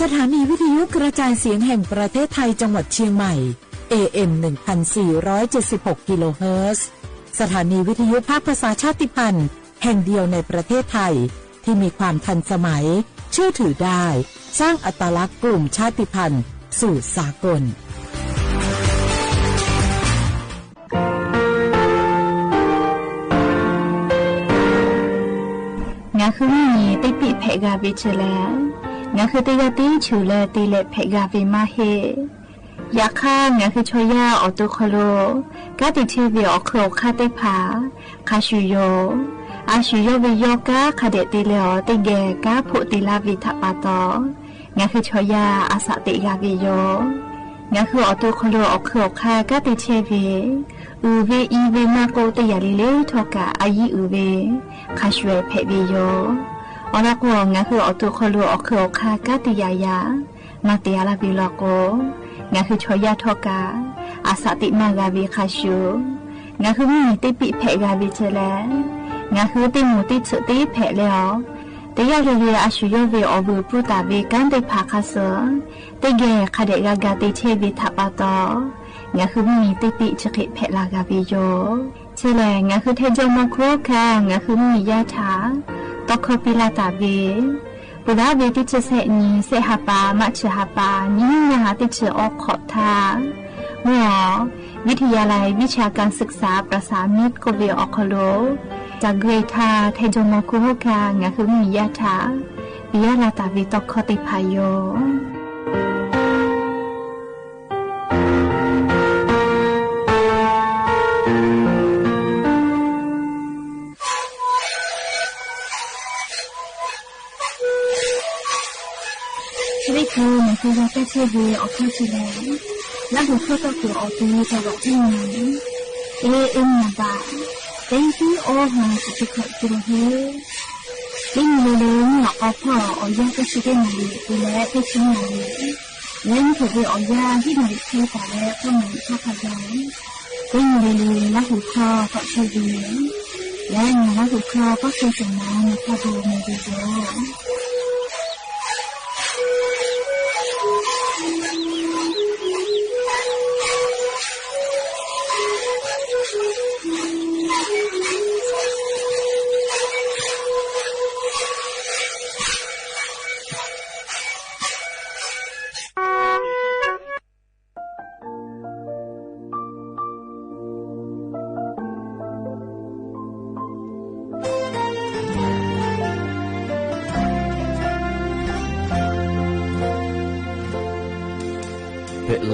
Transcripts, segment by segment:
สถานีวิทยุกระจายเสียงแห่งประเทศไทยจังหวัดเชียงใหม่ AM 1476 กิโลเฮิรตซ์สถานีวิทยุภาคภาษาชาติพันธุ์แห่งเดียวในประเทศไทยที่มีความทันสมัยเชื่อถือได้สร้างอัตลักษณ์กลุ่มชาติพันธุ์สู่สากลงาคือมีติปิเพกาวิชแลงาคือติกาติชูแลติเลเพกาวิมาเฮยาค่างาคือชอยาออตุคโลกาติเทวิออโครคาติผาคาชูโยอาชูโยวิโยกาคาเดติเลอติเกกาพุติลาวิทัปปาตองาคือชอยาอาสติกาวิโยงาคือออตุคโลออโครคากาติเทวิอูเวอีเวมาโกติยาลิเลทอกาอายีอูเวคาชเวเพวิโยอรักวงงาคืออตุคโลอโคคากาติยายานาติยาลาบิลโกงาคือชอยาทอกาอาสติมากาวิคาชูงาคือมีติปิเพกาวิเจแลงาคือติมูติสุติเพแล้วติยาเรียอาชุโยเวอบูปุตาเวกันติภาคาเสติเกคาเดกากาติเชวิทัปปาตองาคือมีติปิจกิเพลากาวิโยเชแลงาคือเทจมโคคางาคือมียาถาตอคปิลาตาเวปุราเวติเชเสนีเสหปามัชหปานิยาติเชออกขอทาเมื่อวิทยาลัยวิชาการศึกษาประสานมิตรกเวออคโลจากเกรธาเทจมคุโฮกางาคือมียาถาปิยาลาตาเวตอคติพายโยคือมันคือว่าเชื่อเวออกข้าชิลแล้วหัวข้อก็คือออกตัวจะบอกที่มันเอ็มมาบ้าเต็มที่โอ้หาสุดขัดตัวเฮลิงเลยเนี่ยออกพ่อออกยาก็ชิได้มาเลยดูแลก็ชิมาเลยเล่นถูกไปออกยาที่ไหนเชื่อแต่แล้วก็เหมือนชอบพยายลิงเลยแล้วหัวข้อก็เชื่อเวแล้วหัวข้อก็เชื่อสมองพอดูมาดูโย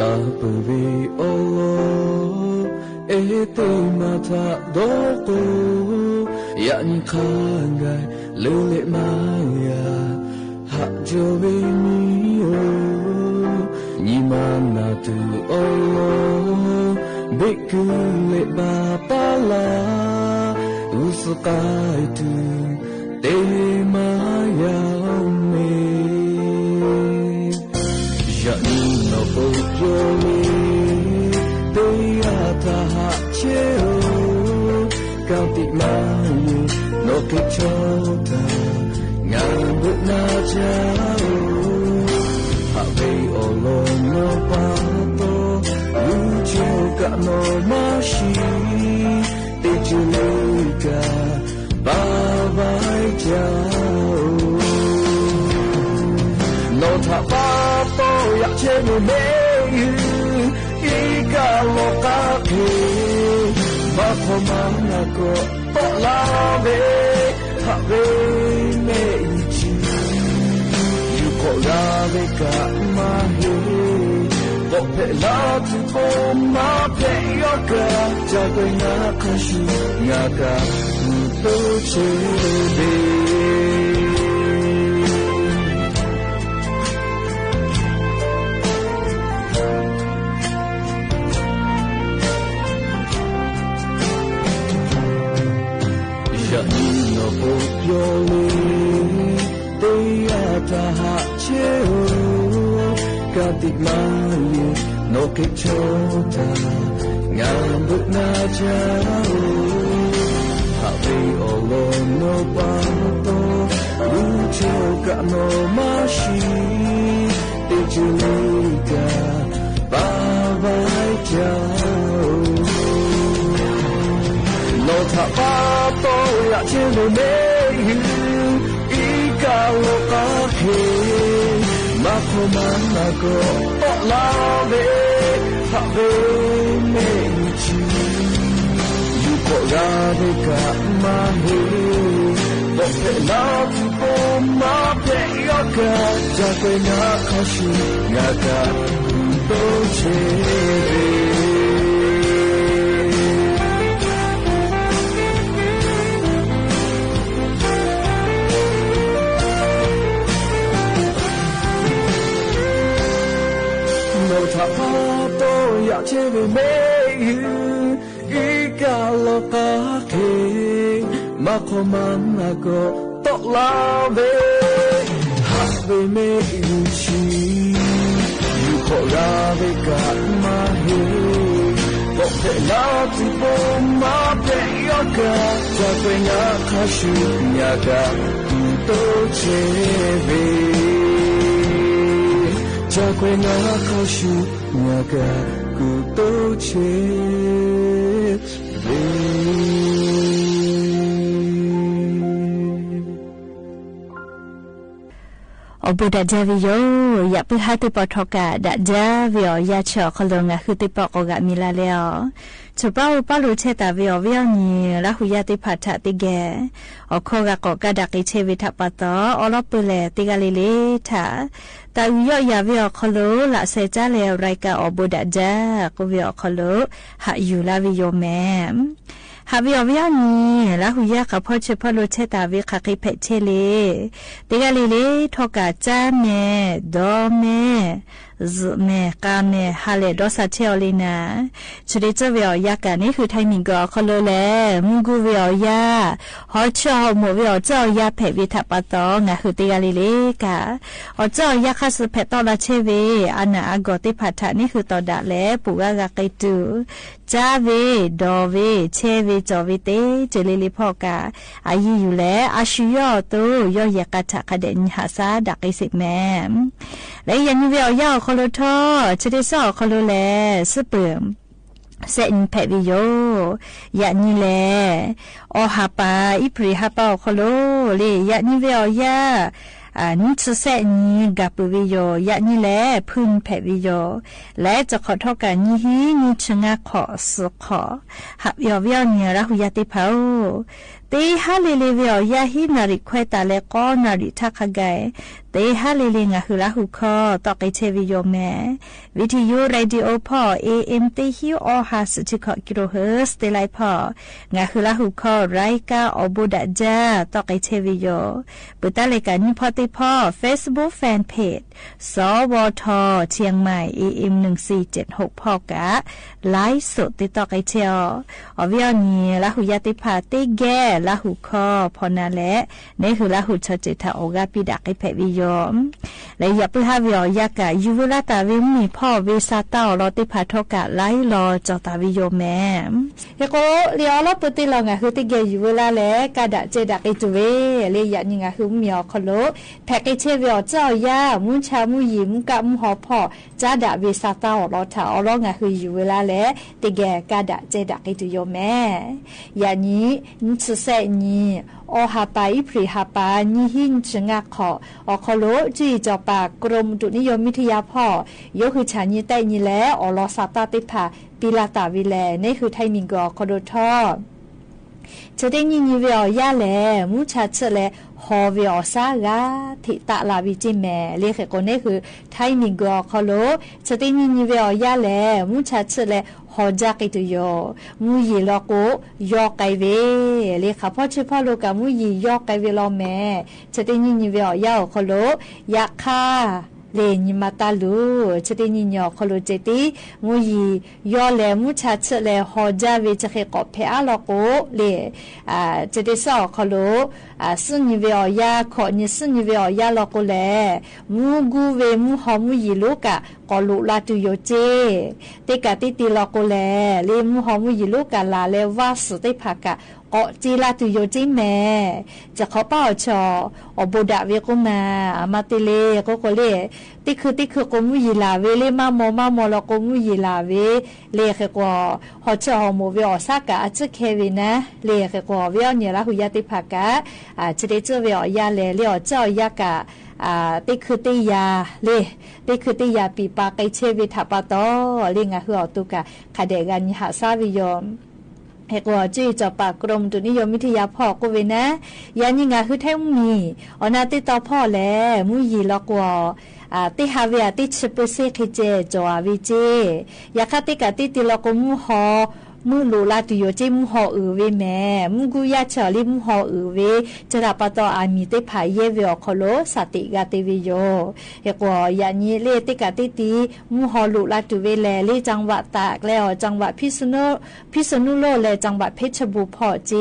La puri olo ete mata doko yani kangai lele maya hajo bemio ni mana tu olo beku le bapala usukai tu te maya me yani no Yoli, Beata Hacheo, County Mali, no Kichota, Nambut Najao, Habe Olo no Pato, Ucho Gano Mashi, Tejulika, Babai Jao, no Tapapo, Yachemu Ikalokaku Bakomanago Balabe Habe Meichi Yukorave ka mahi Bopela tu koma peyoka Jagwe nakashu Naga Utochebe Yoli, Beata Hacheo, Katik Mali, no Kichota, Ngambut Najao, Habe Olo no Pato, Ucho Gano Mashi, ติจุลิกาบาบายเจ้าโลทาปาโตอยากเชื่อในอีกาโลกาเฮมาโคมันนาโกโตลาเวฮาเวเมจิยูโกราเวกามาเฮบอกเวลาที่โบมาเปยกาจะไปนาคาชูงากาโตเชถ้าพอโตอยากเชื่อไม่อีกาโลกาเฮมาขมันนาโกตกลาเวฮักเวเมยุชียูโคราเวกามาเฮบอกเวลาที่โบมาเปยกาจะเป็นงาคาชูงากาตุโตเชเวจะควยนาเขาชูงากากูโตเชเวอบุดาจาวิโยอยากไปหาติปอทอกาดาจาวิโอยาชอคลงะคือติปอกอกะมิลาเลอชป้าอุปาลุเชตาวิโอวิโอนีละหุยาติพัทะติแกอโคกะกอกะดักอิเชวิทัปปะตออลอปุเลติกะลิเลทาตาวิโอยาวิโอคโลละเซจาเลไรกะอบุดาจากุวิโอคโลหะยูลาวิโยแมฮาวิโอวิโอนีละหุยากะพอเชพอลุเชตาวิคาคิเพเชเลติกะลิเลทอกะจาเมดอเมเมกาเมฮาเลดอสาเชอลีนาชริจเวียยากะนี่คือไทมิงกอคโลเลมุกูเวียยาฮอชอหมูเวียเจ้ายาเพวิทัปปะตองะคือติกาลิเลกะฮอเจ้ายาคัสเพตอลาเชเวอานาอากอติพัทะนี่คือตอดะเลปุกะกะไกตูจาเวดอเวเชเวจอเวเตเจลิลิพอกะอายีอยู่แลอาชิยอตุยอยากะทะคะเดนหาซาดักอิสิแมและยันเวียยาคโลทอจะได้สอคโลแลสเปิมเซนเพวิโยยะนี่แลอหาปาอิปริหาปาคโลเลยะนี่เวียยานิสเซนีกับวิโยยะนี่แลพึ่งเพวิโยและจะขอโทษกันนี่ฮีนี่ชงะขอสุขอหับยอเวียนี่ระหุยติภาเตฮาเลเลเวียยาฮีนาริควตาเลกอนาริทักขะไกเตฮาเลเลงะหุลาหุคอตอกไอเชวิโยแมวิทยุเรดิโอพอ AM เตฮิโอฮาสจิคกิโลเฮิร์ตเตไลพองะหุลาหุคอไรกาอบุดะจาตอกไอเชวิโยปุตตะเลกานิพอติพอ Facebook Fan Page สวทเชียงใหม่ AM 1476พอกะไลฟ์สดติดต่อไอเชออวิยนีละหุยติภาเตแกละหุคอพอนาและนี่คือละหุชจิตาโอกาปิดักไอเพวิโยและอย่าเพิ่งหาวิอยากะยูเวลาตาวิมีพ่อเวซาตาลอติภาทกะไลรอจอตาวิโยแมยก็เลียวลอปติลองะคือติเกยูเวลาและกะดะเจดักไอจุเวเลยะนิงะคือมีอคโลแพกไอเชวิอเจ้ายามุชามุยิมกะมุหอพ่อจาดะเวซาตาลอทาอลองะคือยูเวลาและติเกกะดะเจดักไอจุโยแมยานี้นิสุเซนีอหาปาอิปริหาปานิหินชงะขอคโลจีจอปากรมอุตุนิยมวิทยาพ่อยกคือชาญิแต่ญิแลอลอซาตาติภาปิลาตาวิแลนี่คือไทมิงกอคโดทอจะได้ยินยีเวียยาแลมุชาเชแลฮอเวียซากาทิตะลาวิจิแมเลขคนนี้คือไทมิงกอคโลจะได้ยินยีเวียยาแลมุชาเชแลฮอจักอิตุโยมูยีลอโกยอไกเวเลขาพ่อชื่อพ่อโลกามูยียอไกเวลอแมจะได้ยินยีเวียยาคโลยะคาเลนิมาตาลูจะได้ยินยอคโลเจติมูยียอแลมุชาเชแลฮอจาเวจะเคกอเพอาลอโกเลจะได้สอคโล ซึ่งเวียยาขอนี่ซึ่งเวียยาลอกแลมูกูเวมูหอมูยีลูกะกอลุลาตุโยเจติกะติติลอกแลเลมูหอมูยีลูกะลาเลวาสุติภากะก็จีลาตุโยจิแม่จะเขาเป้าชอโบดาเวกุมามาติเลก็เลติคือก็มุยีลาเวเลมาโมลก็มุยีลาเวเลคือก็ฮอชอโมเวอซากะจะเควินะเลคือก็เวเนี่ยละหุยติภากะจะได้เจอเวยาเลเจ้ายากะติคือติยาเลติคือติยาปีปาไกเชวิทัปตอเลงะหือตุกะคาเดกันหาซาวิยอมเฮกว่าจี้จะปากกรมตุนิยมวิทยาพ่อก็เวนะยานิงาคือแท้มีอนาติต่อพ่อแลมุยีลอกว่าติฮาเวียติชเปเซคิเจจอวิเจยาคาติกะติติลอกมุฮอมูลูลาตุโยจิมุฮอเวแม่มุกุยาชอลิมุฮอเวจะรับปะตออามีติภายเยเวอคโลสติกาติวิโยเฮกว่ายานีเลติกะติติมุฮอลูลาตุเวแลเลจังหวัดตากแล้วจังหวัดพิษณุโลกและจังหวัดเพชรบูรณ์พอเจ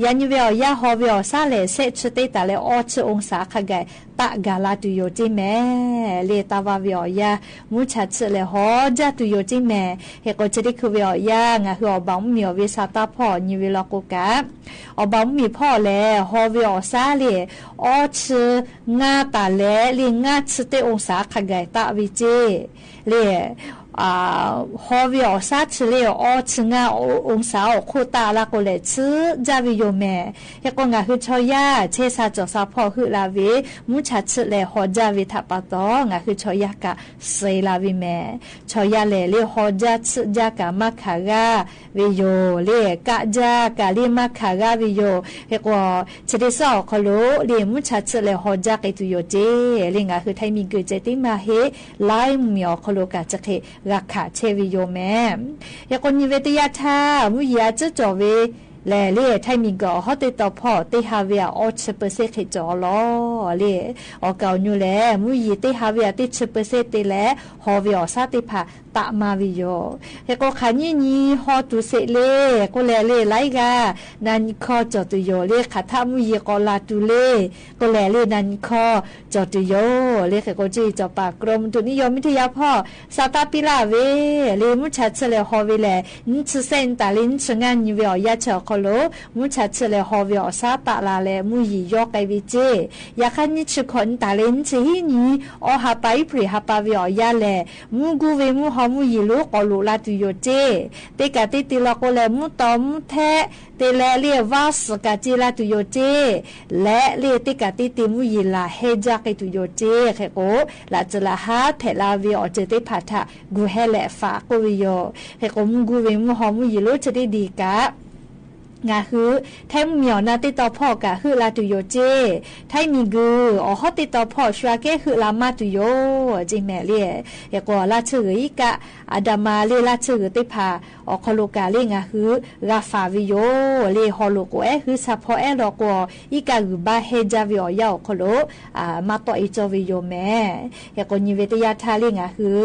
ยานีเวอยาฮอเวอซาเลเซชติตาเลออชองศาขะไกตะกาลาตุโยจิแม่เลตาวาเวอยามุชัดเลฮอจาตุโยจิแม่เฮกจะได้คือเวอยางะอบังมีวิสาตาพ่อนิวิลกุกะอบังมีพ่อแลฮอวิอซาเลออชงาตาแลลิงาชเตองศาขะไกตะวิเจเลฮอวิอซาชเลออชงาองศาโคตาลาโกเลชจาวิโยแมเฮกงะคือชอยาเชซาจอซาพ่อคือลาเวมุชัดเลฮอจาวิทัปตองะคือชอยากะเซลาวิแมชอยาเลฮอจาชจากะมะขากะวิโยเลกะจากะลิมะขากะวิโยเฮกว่าชะดิซอคโลเลมุชัดเลฮอจากะตุโยเจเลงะคือไทมีกึเจติมาเฮไลมิอคโลกะจะเคราคาเชวิโยแม่ยากนิเวตยาธามุยาจะจอเวแลเล่ไทมีก็ฮอติต่อพ่อติฮาเวียออชเปเซขจอลอเล่อเก่าอยู่แลมุยติฮาเวียติชเปเซติแลฮอเวียซาติภาตะมาวิโยเฮก็ขันยีฮอตุเสเลก็แลเล่ไลกานันคอจอตุโยเล่ขัทามุยก็ลาตุเล่ก็แลเล่นันคอจอตุโยเล่ก็จีจอปากกรมตุนิยมวิทยาพ่อซาตาปิลาเวเลมุชัดเสเลฮอเวแลนิชเซนตาลินชงานยูเวียยาเชคโลมุชัดเสเลฮอเวียซาตาลาเลมุยยอกไกวิเจยาคันนิชคนตาลินชิฮินีอฮาไปปริฮาปาเวียยาเลมุกูเวมุฮอมุยลูกอลูลาตุโยเจเตกะติติลอกเลมุตอมแทเตเลเลียวาสกะจิลาตุโยเจและเลติกะติติมุยลาเฮจากตุโยเจเคโกลาจลาฮาเทลาเวียอเจติพัทะกูเฮเลฟาโกวิโยเคโกมุกูเวมุฮอมุยลูจะได้ดีกะงาคือไทยเหมียวนาติต่อพ่อกะคือลาตุโยเจไทยมีกืออ๋อฮอติต่อพ่อชัวเกคือลามาตุโยจิแม่เลียยกว่าลาชื่ออีกะอาดามาเลลาชื่อติพาออคโลกาเลงาคือกาฟาวิโยเลฮอโลโกเอคือซาพอเอลอกอีกะคือบาเฮจาวิโอยาคโลมาต่ออีจอวิโยแม่ยกว่านิเวตยาทาเลงาคือ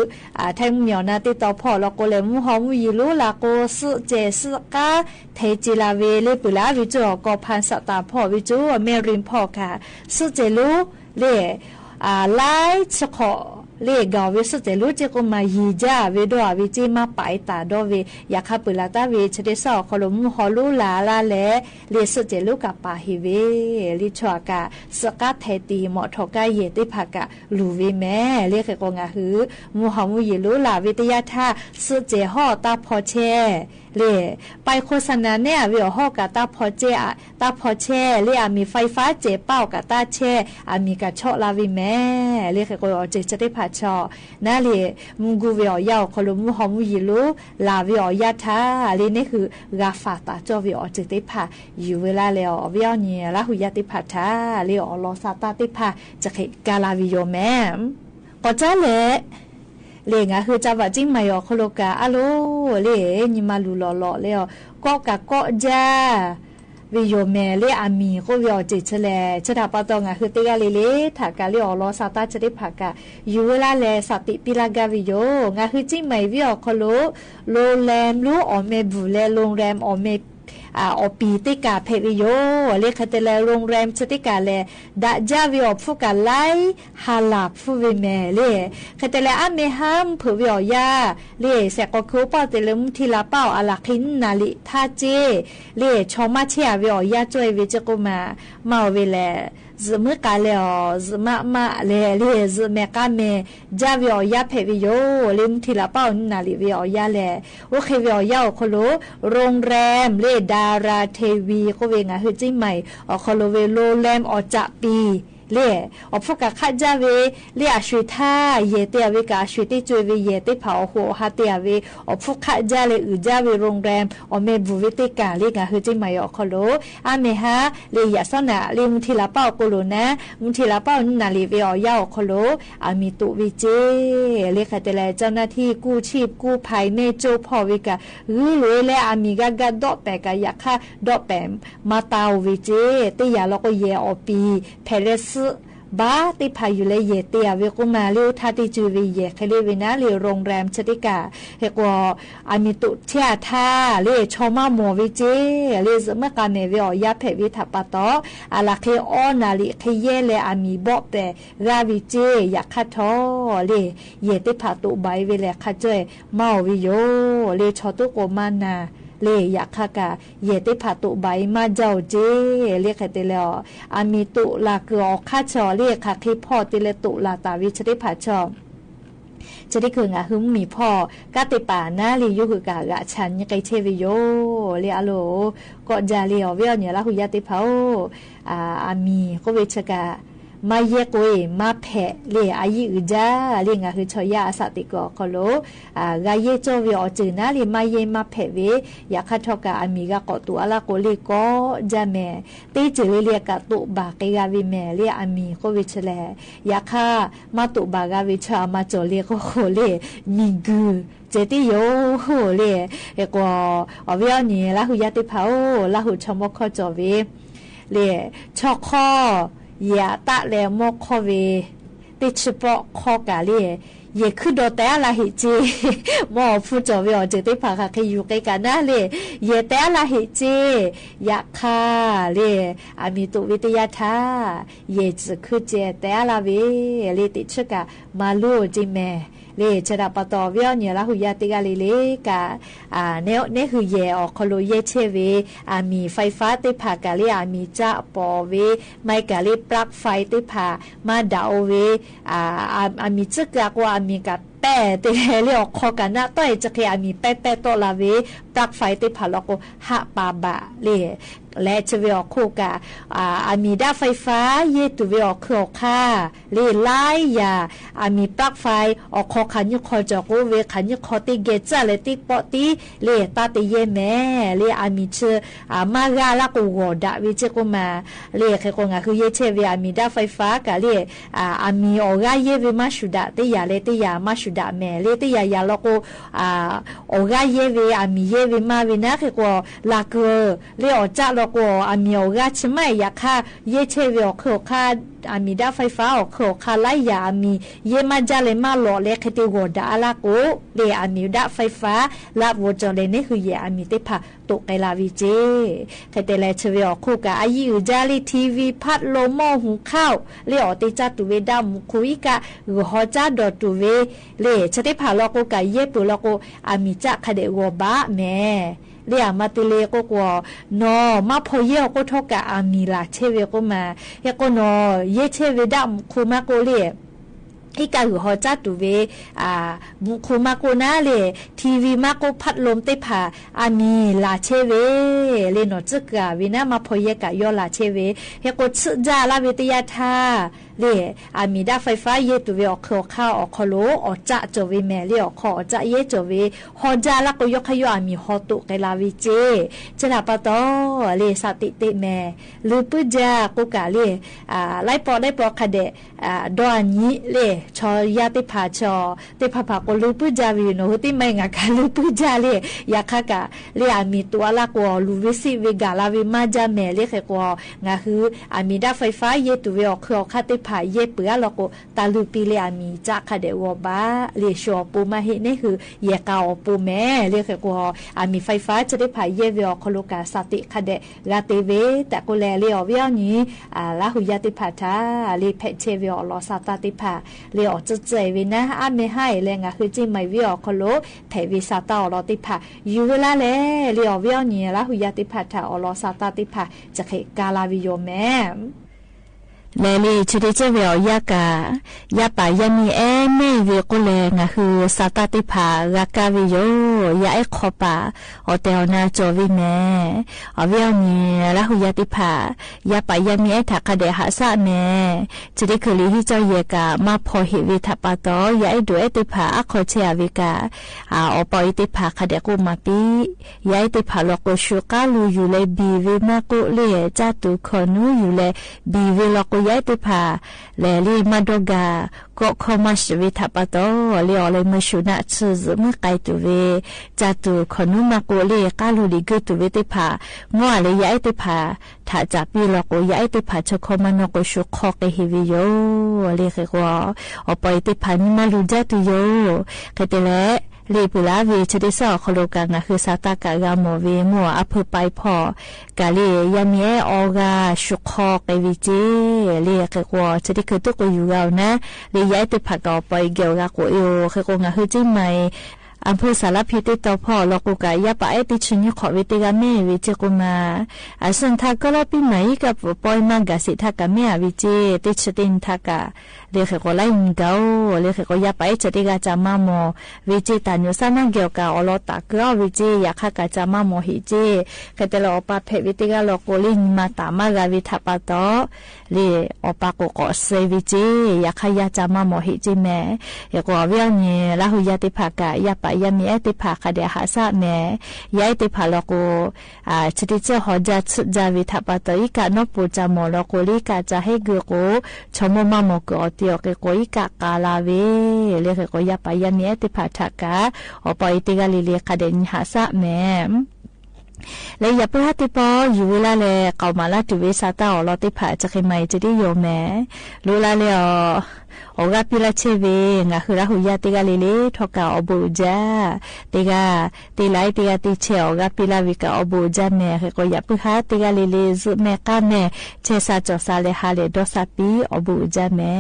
ไทยเหมียวนาติต่อพ่อลอกโกเลมุฮอมุยิโลลาโกสุเจสุกาเทจิลาเวเลปุลาวิจูก็พันสตาพ่อวิจูเมรินพ่อค่ะสุเจลูเลไลชขอเลกาวิสุเจลูเจก็มายีจ้าเวดอวิจิมาไปตาดอเวยาคาปุลาตาเวชเดซอคโลมุฮอลูลาลาเลเลสุเจลูกับปาฮิเวลิชวากาสกัดเทตีหมอทกาเยติภากะลูเวแม่เลขกงาหือมุฮอมุยลูลาวิทยาธาสุเจฮอตาพอเชเลไปโฆษณาเนี่ยวิวฮอกะตาพอเจตาพอเชเลมีไฟฟ้าเจเป้ากะตาเชมีกะชอลาวิแม่เลขกเจจะได้พาชอนะเลมุกูวิอยาคลุมุฮอมุยิลูลาวิอยาธาเลนี่คือกาฟาตาจอวิอเจติพาอยู่เวลาแล้ววิอเนี่ยละหุยติพาทาเลอลอซาตาติพาจะกาลาวิโยแม่ก็จะเลงะคือจะว่าจริงไหมอ๋อคโลกาอะโลเลนิมาลูหล่อๆเลยก็กะก็จ้าวิโยแม่เลอามีก็วิอจิตแลจะถ้าปะตองะคือติกะเลถ้ากะเลอลอซาตาจะได้ผักกะอยู่เวลาแลสติปิลากาวิโยงะคือจริงไหมวิอคโลโรงแรมรู้อ๋อแม่บุแลโรงแรมอ๋อแม่ อปีติกาเพวิโยเรียกแต่ละโรงแรมชติกาเลดะจาวิอฟุกาไลฮาลาฟุเวเมเลแต่ละอเมฮัมเผวิอยาเลเสกก็คือปอแต่ละมุทิลาเป้าอลาคินนาลิทาเจเลชอมาเชียวิอยาจวยวิจกุมาเวเลสมกาเลอสมาเลสเมกาเมจาวิอยาเพวิโยเลมุทิลาเป้านาลิวิอยาเลโอเควิอยาโคโลโรงแรมเลดาราเทวีก็เวงาฮึจิใหม่อโคโลเวโลแรมอจะปีเล่อพวกกะขัดจาเวเล่อาชีท่าเยเตียเวกาอาชีที่จวยเวเยติเผาหัวฮาเตียเวอพวกขัดจาเลอือจาเวโรงแรมอเมบุวิติกาเล่กะฮึจิใหม่อโคโลอาเมฮะเล่ยาสนะเล่มุทิลาเป้าโกโลนะมุทิลาเป้านาลีเวอยาโคโลอามีตุวิเจเล่ค่ะแต่ละเจ้าหน้าที่กู้ชีพกู้ภัยเมโจพอเวกะรือเลยและอามีกะกะดอแปกะยะค่ะดอแปมมาตาววิเจติยาแล้วก็เยอปีเพเรสบ้าติพายุเลยเยเตียเวกุมาเลียวทาติจูวีเยคเลวินาเลีโรงแรมชติกาเฮกว่าอามิตุเทียทาเลีชอมาโมวิเจเลีสมกาเมเวอยาเพวิทัปตออาลาเคออนาลิเคเยเลอามีบอกแต่ราวิเจอยากคัดทอเลีเยติพาตุใบเวเลคัดเจเมาวิโยเลีชอตุโกมานาเลอยากค่ะกะเยติผาตุใบมาเจ้าเจเรียกค่ะติแล้วอามีตุลาเกอค่าชอเรียกค่ะที่พ่อติเลตุลาตาวิชติผาชอจะได้คืองะหึมมีพ่อกะติป่านาลียุคือกะกะฉันยังไกเทวิโยเรียอโลก็จาเลียวเวียเนี่ยละหุยาติเผาอามีก็เวชกะมาเยกเวมาแพะเลียอายิอุจาเลียงะคือชอยาสติกอคโลกาเยโจเวอจือนาลีมาเยมาแพะเวยาคัทอกะอามีกะกอตุอะลาโกลีก็จาเมติจือเลียกะตุบาเกกาวิเมเลียอามีโควิชแลยาคามาตุบากาวิชามาโจเลียก็โคเลมิกูเจติโยโหเลเอกว่าอเวียนี่ละหุยาติเผาละหุชมกขจเวเลชอคอยาตะแลมอกคอเวติชปอคอกาเลเยคือโดแต่ละหิจีมอฟูจอเวอจิติภาคาเคอยู่ใกล้กันนะเลเยแต่ละหิจียะคาเลอามีตุวิทยาทาเยจคือเจแต่ละเวเลติชกะมาลูจิเมเลชดาปตอเวียเนี่ยละหุยาติกาเลกะเนี่ยคือเยออกคโลเยเชเวมีไฟฟ้าติภากาเลมีจะปอเวไม่กาเลปลั๊กไฟติภามาดาวเวมีจึกกว่ามีกะแป้เตเลียคอกันนะต้อยจะเคมีแป้โตลาเวปลั๊กไฟติภาแล้วก็หะปาบะเลและจะเวอคู่กะมีด้าไฟฟ้าเยตุเวอคือค่าเลไล่ยามีปลั๊กไฟออกคอขันยุคอจอกเวขันยุคอติเกจเลติปอติเลตาติเยแม่เลมีเชมากาลกูโกดาวิเจกุมาเลเคคงะคือเยเชเวมีด้าไฟฟ้ากะเลมีออกาเยเวมาชุดาติยาเลติยามาชุดาแม่เลติยายาลกูออกาเยเวมีเยเวมาวินะเคกว่าลาเกเลอจาลกูมีออกาชไม่อยากค่ะเยเชเวอคือค่ะมีด้าไฟฟ้าออกคือค่ะไล่ยามีเยมาจาเลมาหล่อเลคติโกดาลากูเลมีด้าไฟฟ้าลาโวจอเลนี่คือเยมีติพาตุกไกลาวิเจใครแต่ละเชเวอคู่กับอายุจาลีทีวีพัดลมหม้อหุงข้าวเลอติจาตุเวดามุคุยกะหรือฮอจาดอตุเวเลชติพาลกูกับเยปุลกูมีจะคเดวบะแม่เรียมาติเลก็กว่านอมาพอเยก็ทกะอามีลาเชเวก็มาเฮก็นอเยเชเวดัมคูมาโกเลอีกาหือฮอจัดตุเวมุคุมาโกนาเลทีวีมาโกพัดลมเตผามีลาเชเวเลนอจึกะวินามาพอเยกะยอลาเชเวเฮก็ชึจาลาวิทยาทาเลมีด้าไฟฟ้าเยตุเวออกข้าวออกคโลออกจะจเวแม่เลออกคอจะเยจเวฮอจาละก็ยกขยอมีฮอตุไกลาวิเจจะดาปตอเลสติเตแม่ลือปุจากุกะเลไล่ปอได้ปอคเดดอนี้เลชอยาติผาชอติผาผาก็ลือปุจาวิโนติไม่งะกะลือปุจาเลยาคะกะเลมีตัวละกอลูวิสิเวกาลาวิมาจาแม่เลเคกองะคือมีด้าไฟฟ้าเยตุเวออกคาติผ ผาเย่เปื้อแล้วก็ตาลูปีเลียมีจักคเดวบ้าเรียชอปูมาเฮนี่คือเยกาอปูแม่เรียกก็มีไฟฟ้าจะได้ผาเย่เวอคโลกาสติคเดลาเตเวแต่ก็แลเรียเวียนี้ลาหุยาติผาทาเรียเพเชเวอลอสตาติผาเรียจะเจวินะไม่ให้แรงคือจิไม่เวียคโลเทวิสตาลอติผาอยู่เวลาเรียเวียนี้ลาหุยาติผาทาอลอสตาติผาจะเคกาลาวิโยแม่เลลีชุดเจเวียยากายาป่ายามีไม่เวกุเลงคือสตาติผารากาวิโยยาขอปาอเตอนาจวิเมอเวียนีละหุยาติผายาป่ายามีถักเดหาสะเมจุดคือลีฮิจอยกามาพอหิวิทัปโตยาดูเอติผาอโคเชอวิกาอปอยติผาคเดกุมาปียาติผาลกชุกาลูอยู่เลบีวิมากุเลจาตุคนูอยู่เลบีวิลกยายติผาเลลีมาดกาก็ขมาชวิทัปโตเลอเลมชุนาชื่อเมื่อไกตุเวจาตุคนุมากุเลกาลูลิกตุเวติผางัวเลยยายติผาถ้าจับปีลกยายติผาชคมานกชุคอกเฮวิโยเลเกว่าอปอยติผานิมาลูจาตุโยกเตเลลีปุลาวีชดิสอคโลกังคือสาตากะกามเวมัวอภไปพอกาลียามีออกาชุคอเกวิจิลีเกกวชดิคือตุกอยู่เอานะลียายติผักอไปเกี่ยวกับโยเกกงะคือจิไม่อำเภอสารพิติต่อพ่อลกุกายาปะเอติชนิขอวิติกาเมวิจิกุมาสันทากลปิไม่กับปอยมังกาสิทากาเมวิจิติชตินทากาเรียกก็ไล่ยิงเกาเรียกก็ยาปะเอชติกาจามาโมวิจิตานุสานังเกี่ยวกับอลตากราวิจิยาคากาจามาโมหิจิกเตลอปาเพวิติกาลกุลินมาตามากาวิทัปโตเรียอปากกอเซวิจิยาคายาจามาโมหิจิเมยกว่าเวียนีลาหุยาติภากายาปยามีติภาคเดหาสะเมยายติภาลกุชติเจหอจัดจาวิทัปโตอิกานปูจามลกุลิกาจะให้กุกุชมมามกอติโอเกกุอิกากาลาเวเรียกก็ยาปยามีติภาทากาอปอยติกาลิเลคเดนหาสะเมเลยอย่าเพื่อติปออยู่เวลาเลยเก่ามาลาตุเวสาตาอลอติผาจะเคยไม่จะได้โยแม่รู้ละเลยโอกาพิลาเชเวงะคือละหุยาติกาลิเลทอกาอบูจาติกาติไลติกาติเชโอกาพิลาวิกาอบูจาแม่ก็อย่าเพื่อติกาลิเลซุแม่กาแม่เชซาจอซาเลฮาเลดอซาปีอบูจาแม่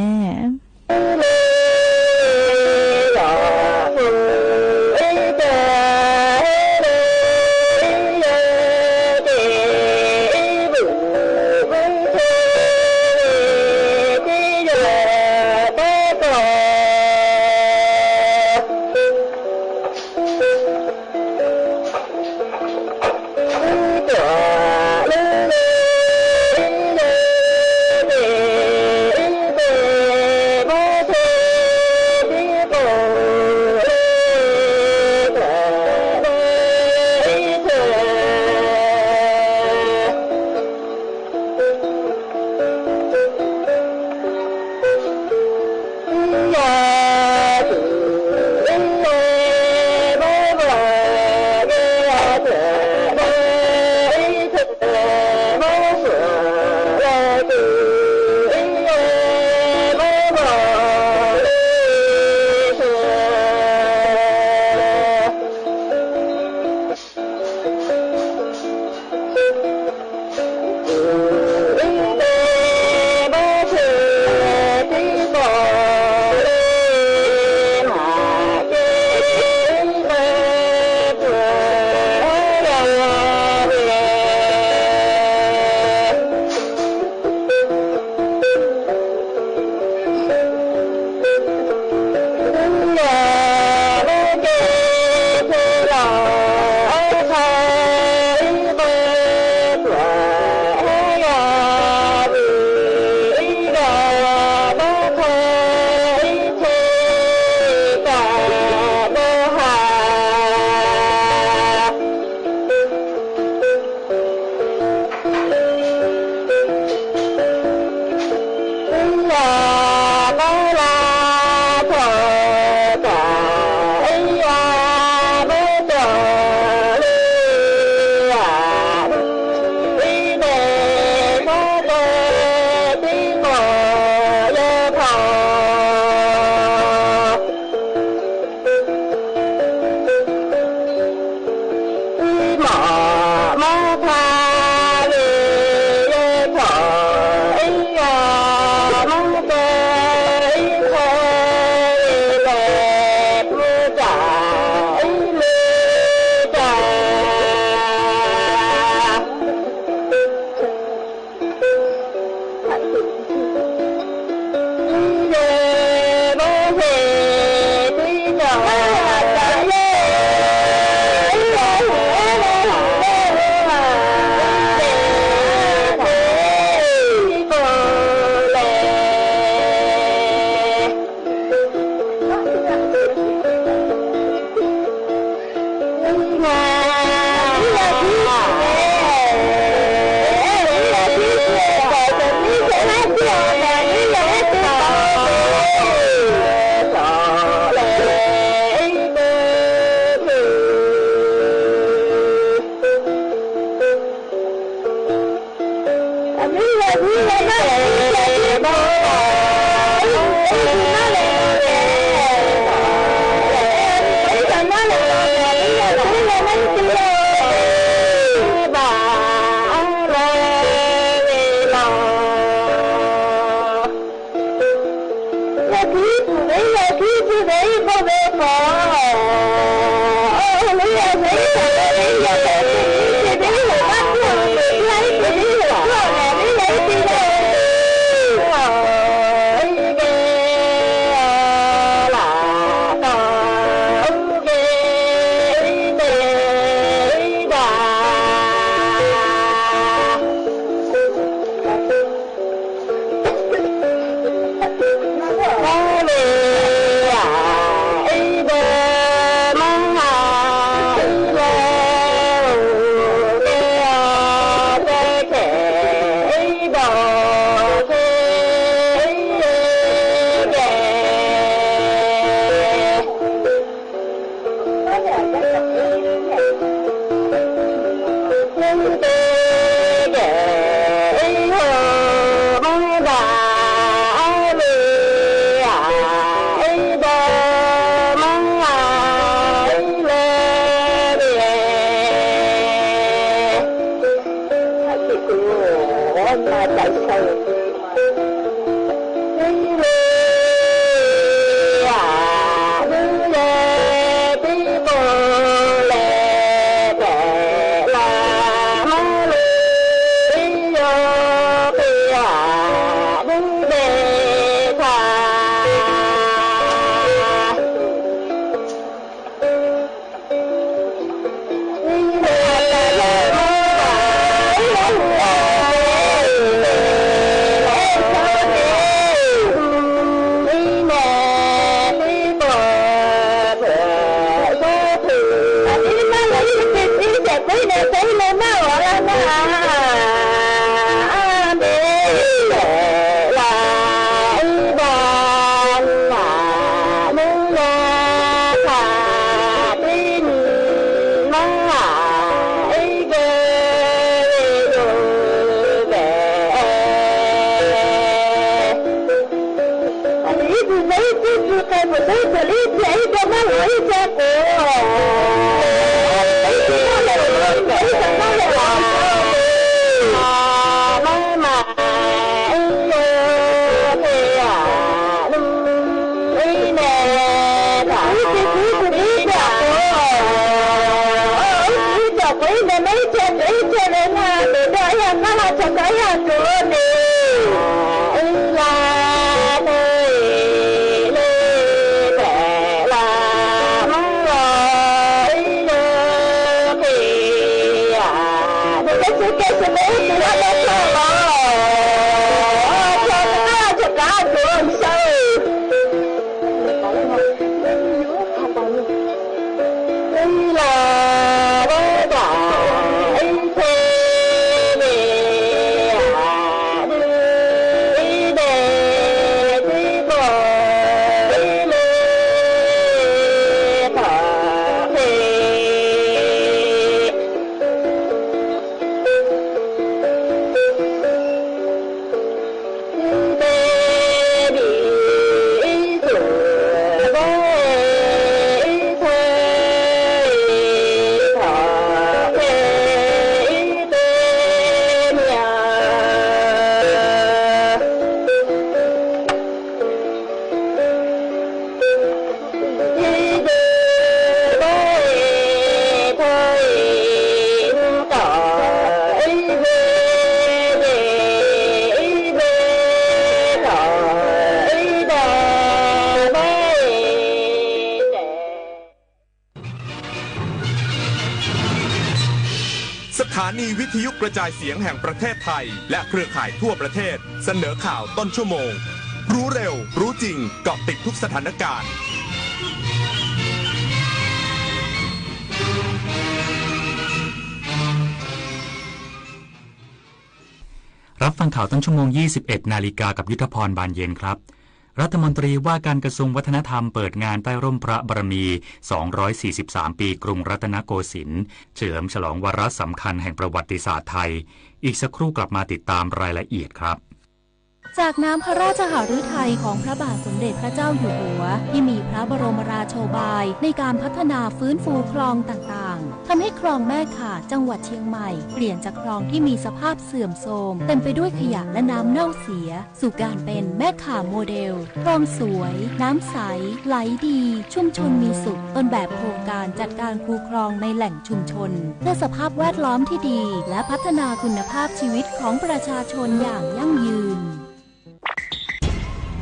สถานีวิทยุกระจายเสียงแห่งประเทศไทยและเครือข่ายทั่วประเทศเสนอข่าวต้นชั่วโมงรู้เร็วรู้จริงเกาะติดทุกสถานการณ์รับฟังข่าวต้นชั่วโมง 21 นาฬิกากับยุทธพรบานเย็นครับรัฐมนตรีว่าการกระทรวงวัฒนธรรมเปิดงานใต้ร่มพระบารมี243ปีกรุงรัตนโกสินทร์เฉลิมฉลองวาระสำคัญแห่งประวัติศาสตร์ไทยอีกสักครู่กลับมาติดตามรายละเอียดครับ จากน้ำพระราชหฤทัยของพระบาทสมเด็จพระเจ้าอยู่หัวที่มีพระบรมราโชบายในการพัฒนาฟื้นฟูคลองต่างๆทำให้คลองแม่ข่าจังหวัดเชียงใหม่เปลี่ยนจากคลองที่มีสภาพเสื่อมโทรมเต็มไปด้วยขยะและน้ำเน่าเสียสู่การเป็นแม่ข่าโมเดลคลองสวยน้ำใสไหลดีชุมชนมีสุขต้นแบบโครงการจัดการคูคลองในแหล่งชุมชนเพื่อสภาพแวดล้อมที่ดีและพัฒนาคุณภาพชีวิตของประชาชนอย่างยั่งยืน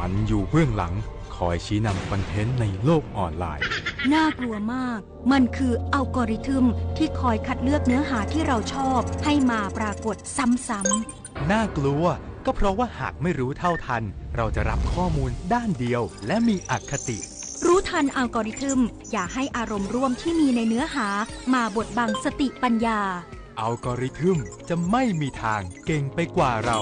มันอยู่เบื้องหลังคอยชี้นำคอนเทนต์ในโลกออนไลน์น่ากลัวมากมันคืออัลกอริทึมที่คอยคัดเลือกเนื้อหาที่เราชอบให้มาปรากฏซ้ำๆน่ากลัวก็เพราะว่าหากไม่รู้เท่าทันเราจะรับข้อมูลด้านเดียวและมีอคติรู้ทันอัลกอริทึมอย่าให้อารมณ์ร่วมที่มีในเนื้อหามาบดบังสติปัญญาอัลกอริทึมจะไม่มีทางเก่งไปกว่าเรา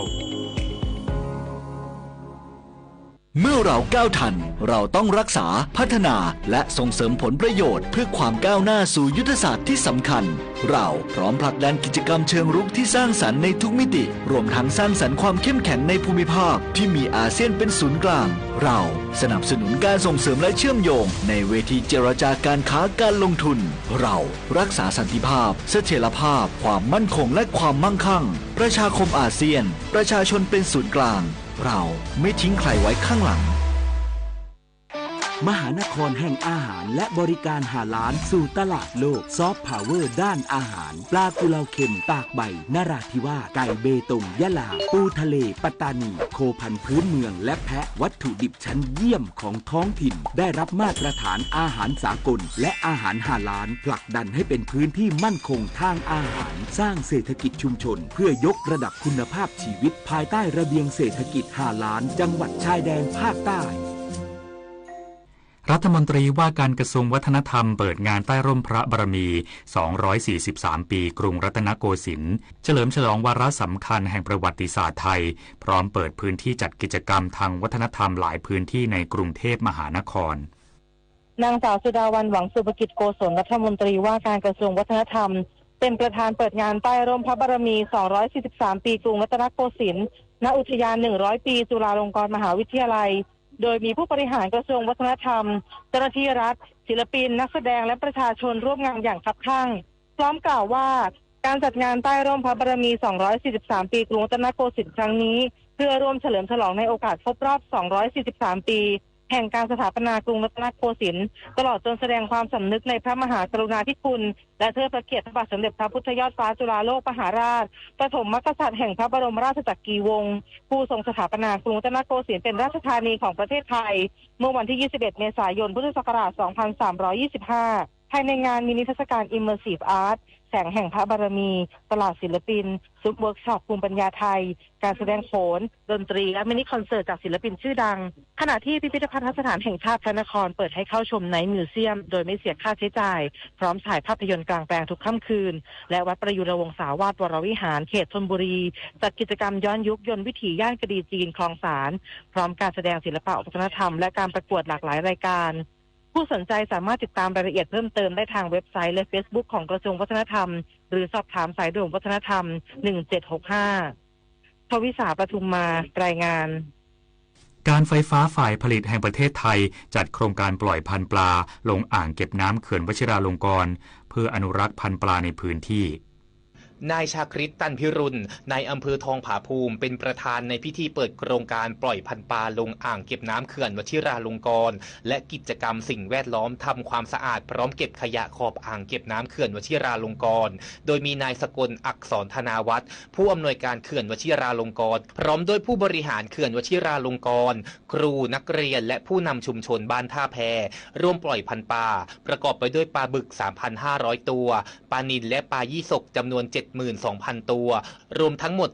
เมื่อเราก้าวทันเราต้องรักษาพัฒนาและส่งเสริมผลประโยชน์เพื่อความก้าวหน้าสู่ยุทธศาสตร์ที่สำคัญเราพร้อมผลักดันกิจกรรมเชิงรุกที่สร้างสรรค์ในทุกมิติรวมทั้งสร้างสรรค์ความเข้มแข็งในภูมิภาคที่มีอาเซียนเป็นศูนย์กลางเราสนับสนุนการส่งเสริมและเชื่อมโยงในเวทีเจรจาการค้าการลงทุนเรารักษาสันติภาพเสถียรภาพความมั่นคงและความมั่งคั่งประชาคมอาเซียนประชาชนเป็นศูนย์กลางเราไม่ทิ้งใครไว้ข้างหลังมหานครแห่งอาหารและบริการหาล้านสู่ตลาดโลกซอฟต์พาวเวอร์ด้านอาหารปลากุเลาเค็มตากใบนราธิวาสไก่เบตงยะลาปูทะเลปัตตานีโคพันธุ์พื้นเมืองและแพะวัตถุดิบชั้นเยี่ยมของท้องถิ่นได้รับมาตรฐานอาหารสากลและอาหารหาล้านผลักดันให้เป็นพื้นที่มั่นคงทางอาหารสร้างเศรษฐกิจชุมชนเพื่อยกระดับคุณภาพชีวิตภายใต้ระเบียงเศรษฐกิจหาล้านจังหวัดชายแดนภาคใต้รัฐมนตรีว่าการกระทรวงวัฒนธรรมเปิดงานใต้ร่มพระบารมี243ปีกรุงรัตนโกสินทร์เฉลิมฉลองวาระสำคัญแห่งประวัติศาสตร์ไทยพร้อมเปิดพื้นที่จัดกิจกรรมทางวัฒนธรรมหลายพื้นที่ในกรุงเทพมหานครนางสาวสุดาวันหวังสุภกิจโกศลรัฐมนตรีว่าการกระทรวงวัฒนธรรมเป็นประธานเปิดงานใต้ร่มพระบารมี243ปีกรุงรัตนโกสินทร์ณอุทยาน100ปีจุฬาลงกรณ์มหาวิทยาลัยโดยมีผู้บริหารกระทรวงวัฒนธรรมเจ้าหน้าที่รัฐศิลปินนักแสดงและประชาชนร่วมงานอย่างคับคั่งพร้อมกล่าวว่าการจัดงานใต้ร่มพระบารมี243ปีกรุงรัตนโกสินทร์ครั้งนี้เพื่อร่วมเฉลิมฉลองในโอกาสครบรอบ243ปีแห่งการสถาปนากรุงรัตนโกสินทร์ตลอดจนแสดงความสำนึกในพระมหากรุณาธิคุณและเทิดพระเกียรติพระบาทสมเด็จพระพุทธยอดฟ้าจุฬาโลกมหาราชปฐมกษัตริย์แห่งพระบรมราชจักรีวงศ์ผู้ทรงสถาปนากรุงรัตนโกสินทร์เป็นราชธานีของประเทศไทยเมื่อวันที่21เมษายนพุทธศักราช2325ภายในงานมินิทรรศการ Immersive Art แสงแห่งพระบารมีตลาดศิลปินซุปเวิร์กช็อปภูมิปัญญาไทยการแสดงโขนดนตรีและมินิคอนเสิร์ตจากศิลปินชื่อดังขณะที่พิพิธภัณฑสถานแห่งชาติพระนครเปิดให้เข้าชมไนท์มิวเซียมโดยไม่เสียค่าใช้จ่ายพร้อมฉายภาพยนตร์กลางแปลงทุกค่ำคืนและวัดประยุรวงศาวาสวรวิหารเขตธนบุรีจัดกิจกรรมย้อนยุคยนต์วิถีย่านกระดีจีนคลองสารพร้อมการแสดงศิลปะวัฒนธรรมและการประกวดหลากหลายรายการผู้สนใจสามารถติดตามรายละเอียดเพิ่มเติมได้ทางเว็บไซต์และ Facebook ของกระทรวงวัฒนธรรมหรือสอบถามสายด่วนวัฒนธรรม1765ทวิสาปทุมมารายงานการไฟฟ้าฝ่ายผลิตแห่งประเทศไทยจัดโครงการปล่อยพันธุ์ปลาลงอ่างเก็บน้ำเขื่อนวชิราลงกรณ์เพื่ออนุรักษ์พันธุ์ปลาในพื้นที่นายชาคริตตันพิรุณนายอำเภอทองผาภูมิเป็นประธานในพิธีเปิดโครงการปล่อยพันธุ์ปลาลงอ่างเก็บน้ำเขื่อนวชิราลงกรณ์และกิจกรรมสิ่งแวดล้อมทำความสะอาดพร้อมเก็บขยะขอบอ่างเก็บน้ำเขื่อนวชิราลงกรณ์โดยมีนายสกลอักษรธนาวัฒน์ผู้อำนวยการเขื่อนวชิราลงกรณ์พร้อมด้วยผู้บริหารเขื่อนวชิราลงกรณ์ครูนักเรียนและผู้นำชุมชนบ้านท่าแพร่วมปล่อยพันธุ์ปลาประกอบไปด้วยปลาบึก 3,500 ตัวปลานิลและปลายี่สกจำนวน 72,000 ตัวรวมทั้งหมด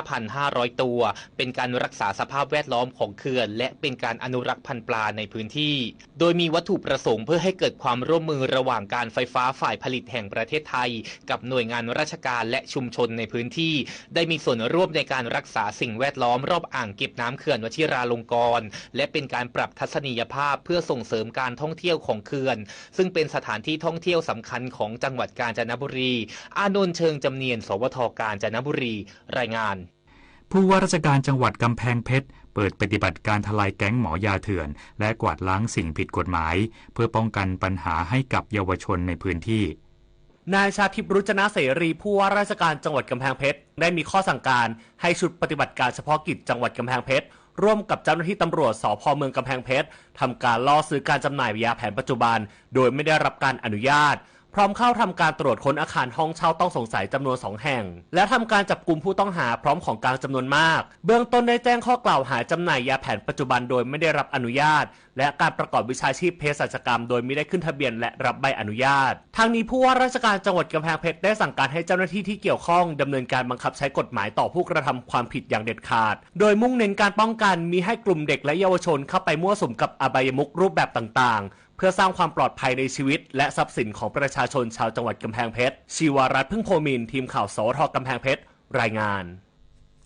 75,500 ตัวเป็นการรักษาสภาพแวดล้อมของเขื่อนและเป็นการอนุรักษ์พันธุ์ปลาในพื้นที่โดยมีวัตถุประสงค์เพื่อให้เกิดความร่วมมือระหว่างการไฟฟ้าฝ่ายผลิตแห่งประเทศไทยกับหน่วยงานราชการและชุมชนในพื้นที่ได้มีส่วนร่วมในการรักษาสิ่งแวดล้อมรอบอ่างเก็บน้ำเขื่อนวชิราลงกรณ์และเป็นการปรับทัศนียภาพเพื่อส่งเสริมการท่องเที่ยวของเขื่อนซึ่งเป็นสถานที่ท่องเที่ยวสำคัญของจังหวัดกาญจนบุรีอานนท์เชิงจำเนียนสวท.กาญจนบุรีรายงาน ผู้ว่าราชการจังหวัดกำแพงเพชรเปิดปฏิบัติการทลายแก๊งหมอยาเถื่อนและกวาดล้างสิ่งผิดกฎหมายเพื่อป้องกันปัญหาให้กับเยาวชนในพื้นที่นายชาทิพย์รุจนะเสรีผู้ว่าราชการจังหวัดกำแพงเพชรได้มีข้อสั่งการให้ชุดปฏิบัติการเฉพาะกิจจังหวัดกำแพงเพชรร่วมกับเจ้าหน้าที่ตำรวจสภ.เมืองกำแพงเพชรทำการล่อซื้อการจำหน่ายยาแผนปัจจุบันโดยไม่ได้รับการอนุญาตพร้อมเข้าทำการตรวจค้นอาคารห้องเช่าต้องสงสัยจำนวน2แห่งและทำการจับกุมผู้ต้องหาพร้อมของกลางจำนวนมากเบื้องต้นได้แจ้งข้อกล่าวหาจำหน่ายยาแผนปัจจุบันโดยไม่ได้รับอนุญาตและการประกอบวิชาชีพเภสัชกรรมโดยไม่ได้ขึ้นทะเบียนและรับใบอนุญาตทางนี้ผู้ว่าราชการจังหวัดกำแพงเพชรได้สั่งการให้เจ้าหน้าที่ที่เกี่ยวข้องดำเนินการบังคับใช้กฎหมายต่อผู้กระทำความผิดอย่างเด็ดขาดโดยมุ่งเน้นการป้องกันมิให้กลุ่มเด็กและเยาวชนเข้าไปมั่วสุมกับอบายมุขรูปแบบต่างๆเพื่อสร้างความปลอดภัยในชีวิตและทรัพย์สินของประชาชนชาวจังหวัดกำแพงเพชรชีวรัตน์พึ่งโพมินทีมข่าวสท.กำแพงเพชรรายงาน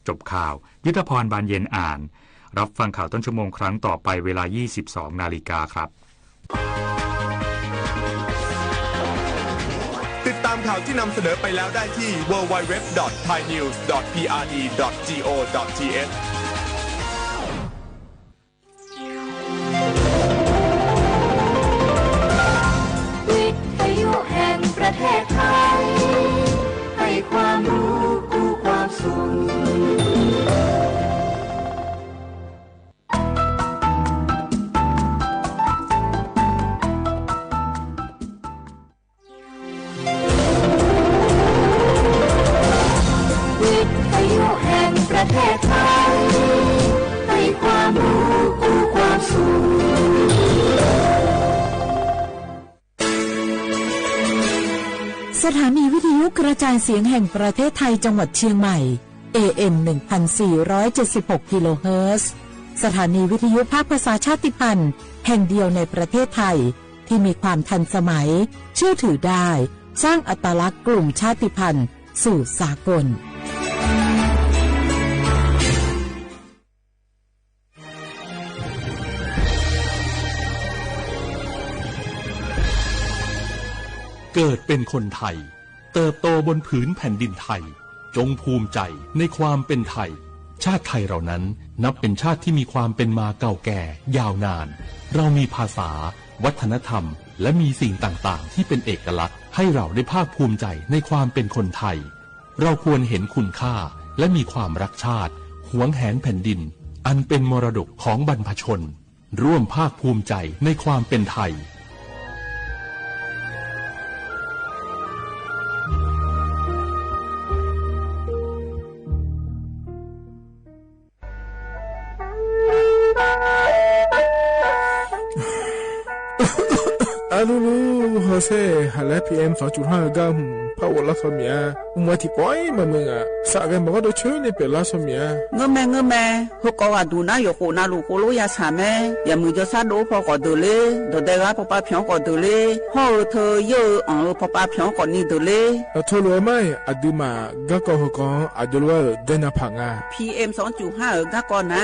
จบข่าวยุทธพรบานเย็นอ่านรับฟังข่าวต้นชั่วโมงครั้งต่อไปเวลา 22 นาฬิกาครับติดตามข่าวที่นำเสนอไปแล้วได้ที่ www.thainews.prd.go.thประเทศไทยให้ความรู้คู่ความสุขวิทยุแห่งประเทศไทยให้ความรู้คู่ความสุขสถานีวิทยุกระจายเสียงแห่งประเทศไทยจังหวัดเชียงใหม่ AM 1476 กิโลเฮิรตซ์สถานีวิทยุภาคภาษาชาติพันธุ์แห่งเดียวในประเทศไทยที่มีความทันสมัยเชื่อถือได้สร้างอัตลักษณ์กลุ่มชาติพันธุ์สู่สากลเกิดเป็นคนไทยเติบโตบนผืนแผ่นดินไทยจงภูมิใจในความเป็นไทยชาติไทยเรานั้นนับเป็นชาติที่มีความเป็นมาเก่าแก่ยาวนานเรามีภาษาวัฒนธรรมและมีสิ่งต่างๆที่เป็นเอกลักษณ์ให้เราได้ภาคภูมิใจในความเป็นคนไทยเราควรเห็นคุณค่าและมีความรักชาติหวงแหนแผ่นดินอันเป็นมรดกของบรรพชนร่วมภาคภูมิใจในความเป็นไทยAlulu Jose hala PM 2.5 gam pawala somia umati poi mamunga saga magado chune pela somia ngame hokowa duna yoko na lu kolo ya same ya mujo sa do poko dole do dega papa phyon ko dole ho tho yo on papa phyon ko ni dole atholo mai aduma gakko hokon adulwa dena phanga PM 2.5 gakko na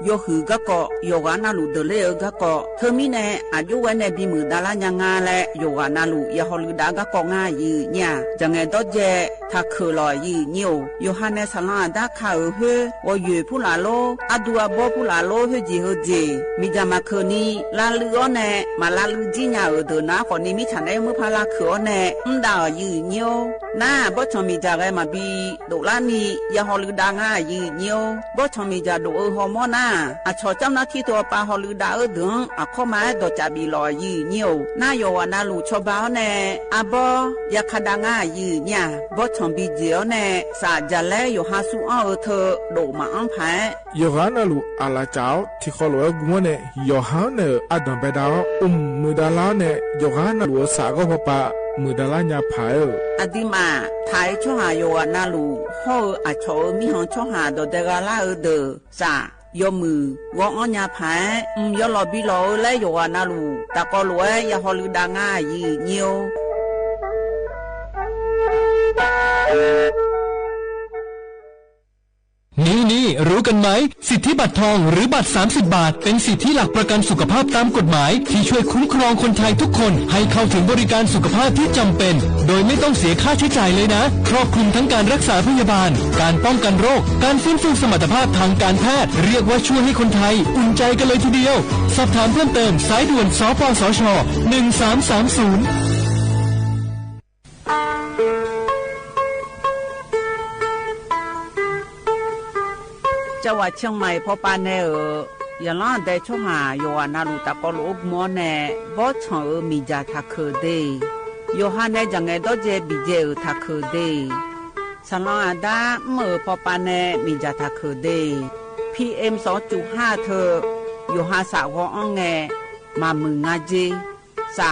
yo hu gakko yoga na lu dole gakko thomine ajo wane bi mu dala nyanga le yoga na lu ya holuda gakko nga yi nya jange do je tha khulo yi nyo yohane sala da kha he wo yue pu la lo adua bo pu la lo he ji ho ji mi jama khoni la lu o ne ma la lu ji nya o do na ko ni mi chane mu pha la khu o ne nda yi nyo na bo chon mi ja ga ma bi do la ni ya holuda nga yi nyo bo chon mi ja do ho mo na a cho cham na thi to pa holuda o dun a kho ma do cha bi lo yi nyo na yo wa na lu cho ba ne a bo ya khada nga yi nya bo chon bi ji o ne sa ja le yo ha su o tho do ma an pha yo ga na lu ala chao thi kho lo gu ne yo ha ne adam be da mu da la ne yo ga na lu sa go pa mu da la nya pha yo adima thai cho ha yo na lu ho a cho mi hon cho ha do de ga la de sa yo mu wo onya pha yo lo bi lo le yo na lu ta ko lo ya ho lu da nga yi nyo นี่รู้กันไหมสิทธิบัตรทองหรือบัตร30 บาทเป็นสิทธิหลักประกันสุขภาพตามกฎหมายที่ช่วยคุ้มครองคนไทยทุกคนให้เข้าถึงบริการสุขภาพที่จำเป็นโดยไม่ต้องเสียค่าใช้จ่ายเลยนะครอบคลุมทั้งการรักษาพยาบาลการป้องกันโรคการฟื้นฟูสมรรถภาพทางการแพทย์เรียกว่าช่วยให้คนไทยอุ่นใจกันเลยทีเดียวสอบถามเพิ่มเติมสายด่วนสปสช1330จังหวัดเชียงใหม่พอปานแน่อย่างล่าได้ช่วหาโยฮานาลูตะกอลูบมอแน่บ่ชอมีจาทักเคเดโยฮานาจังไงดอเจบิเจทักเคเดฉันลองอาดาเมื่อพอปานแน่มีจาทักเคเด PM 2.5 เธอโยฮาสาวอ้องแงมามึงงาเจสา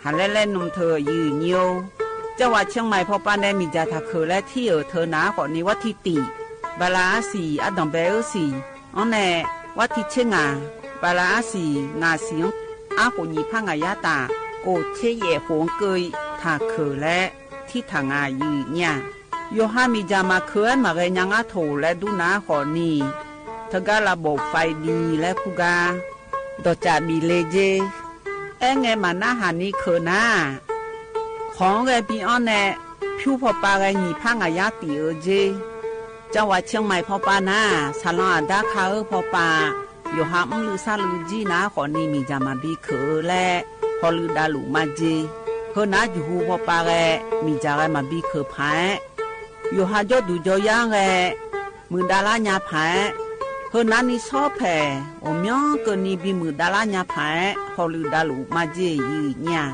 หาเล่นนมเธอยืนโยจังหวัดเชียงใหม่พอปานแน่มีจาทักเคและที่เธอหนาก่อนนี้ว่าที่ติบาลาสีอดอมเบลสีอันแน่วัดที่เชงาบาลาสีงาสิงอากุญีพังอายาตาโกเชเยหงเกยทาเคและที่ทางอายืเนี่ยโยฮามีจามาเคยมาเรยังอาโถและดูนาขอนีเธอก็ระบบไฟดีและพูกาดอจาบีเลเจไงมาหน้าหานี้เคยนะของเรปีอันแน่ผิวพอปาเรญีพังอายาตีเจจังหวัดเชียงใหม่พอปานาซาลอนดาคาพอปาโยฮามลือซาลือจีนาขอนีมีจามาบีเคและพอลือดาลุมาเจเฮนาอยู่หูพอปาแกมีจาไรมาบีเคพายโยฮาจอดูจอยางแกมือดาลาญาพายเฮนานี่ชอบแผ่โอมยองเกินนี่บีมือดาลาญาพายพอลือดาลุมาเจยืเนี่ย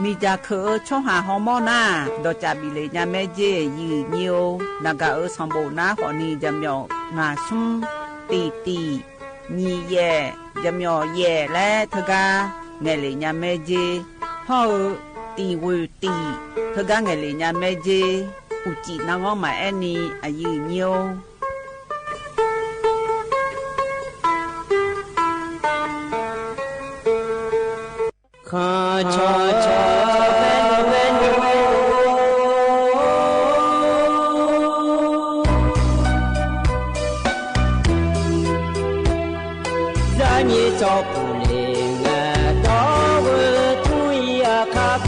มีจาเคช่องหาฮอร์โมนาดอจาบิเลญาแม่เจยืเนียวนากาสมบูนาขอนีจำยองงาซุมตีนีแย่จำยองแย่และเธอกาเงเลญาแม่เจพ่อตีวตีเธอกาเงเลญาแม่เจอุจินางอมาแอนีอายืเนียวข้าชอชอเวนรานีจอปูเลงดาวตุยาคาเบ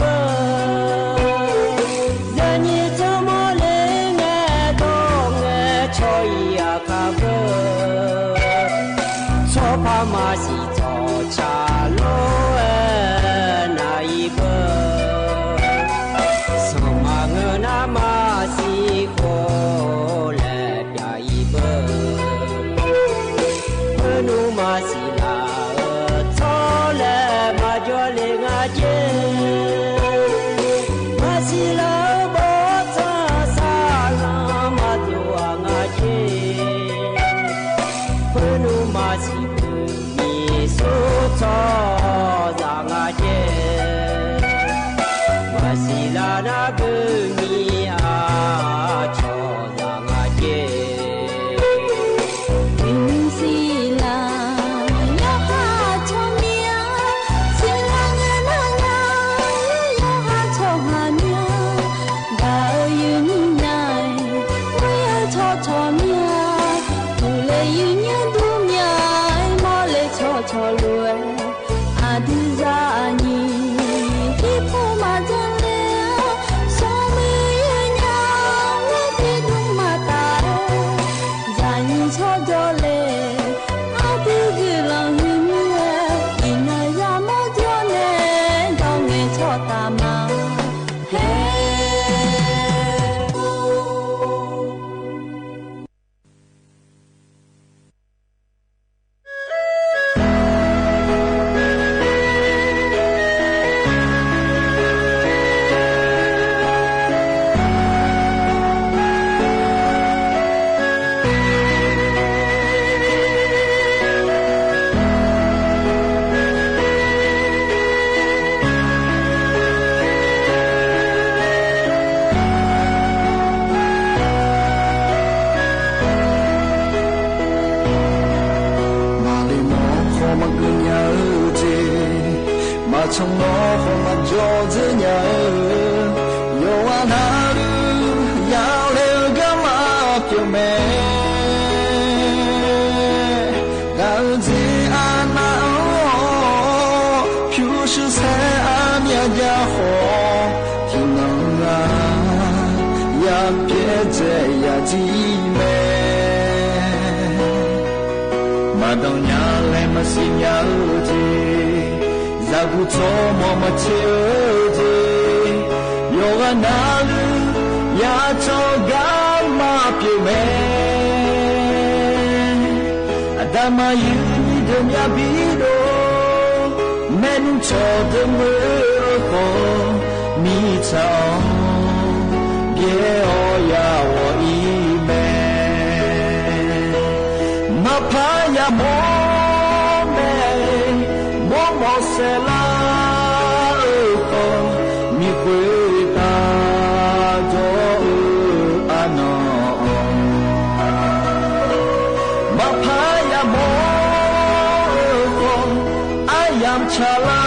รานีจอมเลงดองชอยาคาเบชอพามาสิจอชาโล从我和我做这样，有啊那路要了个嘛就没。是才阿面家伙听能啊呀别这呀姊妹马东nhà来嘛是nhà子在古做么么切子有个哪里呀做干嘛别没但嘛有你的呀比多men cho de mơ ho mi chao ye o ya wo i me ma pa ya mo me mo mo se la ho mi kwe ta jo ano ma pa ya mo cha la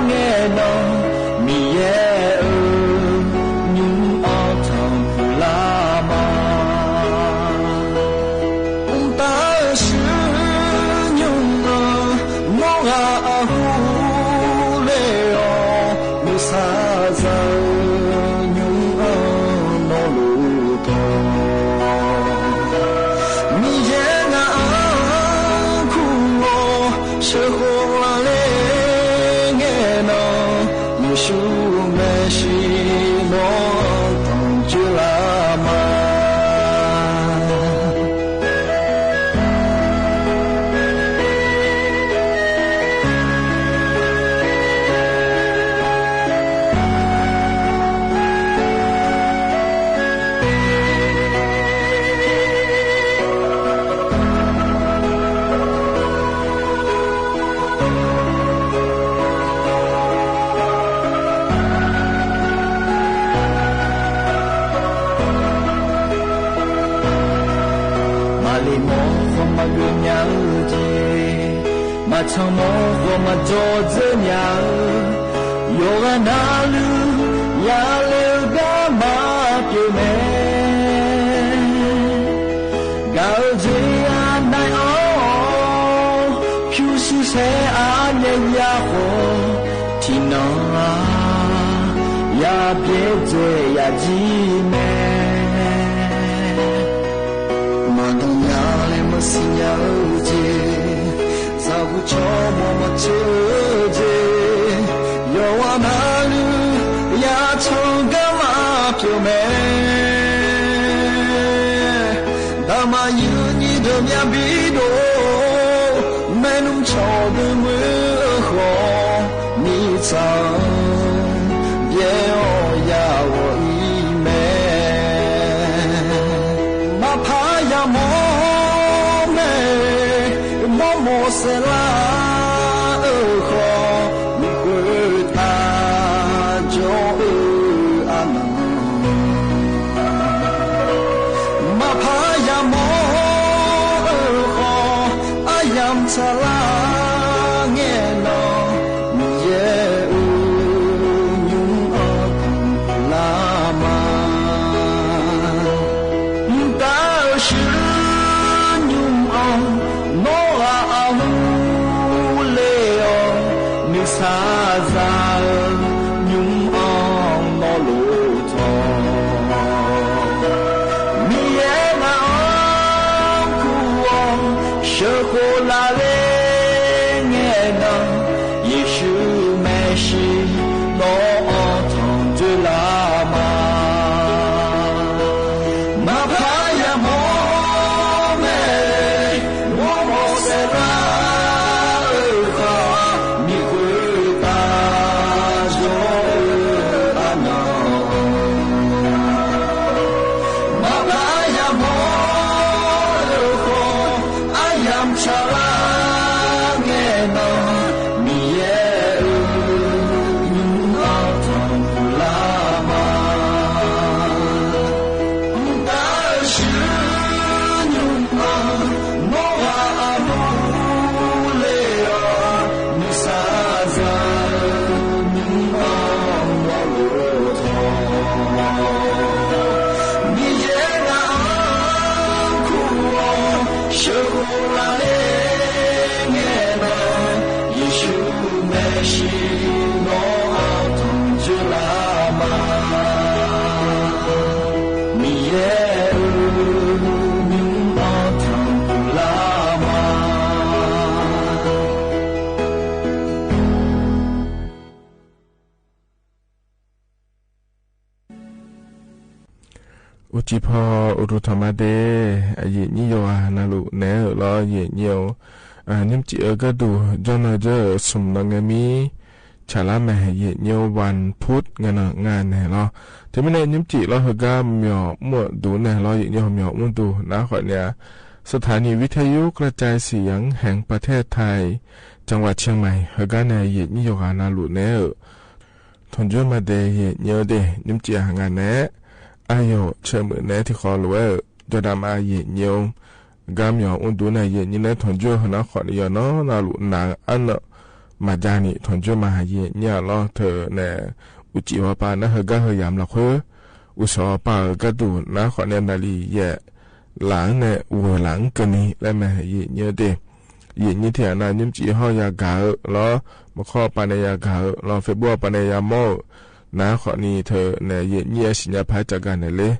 nghe no mi ye nhung o thong pu la ma ta shi nhung no mo ga a hu le o mu sa za nhung o no lu to mi ye na ku o she ho树没西诺同居拉玛唱么我们做怎样有个哪路呀留个马表妹高这呀奈哦就是谁啊人呀火听侬啊呀别这呀姊妹马东呀来么新呀姐不错，我们姐姐有我哪里呀？从干嘛表妹？大妈有你的面比多，没弄潮的门后，你走，别哦呀我一妹，哪怕呀么妹。莫是啦，可你会他就阿能，马帕呀莫可阿样子啦，眼喏你也用阿空拉嘛，但是用阿。sa za nhung ong no lu to mi ye na ong ku ong she ho la le nge na Yeshu me shi no thong ju la ma ma pa ya mo me mo mo se ra no 是我同志拉玛，你也明我同志拉玛。อุจิพออุรุธรรมเดอเยนิโยอานาลุเนอลอเยนิโยนิมจิเอก็ดูจนเจอสมนังมีชาลาแม่เยนิโยวันพุธงานเนี่ยลอที่ไม่ได้นิมจิเราเฮกาเมียวมั่วดูเนี่ยลอเยนิโยเมียวมั่วดูนะขอเนี่ยสถานีวิทยุกระจายเสียงแห่งประเทศไทยจังหวัดเชียงใหม่เฮกาเนี่ยเยนิโยอานาลุเนอทนจุมาเดเยนิโยเดนิมจิหางานเนอายุเชื่อมือเนที่ขอรู้ว่าจะดำอาเยนิโยกามยองดูในเย็นนี้ในทนจุหน้าขอนียน้อนาลุนางอันมาจานิทนจุมาเย็นเนี่ยล้อเธอเนี่ยอุจิวปานะเฮก็เฮยามละคืออุสอปาก็ดูน้าขอเนี่ยนาลีเย่หลังเนี่ยวัวหลังกันนี้และแม่เย็นเนี่ยเดเย็นนี้เถียนายิ้มจีห้อยากาล้อมาข้อปานยากาล้อเฟบัวปานยาโมน้าขอนี้เธอเนี่ยเย็นเนี่ยสิญญาพายจากกันเนี่ยเลย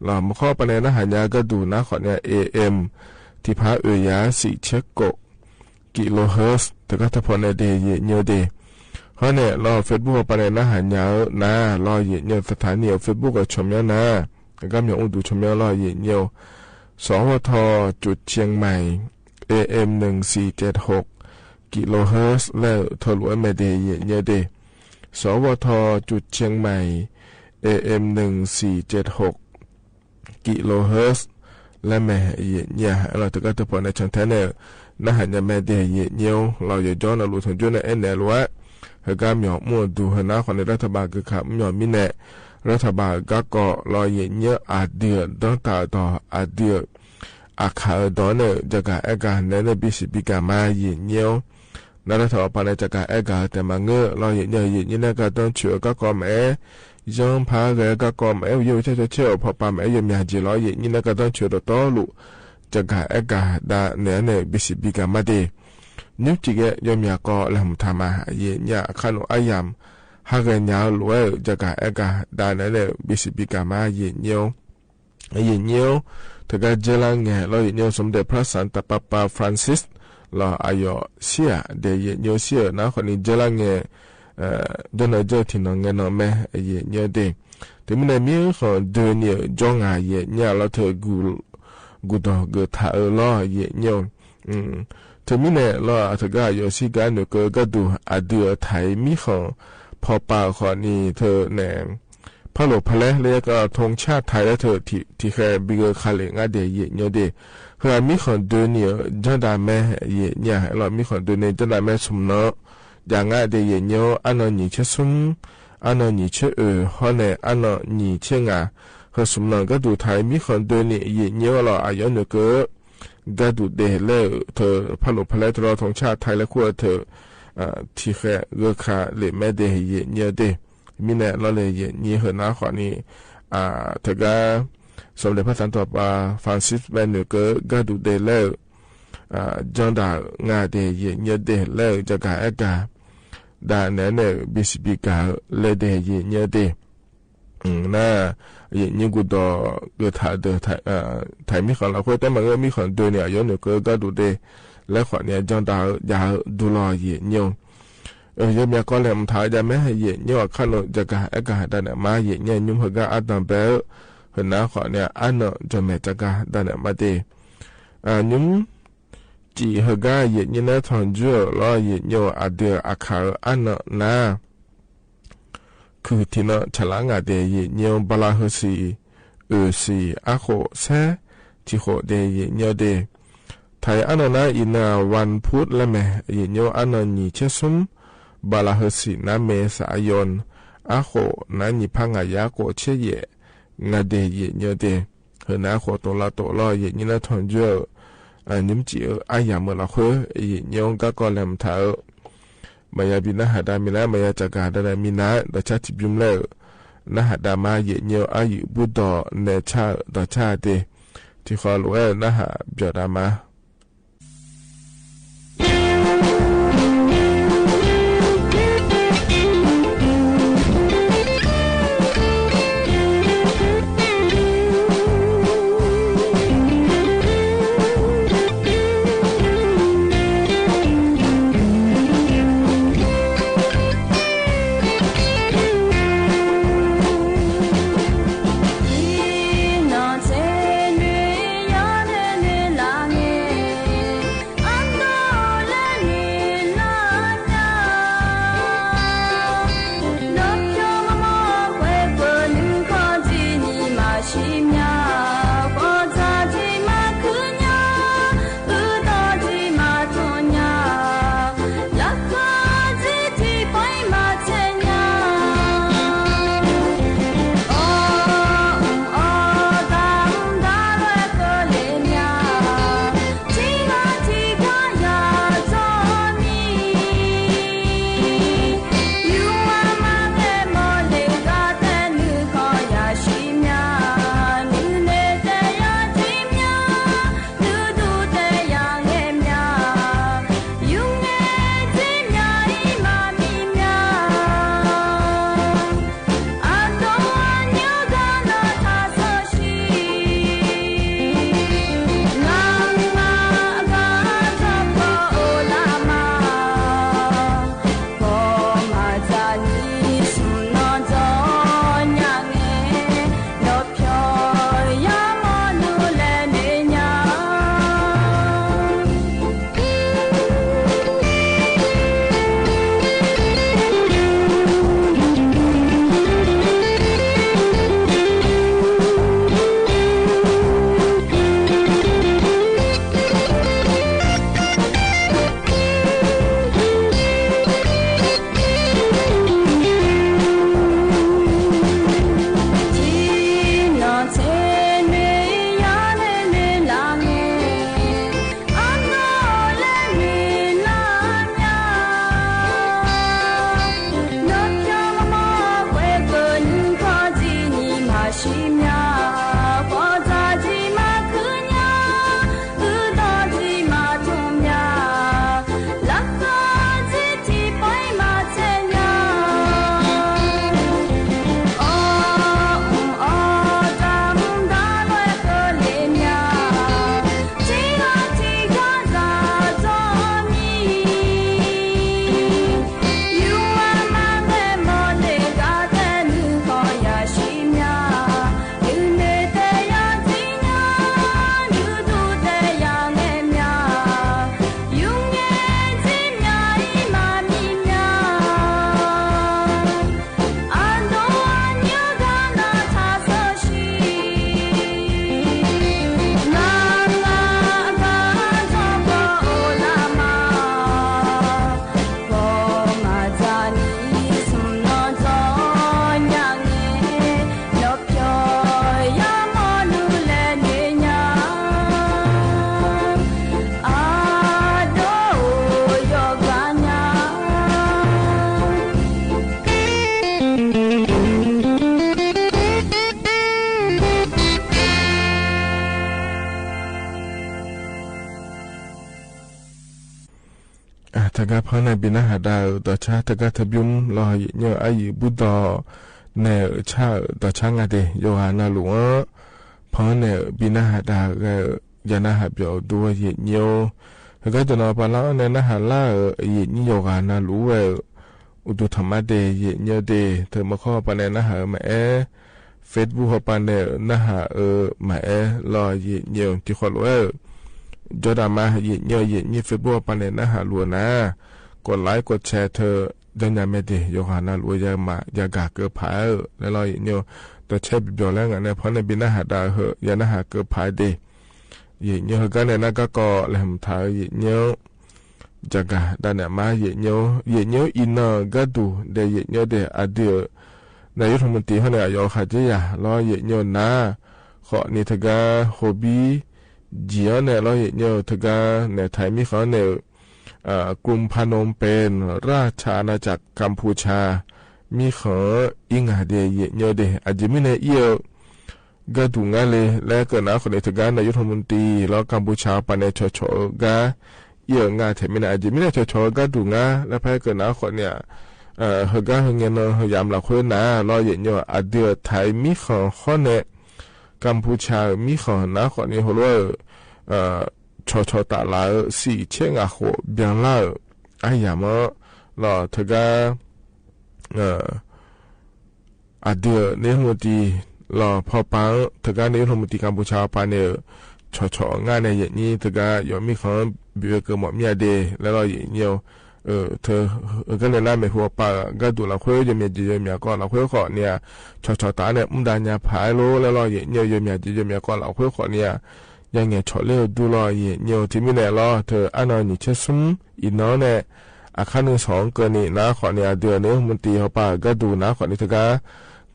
ล้อมาข้อปานนะหันยาก็ดูน้าขอเนี่ย AMที่พระเอยาสิเชกโกกิโลเฮิร์ตแต่ก็ถ้าพอในเดย์เยอะเดย์เพราะเนี่ยรอเฟซบุ๊กไปในหน้าหันยาวนะรอเยอะสถานีเฟซบุ๊กก็ชมเยอะนะก็มีองค์ดูชมเยอะรอเยอะสวทจุดเชียงใหม่ AM 1476กิโลเฮิร์ตแล้วทะลุไม่เดย์เยอะเดย์สวทจุดเชียงใหม่ AM 1476กิโลเฮิร์ตและแม่เย็นเนี่ยเราถึงก็จะพอในช่องแท้เนี่ยน่าหันจะแม่เดียเย็นเยียวเราอย่าย้อนเราลุ้นถึงจุดในเอ็นเนลวะเฮก้ามีมั่วดูหน้าคนในรัฐบาลคือขับมีมิเน่รัฐบาลก็เกาะเราเย็นเนี่ยอาเดียต้องต่ออาเดียอาขาดอนเนี่ยจะการเอกาเนี่ยบิสิบิกามาเย็นเยียวนั่นรัฐบาลจะการเอกาแต่มาเงือเราเย็นเนี่ยก็ต้องเชื่อก็กอมยังพาเรือก็กอมอยู่เชื่อพอปามยังมีจีร้อยอย่างนี้นะก็ต้องเชื่อต่อลุจะกาเอกาดาเนี่ยบิสิบิกามาเดนิ้วจีเกยังมีก็แล้วทำมาเย็นเนี่ยขันอายามหากเงาหรือจะกาเอกาดาเนี่ยบิสิบิกามาเย็นเยียวถ้าก็เจริญเงี้ยเราเย็นสมเด็จพระสันตะปาปาฟรานซิสเราอายุเสียเดียเย็นเสียนะคนนี้เจริญเงี้ยจนเจอที่น้องเงินน้องแม่เย็นเยอะเดแต่เมื่อมีคนเดินเนี่ยจ้องหาเย็นเนี่ยเราเธอกูดอกกูถ่ายล้อเย็นเยอะแต่เมื่อเนี่ยเราเธอก็อยู่สิการเนี่ยก็ดูอาเดือไทยมีคนพอป่าคนนี้เธอเนี่ยพระหลวงพระเล่เรียกธงชาติไทยและเธอที่แค่บิกคาเลงาเดียเย็นเยอะเดเพื่อมีคนเดินเนี่ยจันดาแม่เย็นเนี่ยเรามีคนเดินเนี่ยจันดาแม่สมเนาะอย่างง่ายเดียเนาะอันนั้นนี่เชื่อซุนอันนั้นนี่เชื่อฮะเนี่ยอันนั้นนี่เชื่องา和什么个都台มีคนเดินนี่เยอะละอายุเนี่ยก็ดูเดลเลยเธอพลุพลัดเราของชาติไทยและขั้วเธอที่แค่เลือกขาเลยไม่ได้เยอะเดมีเนี่ยเราเลยเยอะนะขอนี้เธอก็สมเด็จพระสันตะปาฟรานซิสแมนเนี่ยก็ดูเดลเลยจอนดางาเดเยเดเลจะกาเอกาดาเนี่ยบิสบิกาเลเดเยเดน่าเยกูดอเกิดถ่ายถ่ายมีคนเราคุยแต่มันก็มีคนเดินเนี่ยย้อนเนี่ยก็ดูเดและขอเนี่ยจอนดายาดูรอเยยังมีก็เลยมันถ่ายจะไม่ให้เยขั้นจะกาเอกาดาเนี่ยมาเยยุ่งหัวก็อัดดันเบลเห็นนะขอเนี่ยอันเนาะจะไม่จะกาดาเนี่ยมาเดยุ่งจีเฮกาเย็นนี่นะทอนจูรอเย็นโยอาเดียอาคาอันนะคือที่นั่นฉลางอาเดียเย็นโยบลาฮสีสีอาโคเซที่โคเดียเย็นโยเดไทยอันนั้นอินาวันพุธและแม่เย็นโยอันนั้นนี่เชซุมบลาฮสีน้ำเมษายนอาโคนั้นนี่พังอายาโกเชเยงาเดียเย็นโยเดเฮนาโคตัวละตัวรอเย็นนี่นะทอนจูนิมจีอายามเมื่อละคือยังก็กอลมเท้ามายาบินะหาดามินะมายาจากาดามินะดาชาติบิมเลนะหาดามาเยเนียวอายุบุดอเนชาดาชาเดที่ขอรู้นะหาเบียดามา เ ก็พอในบินาหาดาวต่อชาตะกะทบิมรอเยอะอายุบุดอในชาต่อชางาเดโยฮานาหลวงพอในบินาหาดาวก็ยานาหาเปียวด้วยเยเนียวก็จะนอปลาในนาหาล่าเยนิโยฮานาหลวงอุตุธรรมะเดเยเนียวเดเธอมาข้อปในนาหามาเฟซบุ๊กปในนาหามารอเยเนียวที่ขอรู้จอดามาเยเนียวเยนี่เฟซบุ๊กปในนาหาหลวงนะกดไลค์กดแชร์เธอดันยาเมเดโยฮานาหลวงยามายากาเกือบผายแล้วรอเยเนียวตัวเชฟบิบแล้วไงเนี่ยเพราะในบินาหาดาเหยานาหาเกือบผายเดเยเนียวกันเนี่ยนะก็แหลมท้ายเยเนียวจากาด้านเนี่ยมาเยเนียวอินเนอร์ก็ดูเดเยเนียวเดอเดียนายรัฐมนตรีเขาเนี่ยยอขาดเจียล้อเยเนียวนะขอนี่ทกาโฮบีเจียเนี่ยล้อเยเนียวทกาเนี่ยไทยมีเขาเนี่ยกรุงพนมเปญราชอาณาจักรกัมพูชามีเขาอิงหาเดเยเนียวเดอาจจะไม่เนี่ยเยอะก็ดูงานเลยและก็นะคนในทกานายรัฐมนตรีล้อกัมพูชาปนในชกาเยอะงานแถมไม่ได้อาจจะไม่ได้ชก็ดูงานและแพ้ก็นะคนเนี่ยเฮก็เฮเงินเฮยามหลักคนนะล้อเยเนียวอาเดียไทยมีเขาข้อเนี่ยกัมพูชามีเขานะคนนี้เขาว่าชตาลาสี่เช่งอาโหเบียงลาไอ้ยามรอเธอก็อาเดียเนื้อมตีรอพอปังเธอก็เนื้อมตีกัมพูชาปานเนี่ยงานในอย่างนี้เธอก็ยอมมีของเบียกหมดเมียเดแล้วรออย่างเดียวเธอก็เลยน่าไม่หัวปากก็ดูเราคุยจะมีจีมีก่อนเราคุยขอเนี่ยชตาเนี่ยมุดานยาผายโลแล้วรออย่างเดียวจะมีจีมีก่อนเราคุยขอเนี่ยยังไงชอเลี้ยวดูรอเย่เนียวที่มีแน่รอเธออันนั้นนี่เชื่อซุ่มอีน้องเนี่ยอาคารหนึ่งสองเกินนี่นะขอเนี่ยเดือนนี้มันตีเขาป่าก็ดูนะขอนี่เถอะก็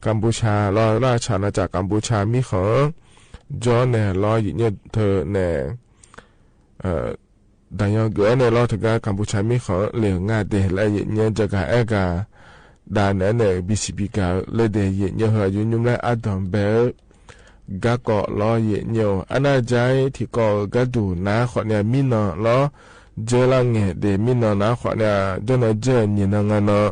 กัมพูชารอราชอาณาจักรกัมพูชามีของจอเนี่ยรออย่างเนี่ยเธอเนี่ยดังยังเกิดเนี่ยรอเถอะก็กัมพูชามีของเหลืองาเดและอย่างเนี่ยจะกะเอกาดานเนี่ยบีซีพีกาเลยเดียอย่างเนี่ยเหรอยุ่งและอัดดอมเบลก็ก็ล้อเยเนียวอันนั้นใจที่ก็ดูนะขอเนี่ยมินอล้อเจลังเงเดมินอนะขอเนี่ยจนเจนี่นังเนาะ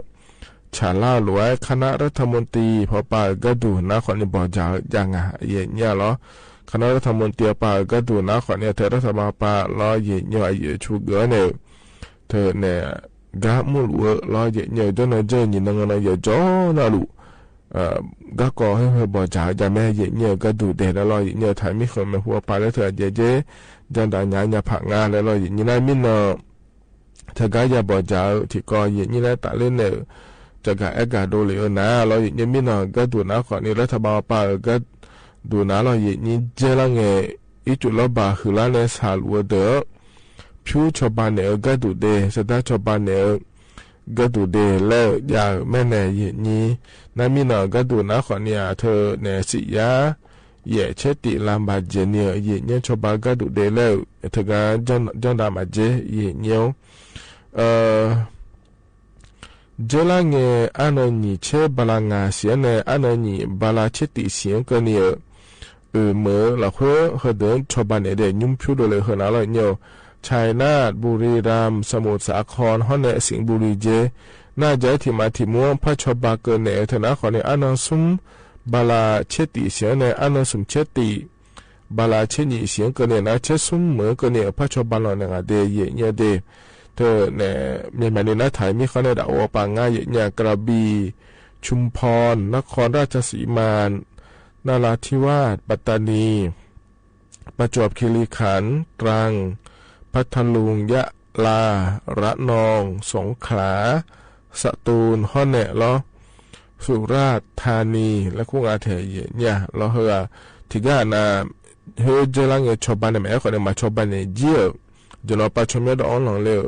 ชาลาหลวยคณะรัฐมนตรีพอป่าก็ดูนะขอเนี่ยบอกจากอย่างเยเนี่ยล้อคณะรัฐมนตรีป่าก็ดูนะขอเนี่ยเธอรัฐบาลป่าล้อเยเนี่ยไอ้ชูเกอเนี่ยเธอเนี่ยกะมุลวล้อเยเนี่ยจนเจนี่นังเนาะเยจ้อนะลูก็ก่อให้บอกจ่าจะแม่เยเนี่ยก็ดูเด็ดแล้วรอเนี่ยถ่ายไม่เคยมาหัวปลาแล้วเธอเจ๊จันดาญาญาผักงานแล้วรออย่างนี้ได้มินเนาะเธอก็อย่าบอกจ่าที่ก่อเยนี่ได้ตัดเล่นเนี่ยจะกับเอกาโดเลยนะรออย่างนี้มินเนาะก็ดูนะขอนี่รัฐบาลป่าก็ดูนะรออย่างนี้เจลังเงอีจุลบาคือละเนี่ยสาลวเดอผิวชาวบ้านเนี่ยก็ดูเดสตาชาวบ้านเนี่ยก็ดูเดแล้วอยากแม่เนี่ยอย่างนี้นั่นมีเนาะก็ดูนะขอเนี่ยเธอเนี่ยสิยาเย่เชติลำบากเจเนี่ยเย่เนี่ยชาวบ้านก็ดูเดแล้วเธอก็จนดามาเจเย่เนี่ยเจลังเงอันนี้เชบาลางาเสียเนี่ยอันนี้บาลาเชติเสียงก็เนี่ยเมื่อเราเดินชาวบ้านเนี่ยเดินยุ่งผิวเลยเหรอเราเนี่ยชัยนาทบุรีรัมย์สมุทรสาครฮอนเนสิงห์บุรีเจน่าจะที่มาที่มัวพระชบาเกินเนี่ยเถอะนะขอเนี่ยอันนั้นซุมบาลาเชติเสียงเนี่ยอันนั้นซุมเชติบาลาเชนีเสียงเกินเนี่ยนะเชซุมเหมือนกันเนี่ยพระชบาลเนี่ยเดยเนี่ยเดเธอเนี่ยมีมันในนักถ่ายมีเขาเนี่ยดาวปังง่ายเนี่ยกระบี่ชุมพรนครราชสีมานราธิวาสปัตตานีประจวบคีรีขันธ์ตรังพัทลุงยะลาระนองสงขลาสตูลฮอนเนะล้อสุราษฎร์ธานีและกุ้งอาเทยเนี่ยล้อเฮอที่ก็น่ะเฮอเจลังชาวบ้านเนี่ยคนเนี่ยมาชาวบ้านเนี่ยเจี๋ยจะล้อปัจจุบันดอนหลังเลย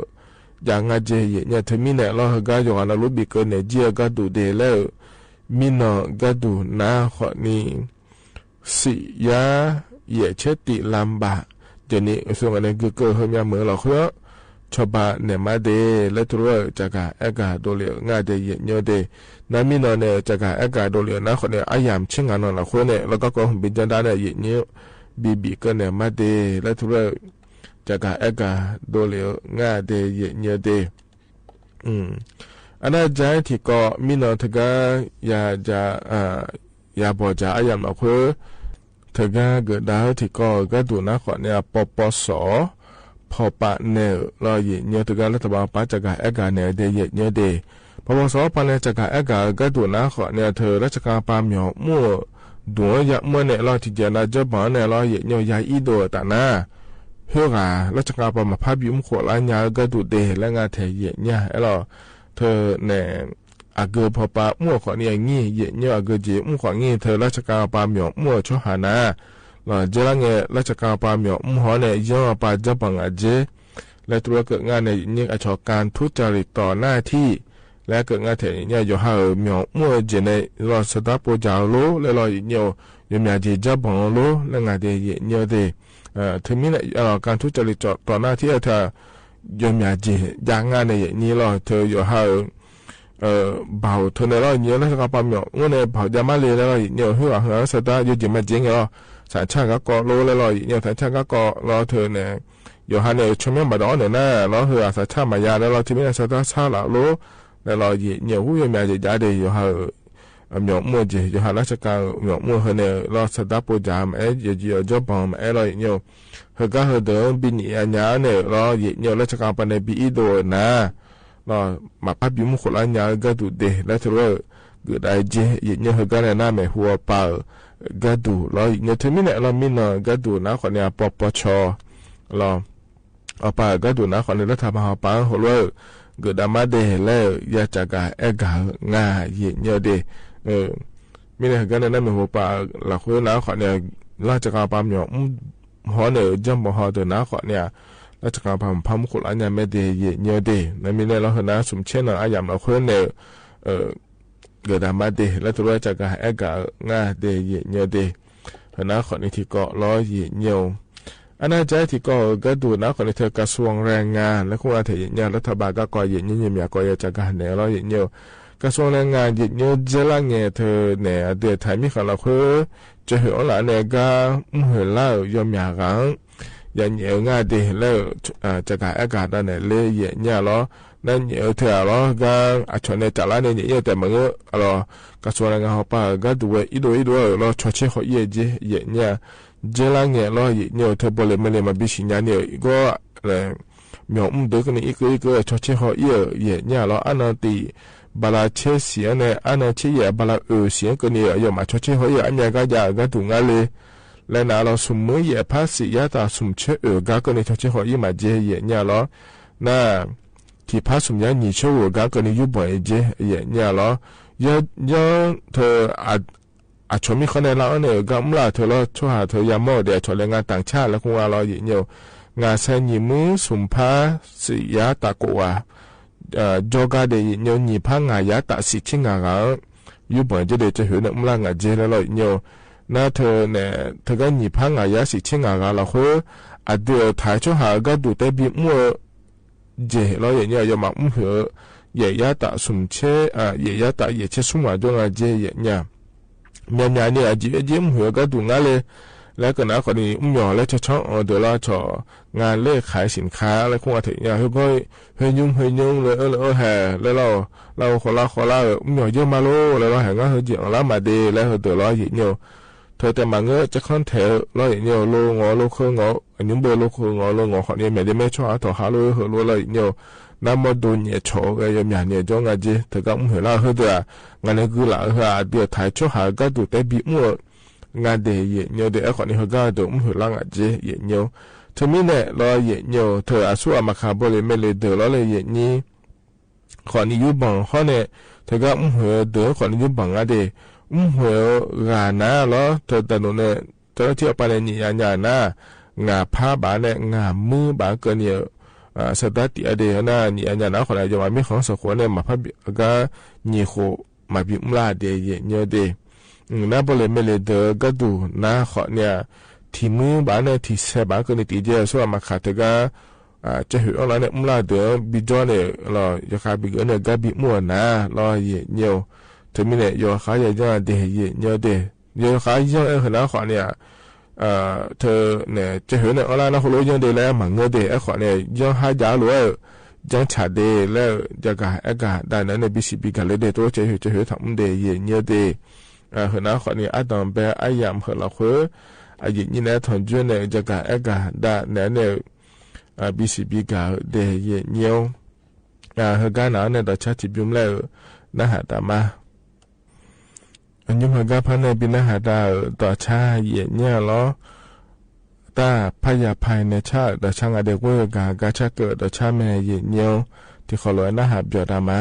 อย่างเจเนี่ยเธอมีเนี่ยล้อเฮก็อยู่กันรูปบิเกเนี่ยเจี๋ยก็ดูเดแล้วมีเนาะก็ดูนะคนนี้สิยาเย่เชติลำบากเดี๋ยวนี้ส่วนอันนี้ก็เฮมีเหมือนเราเขาชาวบ้านเนี่ยมาเดและตัวจากการเอกาโดเลียง่ายเดียเยอะเดนั่นมีนเนี่ยจากการเอกาโดเลียนะคนเนี่ยอายามเช่นกันเราคนเนี่ยแล้วก็คนบินจันดาเนี่ยเยอะบีก็เนี่ยมาเดและตัวจากการเอกาโดเลียง่ายเดียเยอะเด อันนั้นใจที่ก็มีนอทกายาจะยาบอจะอายันมาคือทกาเกิดดาวที่ก็ดูนะขอเนี่ยปปสพอปะเนอรอยิเนียทการัฐบาลป้าจะกาเอกาเนเดยเนียเดพอปสปะเนจะกาเอกาก็ดูนะขอเนี่ยเธอราชการปาหมอมั่วดัวยะเมื่อเนี่ยรอที่จะนาจะบอกเนี่ยรอยิเนียยาอีโดตานาเพื่อราชการปามาพาบิมขวดล้านยาก็ดูเดและงานเทยเนี่ยไอ้รอเธอเนี่ยอาเกอพอปามั่วขอเนี่ยงี้เยเนี่ยอาเกอเจมั่วของี้เธอราชการปาหมอมั่วชั่วหานาเจริญเงราชการปาหมอมั่วเนี่ยย่อปาจะบังอาเจและตัวเกิดงานในยิ่งอชการทุจริตต่อหน้าที่และเกิดงานเถเนี่ยอยู่ห่าหมอมั่วเจในรอสตาร์โปจาโลและรอเนี่ยอยู่มีอาเจจะบังโลและงานเดียเนี่ยเดถึงมีเนี่ยการทุจริตต่อหน้าที่เธออยู่มีอาเจยางงานในนี้รอเธออยู่ห่าเบาเธอในรอยเนี่ยแล้วก็ปั๊มเนี่ยงั้นเนี่ยเบาจะมาเลยแล้วเนี่ยหัวหัวสุดท้ายอยู่จีมาจริงเหรอสายชาติก็โลแล้วเนี่ยสายชาติก็รอเธอเนี่ยอยู่หันเนี่ยชมยังมาดอนเนี่ยนะรอหัวสายชาติมายาแล้วที่ไม่ได้สุดท้ายชาละโลแล้วเนี่ยหัวมีจะได้อยู่หัวหมอกมัวจีอยู่หันราชการหมอกมัวเนี่ยรอสุดท้ายปูจามอยู่จบบังเนี่ยหัวก็หัวเดิมบินอันยาเนี่ยรอเนี่ยราชการปันในปีอีโดนะมาพับยิ้มขลังยาก็ดูเดและถือว่าเกิดอะไรเจยิ่งเนี่ยเขาก็เนี่ยน่าไม่หัวเปล่าก็ดูแล้วเนี่ยถึงมีเนี่ยเรามีน่ะก็ดูนะคนเนี่ยปปชเราเอาไปก็ดูนะคนเนี่ยรัฐบาลเอาไปหัวเราเกิดดราม่าเดแล้วอยากจะการเอกางายิ่งเนี่ยเดมีเนี่ยก็เนี่ยน่าไม่หัวเปล่าหลักคือนะคนเนี่ยราชการปั๊มเนี่ยหัวเนี่ยจำบ่หัวเดินนะคนเนี่ยราชการพัมขุลอันยังไม่ได้เยอะดีนั่นมีเนี่ยเราเห็นนะสมเช่นเราอาอย่างเราคนเนี่ยเกิดมาดีแล้วตัวราชการเอกงาดีเยอะดีเห็นนะคนนี้ที่ก็ร้อยเยอะอันนั้นใจที่ก็ดูนะคนนี้เธอกระทรวงแรงงานและคุณอาเทียนรัฐบาลก็ก่อเยอะเนี่ยมีก่อราชการเนี่ยร้อยเยอะกระทรวงแรงงานเยอะเจริญเนี่ยเธอเนี่ยเดือดไทยมีของเราคือจะเห็นว่าเนี่ยก็เห็นแล้วยอมอย่างกันยันเหนียวง่ายดีแล้วจะกายอากาศนั่นเลยเยอะเนี่ยล้อนั่นเหนียวเถอะล้อก็ชนในจักรแล้วเนี่ยเยอะแต่เมื่อล้อกระทรวงแรงงานเขาป่ะก็ดูอีดูล้อชดเชยเขาเยอะเยอะเนี่ยเจริญเนี่ยล้อเนี่ยเธอบริเวณเลยมาบิชิญญาเนี่ยก็เลยมีอุ่นเด็กนี่อีกชดเชยเขาเยอะเนี่ยล้ออันนั้นตีบาลาเชเสียเนี่ยอันนั้นเชียบาลาเสียก็เนี่ยยอมมาชดเชยเขาเยอะอันนี้ก็อยากก็ถูกงานเลยและนาเราสมมติภาษียาตาสมเชื่อก็ในทศหอยมาเจเนี่ยล้อน่าที่ภาษียาหนีเชื่อก็ในยุบบ่อยเจเนี่ยล้อยอเธออาชมีคนในเราเนี่ยก็มั่วเธอล้อช่วยหาเธอยามอเดี๋ยวชวนแรงงานต่างชาติแล้วคงเราอย่างเนี่ยงานเส้นยิมือสมภาษียาตากว่าจอกาเดี๋ยวเนี่ยหนีพังงายาตาสิชิงงายุบบ่อยจะเดี๋ยวจะเห็นเนี่ยมั่วงานเจแล้วเนี่ย那他呢？他个你怕我也是亲我个了，或啊对，台出下个都得比我这老人家要嘛唔和爷爷打送车啊，爷爷打爷车送嘛中啊这爷爷，年年呢这唔和个都俺嘞，แล้วก็นะคนนี้หย่อแล้วจะช่องเดี๋ยวเราจะงานเลขขายสินค้าแล้วคงอาทิตย์เนี่ยเขาก็เฮยุ่งเลยแห่แล้วเราคนละหย่อเยอะมาโลแล้วเราแห่งก็เขาจีบเรามาดีแล้วเดี๋ยวเราหยิบเนี่ยเธอแต่มาเงอะจะค่อนแถวเราหยิบเนี่ยโลงอโลเคงออันนี้เบอร์โลเคงอโลงอคนนี้ไม่ได้ไม่ชอบต่อหาโลเหอโลเราหยิบเนี่ยน้ำมันโดนเนี่ยโฉกยามเนี่ยจ้องอาจีเธอก็ไม่เห็นเราเขาเดี๋ยวงานนี้คือหลังเขาเดี๋ยวถ่ายชั่วหาก็ดูแต่บีมั่วงานเดียเนียวเดี๋ยวคนนี้เขาก็ดูไม่เห็นร่างอาจีเนียวเธอไม่เนี่ยเราเนียวเธออาสู้อามาคาบริไม่เลยเดี๋ยวเราเลยนี้คนนี้ยุบบังเขาเนี่ยเธอก็ไม่เห็นเดี๋ยวคนนี้ยุบบังอะเดี๋ยวไม่เห็นงานนะแล้วเธอแต่หนูเนี่ยเธอเที่ยวไปในนี้งานนะงานผ้าบานเนี่ยงานมือบานเกินเนี่ยสตาร์ทเดียนะนี่อันนี้นะคนอาจจะมาไม่ของสักคนเนี่ยมาพับก็ยี่โคมาบิมลาเดียเนียวเดียน้าบริเวณเลยเดอก็ดูน้าขอเนี่ยที่มือบ้านเนี่ยที่เสบ้านก็ในตีเดียส่วนมาขาดก็จะเห็นอะไรเนี่ยมุ่งลาเดอบิจอเนี่ยเราจะขาบิกเนี่ยก็บิมัวนะเราเยี่ยวถึงมีเนี่ยยอขายยังเดียเยี่ยวเดียยอขายยังเห็นน้าขอเนี่ยเธอเนี่ยจะเห็นเนี่ยอะไรนะคนรู้ยังเดียแล้วมันเงยเดียขอเนี่ยยังหายาหรือ จังชาเดแล้วจะกะอากาศได้นั้นใน BCB กันเลยเดตัวจะเหทำเดเยเนียเดเหนะขอนี้อาตอมเปอายามเหละเขออายินี่นะทนจุนเนี่ยจะกะอากาศได้เนี่ยBCB กันเดเยเนียวเหกันนั้นเนี่ยต่อชาติบิมแล้วนะฮะตามาอันยุมเหกันพันในบินะฮะตาต่อชาเยเนียล้อตาพยาภัยในชาติต่อช่างอเด็กเวอร์กาชาเกิดต่อชาแม่เยเนียวที่ขอลอยนะฮะเบียดามา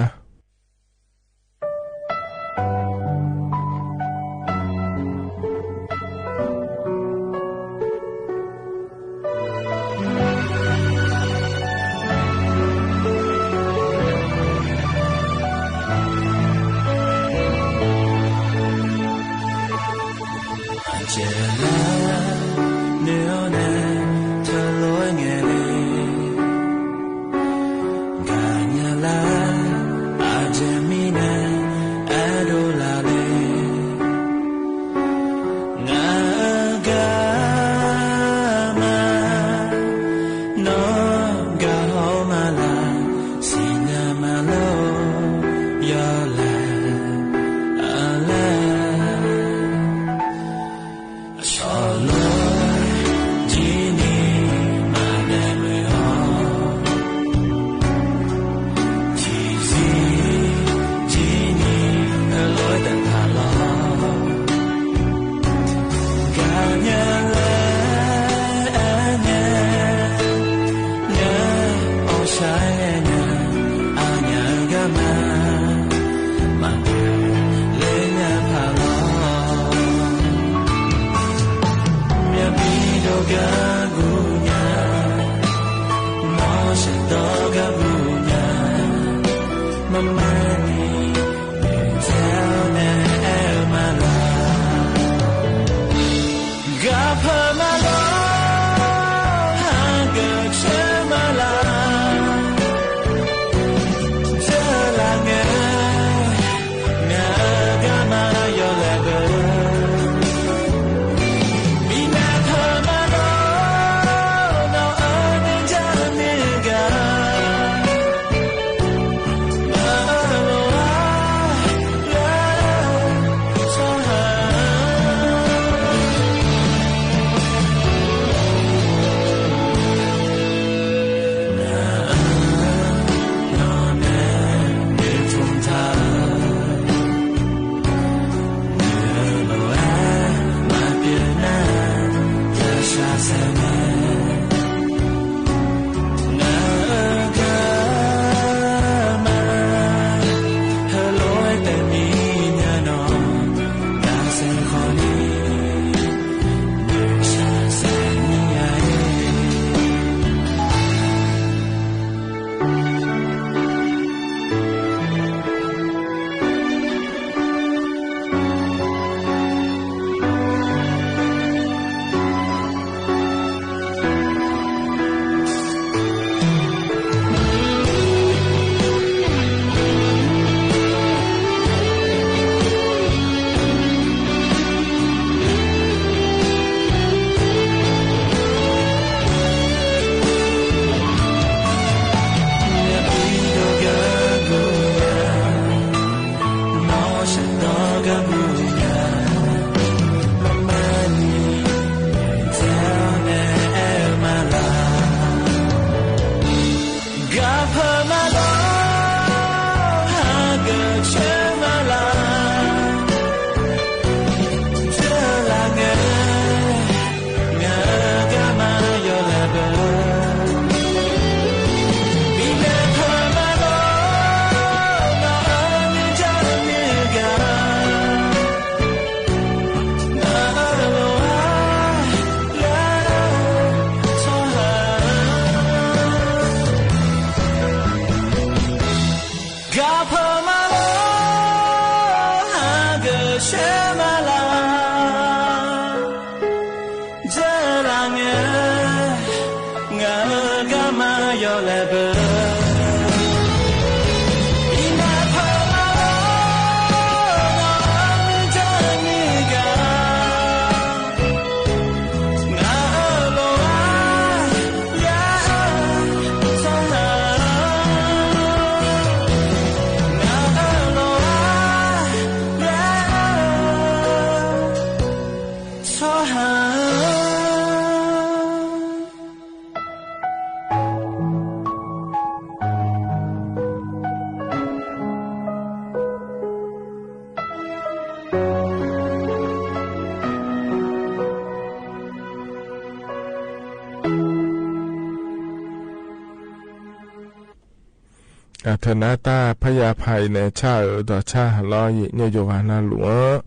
ธนาตาพยาภัยในชาดอชาลอยเนี่ยโยกานาหลวง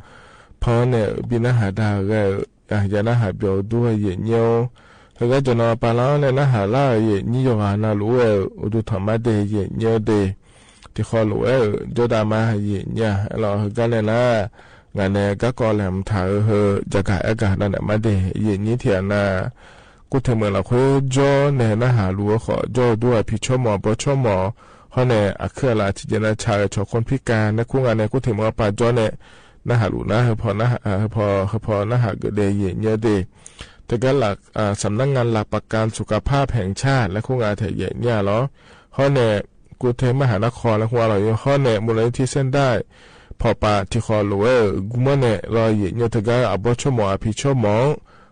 เพราะเนี่ยบินาหาดาเกยานาหาเบียวด้วยเยเนียวแล้วก็จะนอปาล้อเนี่ยนาหาล่าเยนี่โยกานาหลวงอุดุธรรมะเดเยเนียวเดที่ขอหลวงโจดามาเยเนี่ยเราก็เลยนะงานเนี่ยก็ก่อแหลมถ่ายจะกะอากาศนั่นแหละมาเดเยนี่เทียนากูเทเมื่อเราคุยจ่อเนี่ยนาหาหลวงขอจ่อด้วยพิชมอปชมอเพราะเนี่ยอักเขลาที่จะน่าชาชอบคนพิการนะคู่งานเนี่ยกูเทเมื่อป่าจ่อเนี่ยน่าหาหลูนะพอน่าพอน่าหาเกิดเดย์เยอะเดย์แต่ก็หลักสำนักงานหลักประกันสุขภาพแห่งชาติและคู่งานเถยเนี่ยเหรอเพราะเนี่ยกูเทมหานครและคู่งานเราอยู่เพราะเนี่ยมูลนิธิเส้นได้พอป่าที่คอหลวงกูเมื่อเนี่ยรอเยอะแต่ก็อับชั่วโมงพิชั่วโมง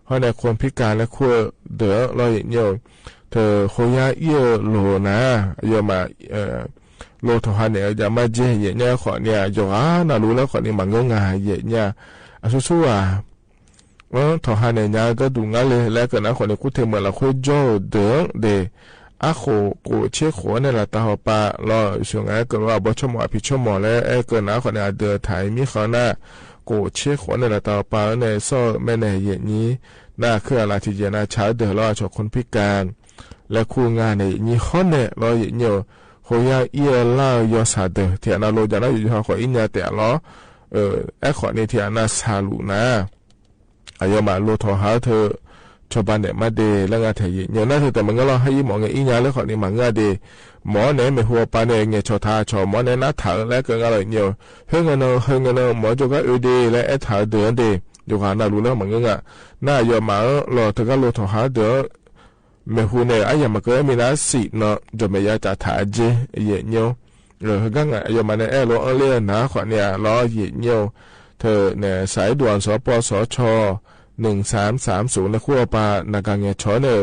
เพราะเนี่ยคนพิการและคู่เดือรอเยอะเธอโคยาเยอะโลนะเยอะมาโลทหารเนี่ยจะมาเจเยเนี่ยขอเนี่ยจงน่ารู้แล้วขอเนี่ยมันงงเยเนี่ยสู้ทหารเนี่ยก็ดูงั้นเลยแล้วก็นะขอเนี่ยกูเทเมื่อเราคุยจ่อเดือเดอาโคกูเชี่ยขวเนี่ยละตาหัวปลารอช่วงนั้นก็ว่าบ่ชั่วโมงพิชั่วโมงแล้วก็นะขอเนี่ยเดือถ่ายมีเขาหน้ากูเชี่ยขวเนี่ยละตาหัวปลาเนี่ยซ้อแม่เนี่ยเยนี้น่าคืออะไรที่จะน่าใช้เดือรอชอบคนพิการและคู่งานเนี่ยนี่ข้อเนี่ยรอเยเนี่ยโคยาเอียล่ายอสาเดเทียนาโลจานาอยู่ที่ขออินยาเตะล้อขอเนี่ยเทียนาซาลูนะอายมาโลทอหาเธอชาวบ้านเนี่ยมาเดแล้วงาเทียเนี่ยน่าเธอแต่มันก็รอให้หมอเงี้ยอินยาแล้วขอเนี่ยมันงาเดหมอเนี่ยไม่หัวปานเนี่ยเงี้ยชอทาชอหมอเนี่ยน่าถาแล้วก็อะไรเนี่ยเฮงเงินหมอจุกก็เดและถาเดือนเดอยู่หานารู้แล้วมันก็น่ายอมารอเธอก็โลทอหาเดเมื่อคุณเนี่ยไอ้ยังมาเกิดมีน่าสิเนาะจะไม่อยากจะถ่ายเจเยี่ยเนียวก็ไงยังมาเนี่ยรอเลี้ยนะขวัญเนี่ยรอเยี่ยเนียวเธอเนี่ยสายด่วนสปสช1330และคู่ปานากางเงชอเนี่ย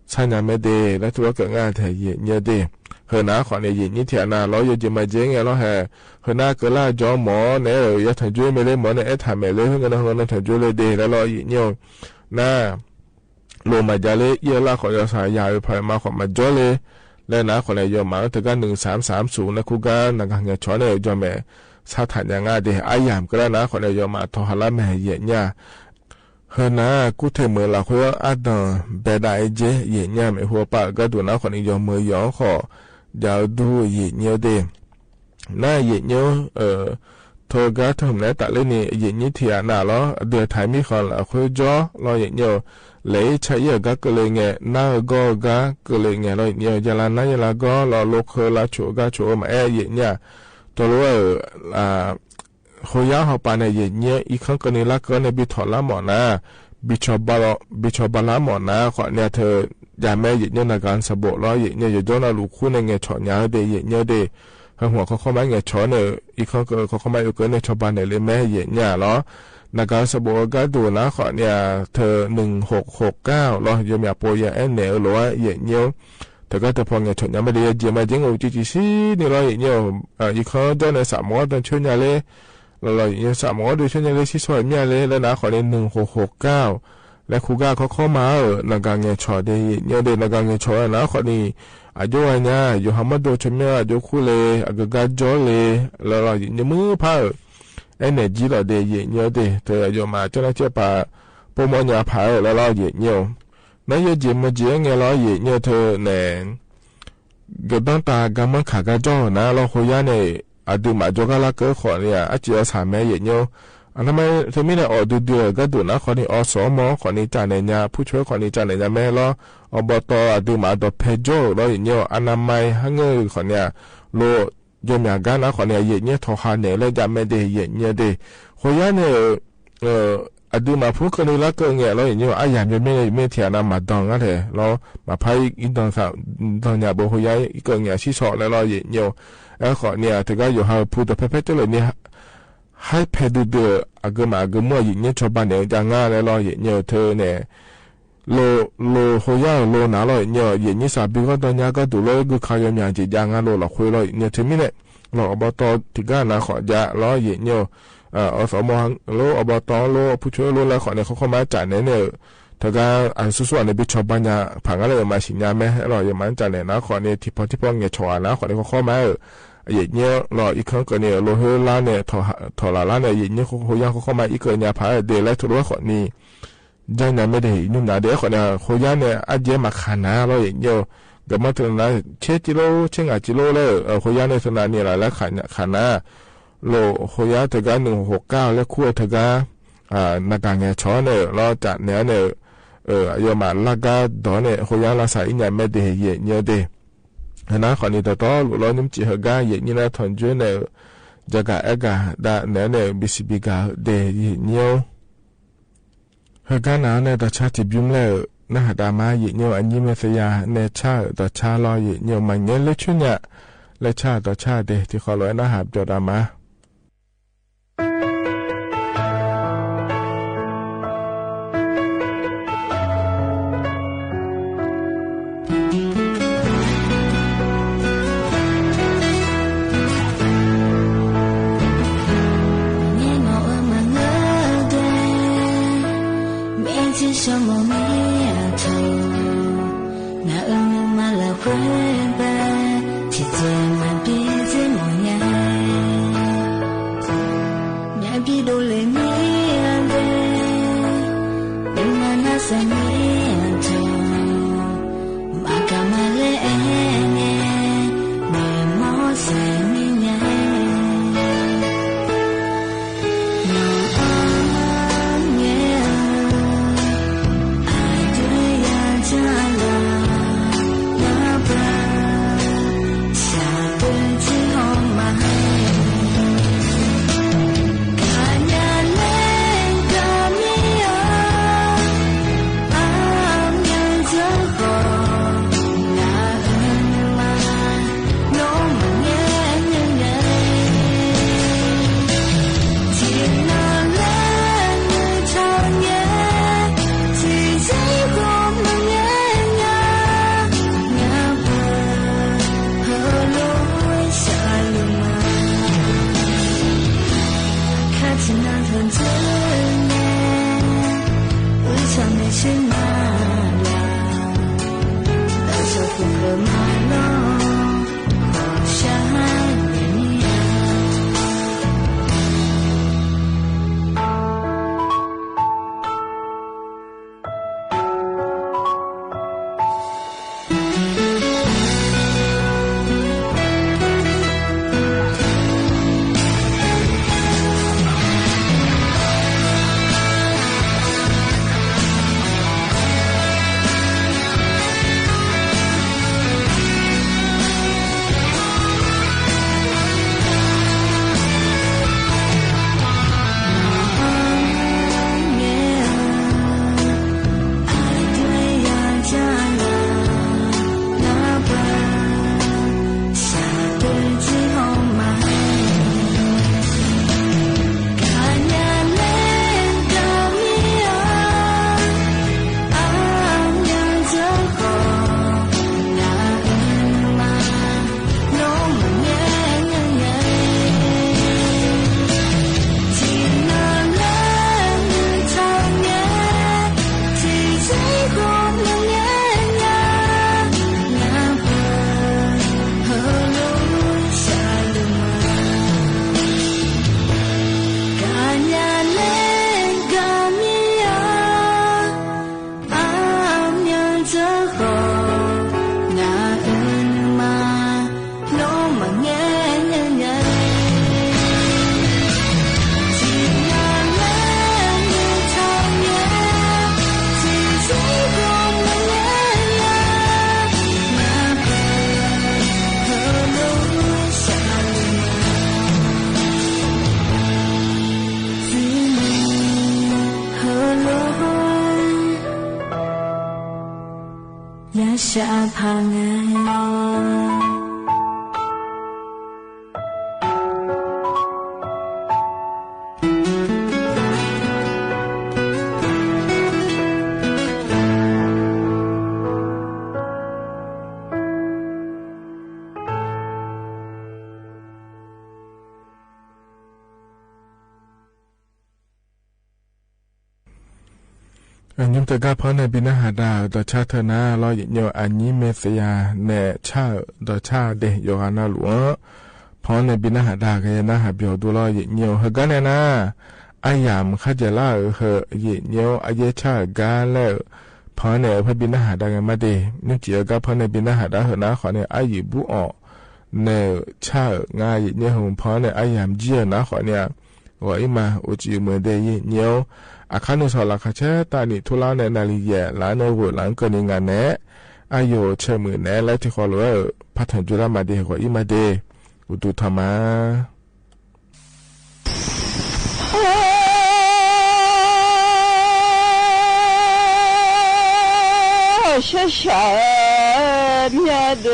ใช่ยังไม่ดีและธุรกิจงานเธอเยี่ยเนียวดีเฮนะขวัญเนี่ยเยี่ยนี่เถียนาเราอยู่จะมาเจ๊งไงเราเฮนะก็ล่าจอหมอเนี่ยอยากถ่ายจุ้ยไม่เลยหมอเนี่ยถ่ายไม่เลยเพื่อนเราถ่ายจุ้ยเลยดีแล้วรอเยี่ยเนียวน่าโลมาจาเลเยอะละขอยาสายยาไปมาขอมาจ่อเลยและนะขอเลยยอมมาถึงกัน1330นะคู่กันนักงานชอเนี่ยยอมแม่สถานยังไงเดี๋ยวไอ้ยามก็แล้วนะขอเลยยอมมาทอฮาละแม่เยี่ยเนี่ยเฮนะกูเทเมื่อเราคุยอัดเบดไอเจเยี่ยเนี่ยไม่หัวปากก็ดูนะขอเลยยอมมือยอขอยาวดูเยี่ยเนี่ยเดน่าเยี่ยเนี่ยโทรก็ทำแล้วแต่เรื่องนี้เยี่ยนี่เทียน่าล้อเดือดไทยมีคนละคุยจ่อรอเยี่ยเนี่ยเลยใช้เยอะก็เลยเงี้ยน่าก็เลยเงี้ยเราเนี่ยจะลาน่าจะลาก็เราลูกเคยลาโฉก็โฉมาเยี่ยเนี่ยตัวรู้หัวยาหัวปานเนี่ยเยี่ยเนี่ยอีกครั้งก็นี่ละก็ในบิทอลละหมอนะบิชอบาละหมอนะขอเนี่ยเธอยาแม่เยี่ยเนี่ยในการสะบกล้อเยี่ยเนี่ยอยู่จนเราลูกคู่ในเงี้ยฉอนยาเดเยี่ยเนี่ยเดหัวเขาเข้ามาเงี้ยฉอนเนี่ยอีกครั้งก็เขาเข้ามาอยู่ก็ในชาวบ้านเนี่ยเลยแม่เยี่ยเนี่ยล้อนักการสบู่ก็ดูนะขอเนี่ยเธอ1669รอยังมีอาโปยาเหนือหรือว่าเยี่ยเนียวแต่ก็แต่พอเงี้ยชนยังไม่ได้เยี่ยมาจริงโอ้จีซีนี่รอเยี่ยเนียวอีกครั้งเจ้าในสามหมอตอนช่วยยาเลยเราเยี่ยสามหมอดูช่วยยาเลยที่สวยเนี่ยเลยแล้วนะขอเนี่ย1669และครูก้าเขาเข้ามานักการเงี้ยชอได้เนี่ยเด็กนักการเงี้ยชอนะขอนี่อายุวันเนี่ยอยู่ฮัมมัดโดชเมียอายุคู่เลยอากาศจ่อเลยแล้วเราเยี่ยมือผ้าไอ้เนี่ยจีเราเดียเนียวเดเธออยู่มาจนเราเจ็บปะปุ่มอันยาผายแล้วเราเนียวนั่นยังจีมาจีเงี้ยเราเนียวเธอเนี่ยก็ต้องตากำมันขากระจ่อนะเราคุยเนี่ยอดีมาจกละเกิดขอเนี่ยอาจจะสามแม่เนียวอันทำไมเธอไม่ได้ออกดูก็ดูนะขอนี่อสมขอนี่จ่าในยาผู้ช่วยขอนี่จ่าในยาแม่เราอบตอดีมาดอเพโจเราเนียวอนามัยหังเงยขอเนี่ยโลยามกันนะขอเนี่ยเยี่ยเนี่ยทอหาเนี่ยเลยจะไม่ได้เยี่ยเนี่ยเดขอยเนี่ยอดีมาพูดกันละก็เงี้ยเราเนี่ยอาอย่างไม่เทียนมาดองกันเลยเรามาพายอินดองสาวตอนเนี่ยบอกขอยก็เงี้ยชี้สอแล้วเราเยี่ยเนี่ยขอเนี่ยถึงก็อยู่หาพูดแต่เพ่ๆจะเลยเนี่ยให้เพดเดืออากมาเมื่อยิ่งเนี่ยชาวบ้านเนี่ยจะง่ายแล้วเราเยี่ยเธอเนี่ยโลขอยโลหนาเราเนี่ยเยี่ยนี่สาบีก็ตอนนี้ก็ดูเลยก็ขายอย่างจีจางานเราคุยเราเนี่ยถึงไม่เนี่ยเราอบตที่ก้านะขอจะล้อเยี่ยอสมโลอบตโลผู้ช่วยโลแล้วขอเนี่ยเขาเข้ามาจ่ายเนี่ย他个叔叔那边上班呀，旁个来买新家咩，咯又蛮正嘞，那可能提包嘢错啊，那可能好买，也呢咯一看个呢，落去拉呢，头拉呢，也呢好样好买一个呢牌的来头罗可呢，真係ไม่ได้นู่นนะเดี๋ยวคนเนี่ยเขาย่าเนี่ยอาจจะมาขนาดเราอย่างเดียวก็มาถึงนะเช็ดกิโลเช็ดกิโลเลยเขาย่าเนี่ยสนาเนี่ยแล้วขนาดโลเขาย่าถึงกัน169แล้วคู่ถึงกันนักการเงินช้อนเนี่ยเราจัดเนี่ยยอมมาลักก็ดอนเนี่ยเขาย่าเราใส่เนี่ยไม่ได้เยอะเนี่ยเดียวนะคนนี้ต่อเรานิ่มจีเหกันเยอะเนี่ยทนจุนเนี่ยจะกะเอกะได้เนี่ยบิสิบิกาเดียเนี่ยเหตุการณ์นั้นต่อชาติบิมเล่นะดามาเยี่ยวอันยิ่งไม่เสียในชาต่อชาลอยเยี่ยวมันเงี้ยเล็กชุนเนี่ยเล็กชาต่อชาเดที่เขาลอยนะหาบจอดามา什么念头？那嘛了会吧？体检嘛比怎么样？伢比都来念的，你嘛那啥念头？嘛干嘛来呢？你莫啥念呀？ อันยุมตะกาพอในบินาหาดาดอชาเทนาลอยเยอันนี้เมสยาเนชาดอชาเดโยฮานาหลวงพอในบินาหาดากยนาหาเบียวดูลอยเยฮกันเนนาอายามขจลาเฮเยเยอเยชากาเลพอในพบินาหาดากมาเดนุจิกาพอในบินาหาดาเฮนาขอในอายิบุอเนชางายเยหงพอในอายามเจียนะขอเนี่ยว่าอิมาอุจิเมเดเยเยอาคานุสลาคาเชตานิทุลาเนนาลีเยลาเนวหลังเกนิงานเนอายุเชมือเนและที่ขอรู้พัฒนจุลามาเดกว่าอิมาเดอุตุธรรมาชะชาเมียเด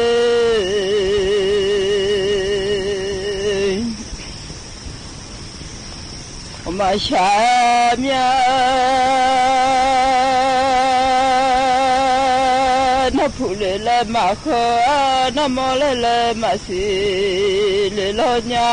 มาชาเมียนับผู้เล่มาขอนับมอเล่มาสิเล่ลอยา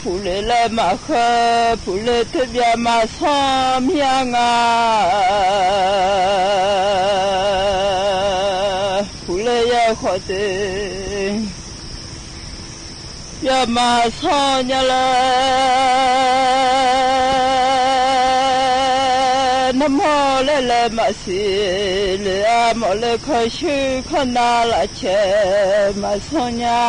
ผู้เล่มาขอผู้เล่ทบียมาสามยังผู้เล่ยาขอเตยามาสามยาลาน้ำมอเล่มาสิเล่มอเล่ขอชื่อขนาละเชมาสามยา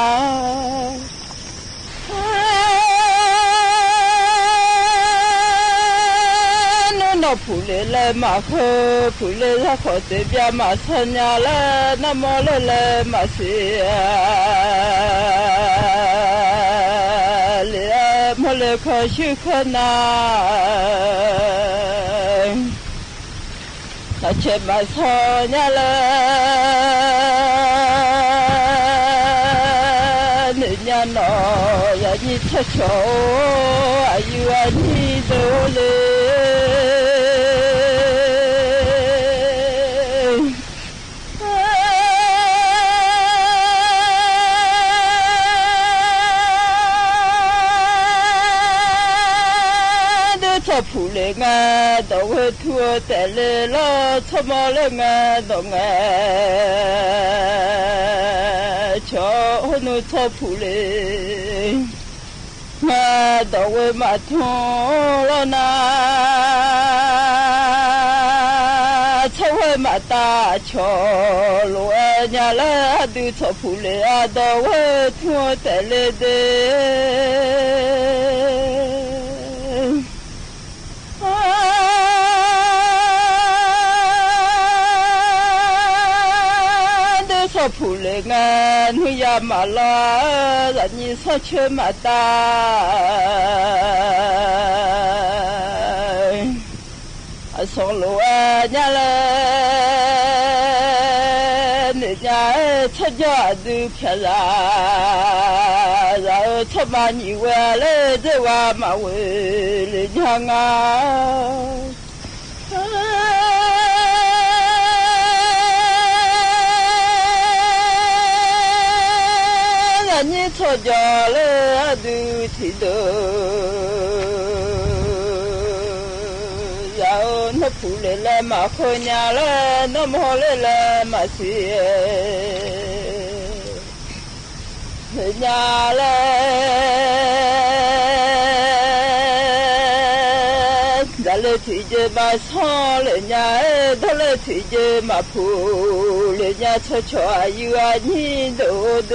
ผู้เล่มาขอผู้เล่ขอเตบียมาสัญญาละน้ำมอเล่มาเสียเล่มอเล่ขอชื่อขนาถ้าเชื่อมาสัญญาละเนี่ยนอยานิชโชอายุอันนี้โดเลผู้เล่งาดอกทั่วแต่เล่ลอชมอเล่งาดอกงาชอหนูชอบผู้เล่งาดอกมาทงลนาชอบมาตาชอลัวยาลาดูชอบผู้เล่ดอกทั่วแต่เล่เดผู้เล่งานหุยามาลาจันยิสัชมาตาสองลัวยาเลเนียชัดยอดดูเพียลาเราชอบมาหนีเวลเดว่ามาเวลยังไงนี่ทอดยาเลดูที่เดิมเราหน้าผู้เล่มาคนยาเลน้ำหัวเล่มาเสียยาเลดัลที่เจมาสอนเลยยาดัลที่เจมาพูเลยยาชัวอายุอันนี้โดเด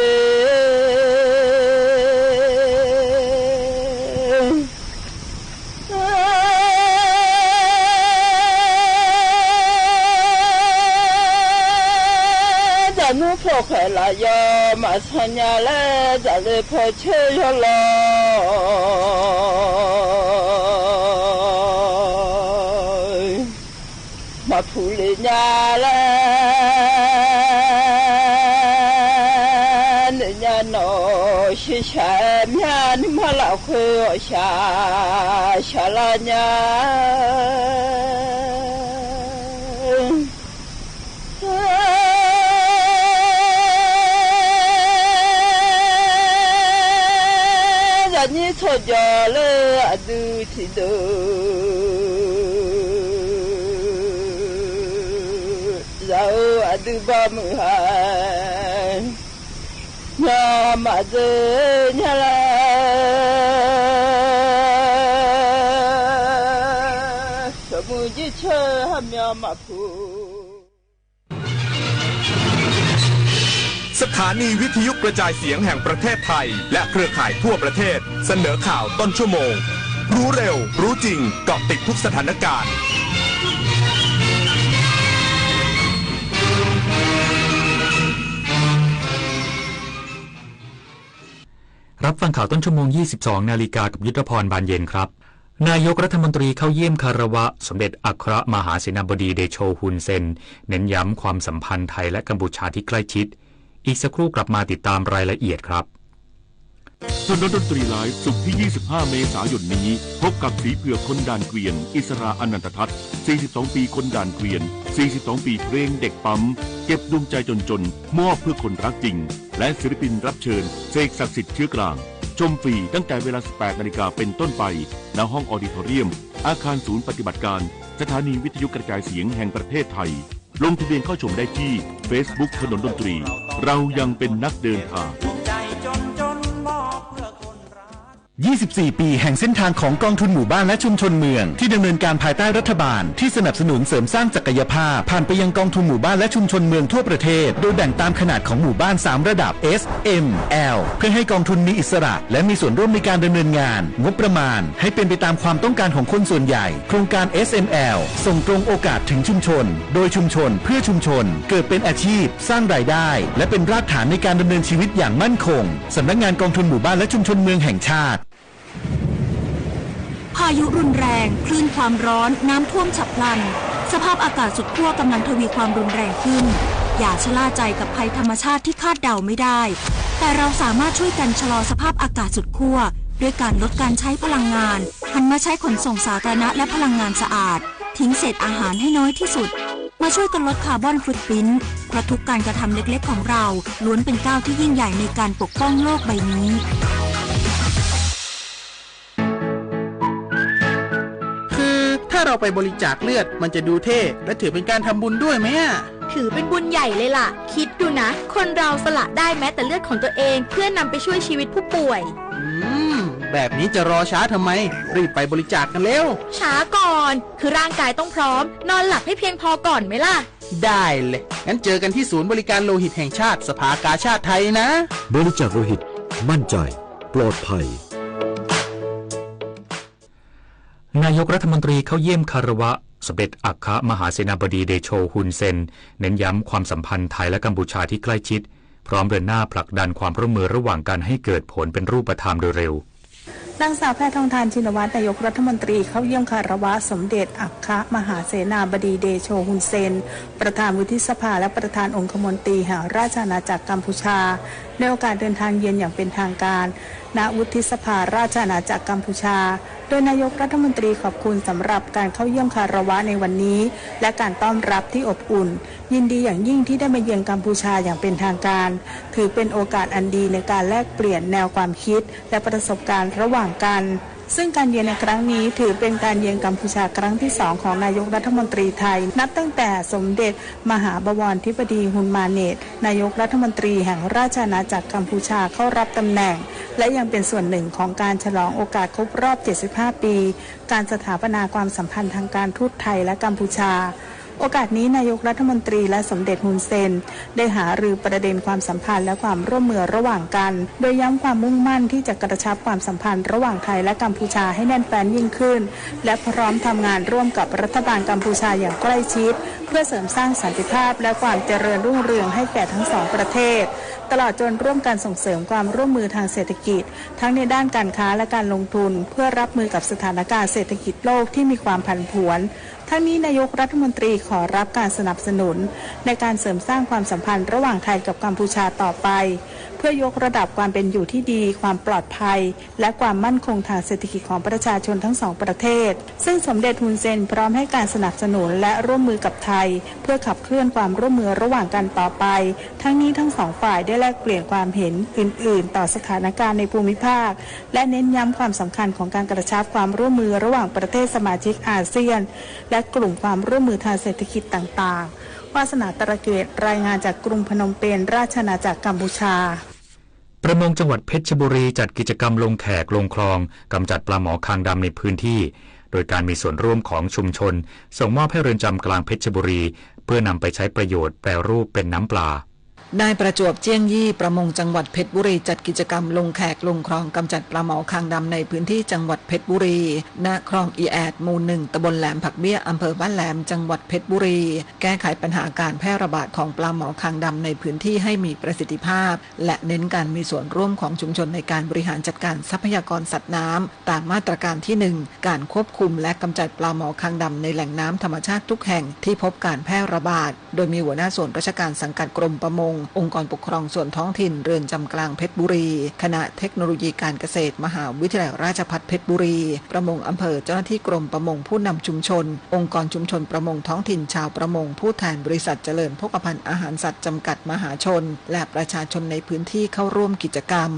นูพอแค่ลายมาสัญญาและจะเลยพอเชื่อลอยมาพูดเลยาและเนี่ยนอชิชาเมียนมาลาคุยชาลาญา le adu ti do zao adu ba mu ha nya ma ze nya la samu ji che ha mya ma phuสถานีวิทยุกระจายเสียงแห่งประเทศไทยและเครือข่ายทั่วประเทศเสนอข่าวต้นชั่วโมงรู้เร็วรู้จริงเกาะติดทุกสถานการณ์รับฟังข่าวต้นชั่วโมง 22 นาฬิกากับยุทธพรบานเย็นครับนายกรัฐมนตรีเข้าเยี่ยมคารวะสมเด็จอัครมหาเสนาบดีเดโชฮุนเซนเน้นย้ำความสัมพันธ์ไทยและกัมพูชาที่ใกล้ชิดอีกสักครู่กลับมาติดตามรายละเอียดครับถนนดนตรีไลฟ์ศุกร์ที่ 25 เมษายนนี้พบกับสีเผือกคนด่านเกวียนอิสราอนันตทัศน์42 ปีคนด่านเกวียน42 ปีเพลงเด็กปั๊มเก็บดวงใจจนมอบเพื่อคนรักจริงและศิลปินรับเชิญเสกศักดิ์สิทธิ์เชื้อกลางชมฟรีตั้งแต่เวลา 18 นาฬิกาเป็นต้นไปณห้องออดิทอเรียมอาคารศูนย์ปฏิบัติการสถานีวิทยุกระจายเสียงแห่งประเทศไทยลงทะเบียนเข้าชมได้ที่ Facebook ถนนดนตรีเรายังเป็นนักเดินทาง24 ปีแห่งเส้นทางของกองทุนหมู่บ้านและชุมชนเมืองที่ดำเนินการภายใต้รัฐบาลที่สนับสนุนเสริมสร้างศักยภาพผ่านไปยังกองทุนหมู่บ้านและชุมชนเมืองทั่วประเทศโดยแบ่งตามขนาดของหมู่บ้าน3ระดับ S M L เพื่อให้กองทุนมีอิสระและมีส่วนร่วมในการดำเนินงานงบประมาณให้เป็นไปตามความต้องการของคนส่วนใหญ่โครงการ SML ส่งตรงโอกาสถึงชุมชนโดยชุมชนเพื่อชุมชนเกิดเป็นอาชีพสร้างรายได้และเป็นรากฐานในการดำเนินชีวิตอย่างมั่นคงสำนักงานกองทุนหมู่บ้านและชุมชนเมืองแห่งชาติพายุรุนแรงคลื่นความร้อนน้ำท่วมฉับพลันสภาพอากาศสุดขั้วกำลังทวีความรุนแรงขึ้นอย่าชะล่าใจกับภัยธรรมชาติที่คาดเดาไม่ได้แต่เราสามารถช่วยกันชะลอสภาพอากาศสุดขั้วด้วยการลดการใช้พลังงานหันมาใช้ขนส่งสาธารณะและพลังงานสะอาดทิ้งเศษอาหารให้น้อยที่สุดมาช่วยกันลดคาร์บอนฟุตพริ้นท์เพราะทุกการกระทำเล็กๆของเราล้วนเป็นก้าวที่ยิ่งใหญ่ในการปกป้องโลกใบนี้ถ้าเราไปบริจาคเลือดมันจะดูเท่และถือเป็นการทำบุญด้วยไหมถือเป็นบุญใหญ่เลยล่ะคิดดูนะคนเราสละได้แม้แต่เลือดของตัวเองเพื่อนำไปช่วยชีวิตผู้ป่วยแบบนี้จะรอช้าทำไมรีบไปบริจาคกันเร็วช้าก่อนคือร่างกายต้องพร้อมนอนหลับให้เพียงพอก่อนไหมล่ะได้เลยงั้นเจอกันที่ศูนย์บริการโลหิตแห่งชาติสภากาชาติไทยนะบริจาคโลหิตมั่นใจปลอดภัยนายกรัฐมนตรีเข้าเยี่ยมคารวะสมเด็จอัครมหาเสนาบดีเดโชฮุนเซนเน้นย้ำความสัมพันธ์ไทยและกัมพูชาที่ใกล้ชิดพร้อมเดินหน้าผลักดันความร่วมมือระหว่างกันให้เกิดผลเป็นรูปธรรมโดยเร็วนางสาวแพทองธารชินวัตรนายกรัฐมนตรีเข้าเยี่ยมคารวะสมเด็จอัครมหาเสนาบดีเดโชฮุนเซนประธานวุฒิสภาและประธานองคมนตรีแห่งราชอาณาจักรกัมพูชาในโอกาสเดินทางเยือนอย่างเป็นทางการณวุฒิสภาราชอาณาจักรกัมพูชาโดยนายกรัฐมนตรีขอบคุณสำหรับการเข้าเยี่ยมคารวะในวันนี้และการต้อนรับที่อบอุ่นยินดีอย่างยิ่งที่ได้มาเยือนกัมพูชาอย่างเป็นทางการถือเป็นโอกาสอันดีในการแลกเปลี่ยนแนวความคิดและประสบการณ์ระหว่างกันซึ่งการเยือนในครั้งนี้ถือเป็นการเยือนกัมพูชาครั้งที่2ของนายกรัฐมนตรีไทยนับตั้งแต่สมเด็จมหาบวรธิบดีฮุนมาเนตนายกรัฐมนตรีแห่งราชอาณาจักรกัมพูชาเข้ารับตำแหน่งและยังเป็นส่วนหนึ่งของการฉลองโอกาสครบรอบ75ปีการสถาปนาความสัมพันธ์ทางการทูตไทยและกัมพูชาโอกาสนี้นายกรัฐมนตรีและสมเด็จฮุนเซนได้หารือประเด็นความสัมพันธ์และความร่วมมือระหว่างกันโดยย้ำความมุ่งมั่นที่จะกระชับความสัมพันธ์ระหว่างไทยและกัมพูชาให้แน่นแฟ้นยิ่งขึ้นและพร้อมทำงานร่วมกับรัฐบาลกัมพูชาอย่างใกล้ชิดเพื่อเสริมสร้างสันติภาพและความเจริญรุ่งเรืองให้แก่ทั้งสองประเทศตลอดจนร่วมกันส่งเสริมความร่วมมือทางเศรษฐกิจทั้งในด้านการค้าและการลงทุนเพื่อรับมือกับสถานการณ์เศรษฐกิจโลกที่มีความผันผวน ทั้งนี้นายกรัฐมนตรีขอรับการสนับสนุนในการเสริมสร้างความสัมพันธ์ระหว่างไทยกับกัมพูชาต่อไปเพื่อยกระดับความเป็นอยู่ที่ดีความปลอดภัยและความมั่นคงทางเศรษฐกิจของประชาชนทั้งสองประเทศซึ่งสมเด็จฮุนเซนพร้อมให้การสนับสนุนและร่วมมือกับไทยเพื่อขับเคลื่อนความร่วมมือระหว่างกันต่อไปทั้งนี้ทั้งสองฝ่ายได้แลกเปลี่ยนความเห็นอื่นๆต่อสถานการณ์ในภูมิภาคและเน้นย้ำความสำคัญของการกระชับความร่วมมือระหว่างประเทศสมาชิกอาเซียนและกลุ่มความร่วมมือทางเศรษฐกิจต่างๆวาสนาตระเกตรายงานจากกรุงพนมเปญราชอาณาจักรกัมพูชาประมงจังหวัดเพชรบุรีจัดกิจกรรมลงแขกลงคลองกำจัดปลาหมอคางดำในพื้นที่โดยการมีส่วนร่วมของชุมชนส่งมอบให้เรือนจำกลางเพชรบุรีเพื่อนำไปใช้ประโยชน์แปรรูปเป็นน้ำปลานายประจวบเจียงยี่ประมงจังหวัดเพชรบุรีจัดกิจกรรมลงแขกลงคลองกำจัดปลาหมอคางดำในพื้นที่จังหวัดเพชรบุรีณคลองอีแอดหมู่ 1 ตำบลแหลมผักเบี้ยอำเภอบ้านแหลมจังหวัดเพชรบุรีแก้ไขปัญหาการแพร่ระบาดของปลาหมอคางดำในพื้นที่ให้มีประสิทธิภาพและเน้นการมีส่วนร่วมของชุมชนในการบริหารจัดการทรัพยากรสัตว์น้ำตามมาตรการที่ 1 การควบคุมและกำจัดปลาหมอคางดำในแหล่งน้ำธรรมชาติทุกแห่งที่พบการแพร่ระบาดโดยมีหัวหน้าส่วนราชการสังกัดกรมประมงองค์กรปกครองส่วนท้องถิ่นเรือนจำกลางเพชรบุรีคณะเทคโนโลยีการเกษตรมหาวิทยาลัยราชภัฏเพชรบุรีประมงอำเภอเจ้าหน้าที่กรมประมงผู้นำชุมชนองค์กรชุมชนประมงท้องถิ่นชาวประมงผู้แทนบริษัทเจริญโภคภัณฑ์อาหารสัตว์จำกัดมหาชนและประชาชนในพื้นที่เข้าร่วมกิจกรรม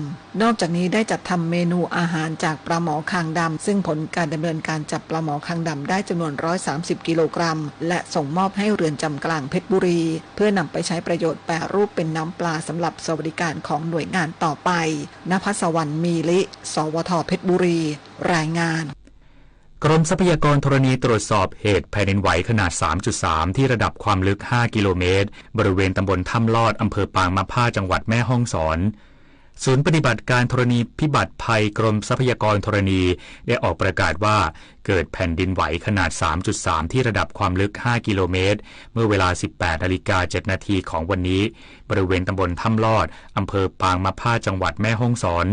นอกจากนี้ได้จัดทำเมนูอาหารจากปลาหมอคางดำซึ่งผลการดำเนินการจับปลาหมอคางดำได้จำนวน130กิโลกรัมและส่งมอบให้เรือนจำกลางเพชรบุรีเพื่อนำไปใช้ประโยชน์แปรรูปเป็นน้ำปลาสำหรับสวัสดิการของหน่วยงานต่อไปณภัสวรรณมีลิสวทเพชรบุรีรายงานกรมทรัพยากรธรณีตรวจสอบเหตุแผ่นดินไหวขนาด 3.3 ที่ระดับความลึก5กิโลเมตรบริเวณตำบลถ้ำลอดอำเภอปางมะผ้าจังหวัดแม่ฮ่องสอนศูนย์ปฏิบัติการธรณีพิบัติภัยกรมทรัพยากรธรณีได้ออกประกาศว่าเกิดแผ่นดินไหวขนาด 3.3 ที่ระดับความลึก5กิโลเมตรเมื่อเวลา 18:07 นาทีของวันนี้บริเวณตำบลถ้ำลอดอำเภอปางมะผ้าจังหวัดแม่ฮ่องสอน